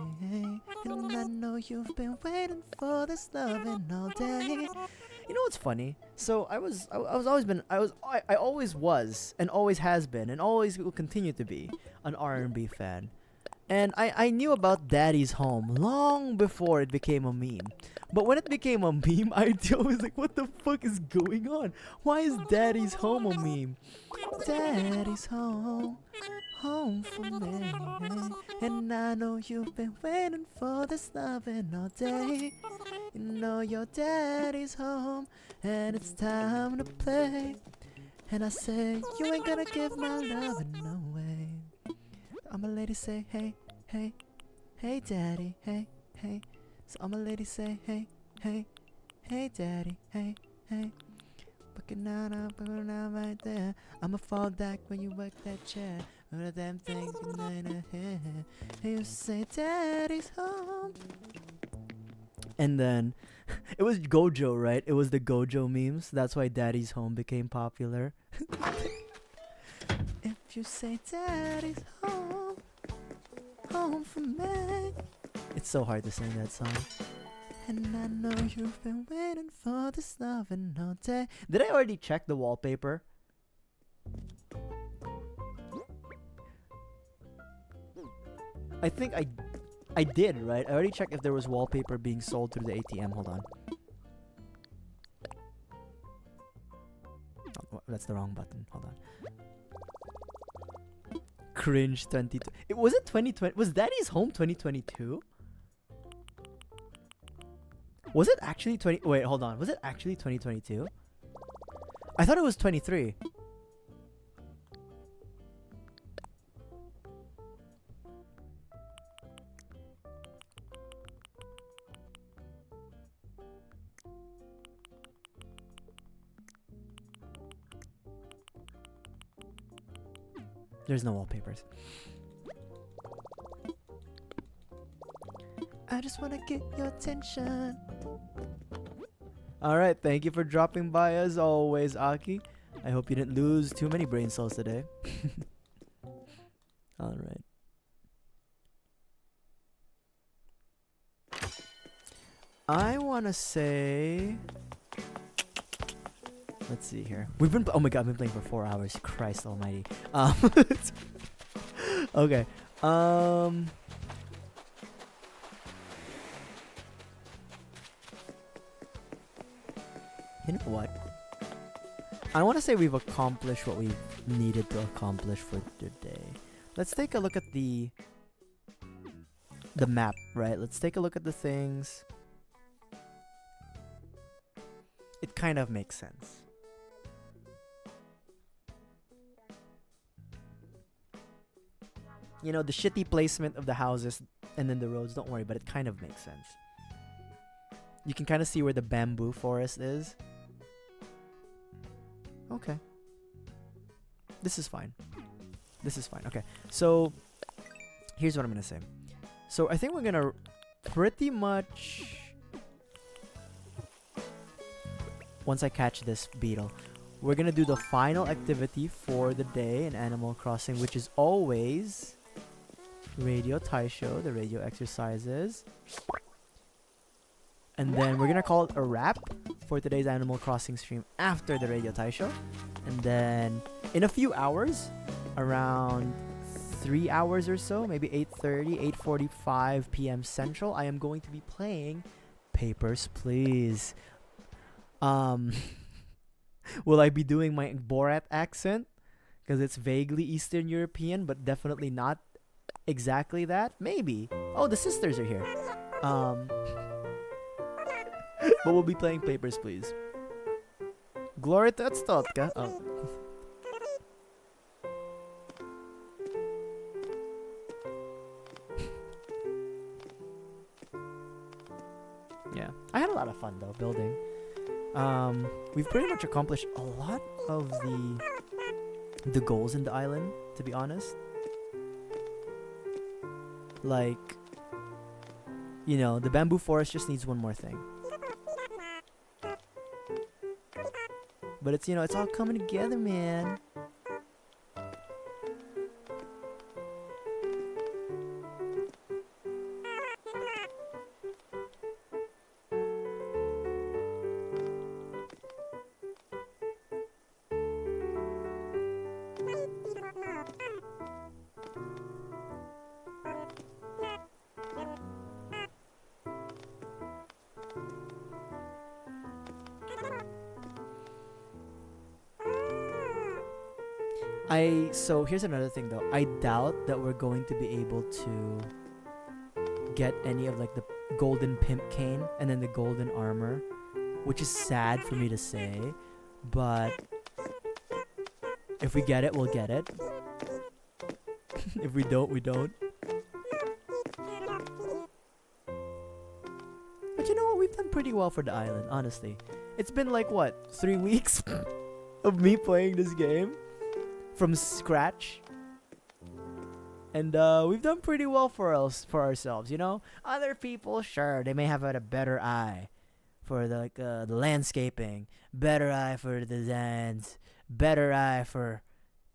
and I know you've been waiting for this loving all day. You know what's funny? So I always was, and always has been, and always will continue to be an R&B fan. And I knew about Daddy's Home long before it became a meme. But when it became a meme, I was like, what the fuck is going on? Why is Daddy's Home a meme? Daddy's home, home for me. And I know you've been waiting for this loving all day. You know your daddy's home, and it's time to play. And I say, you ain't gonna give my loving away. I'm a lady say, hey, hey, hey daddy, hey, hey. So I'm a lady say, hey, hey, hey daddy, hey, hey. Looking out right there. I'ma fall back when you work that chair. All the damn things you might have hear. You say daddy's home. And then it was Gojo, right? It was the Gojo memes. That's why Daddy's Home became popular. If you say daddy's home, home for me. It's so hard to sing that song. And I know you've been waiting for this loving all day. Did I already check the wallpaper? I think I did, right? I already checked if there was wallpaper being sold through the ATM. Hold on. Oh, that's the wrong button. Hold on. Cringe 22. Was it 2020? Was Daddy's Home 2022? Was it actually 20? Wait, hold on. Was it actually 2022? I thought it was 23. There's no wallpapers. I just want to get your attention. Alright, thank you for dropping by as always, Aki. I hope you didn't lose too many brain cells today. Alright. I want to say... Let's see here. We've been... Oh my god, I've been playing for 4 hours. Christ almighty. Okay. You know what? I want to say we've accomplished what we needed to accomplish for today. Let's take a look at the map, right? Let's take a look at the things. It kind of makes sense. You know, the shitty placement of the houses and then the roads, don't worry, but it kind of makes sense. You can kind of see where the bamboo forest is. Okay. This is fine. This is fine. Okay. So, here's what I'm going to say. So, I think we're going to pretty much... Once I catch this beetle, we're going to do the final activity for the day in Animal Crossing, which is always... Radio Taisho, the radio exercises. And then we're gonna call it a wrap for today's Animal Crossing stream after the Radio Taisho. And then in a few hours, around 3 hours or so, maybe 8:30, 8:45 p.m. Central, I am going to be playing Papers, Please. Will I be doing my Borat accent? Because it's vaguely Eastern European, but definitely not exactly that. Maybe. Oh, the sisters are here. But we'll be playing Papers, Please. Glory to Stotka. Oh. Yeah. I had a lot of fun though building. We've pretty much accomplished a lot of the goals in the island, to be honest. Like, you know, the bamboo forest just needs one more thing. But it's, you know, it's all coming together, man. So here's another thing though. I doubt that we're going to be able to get any of like the golden pimp cane and then the golden armor, which is sad for me to say, but if we get it, we'll get it. If we don't, we don't. But you know what? We've done pretty well for the island, honestly. It's been like what, 3 weeks of me playing this game from scratch, and we've done pretty well for ourselves. You know, other people, sure, they may have had a better eye for the landscaping, better eye for the designs, better eye for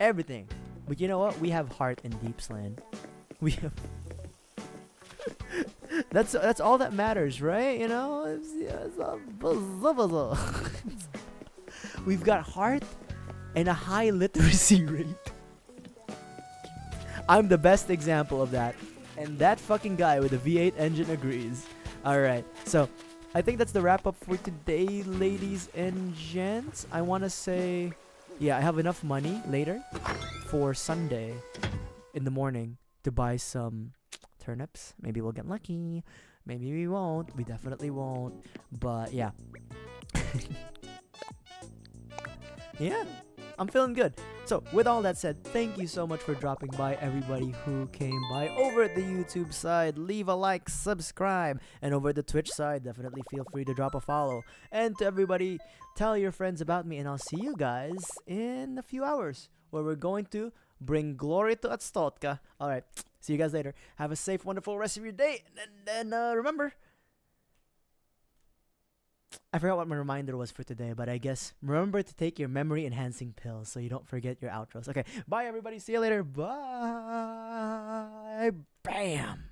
everything. But you know what? We have heart in Deepsland. We have. That's all that matters, right? You know, we've got heart and a high literacy rate. I'm the best example of that, and that fucking guy with the V8 engine agrees. All right, so I think that's the wrap up for today, ladies and gents. I want to say, yeah, I have enough money later for Sunday in the morning to buy some turnips. Maybe we'll get lucky. Maybe we won't. We definitely won't. But yeah. Yeah, I'm feeling good. So with all that said, thank you so much for dropping by, everybody who came by. Over at the YouTube side, leave a like, subscribe, and over at the Twitch side, definitely feel free to drop a follow. And to everybody, tell your friends about me, and I'll see you guys in a few hours, where we're going to bring glory to Atstotka. Alright, see you guys later. Have a safe, wonderful rest of your day. And remember, I forgot what my reminder was for today, but I guess remember to take your memory enhancing pills so you don't forget your outros. Okay, bye everybody. See you later. Bye. Bam.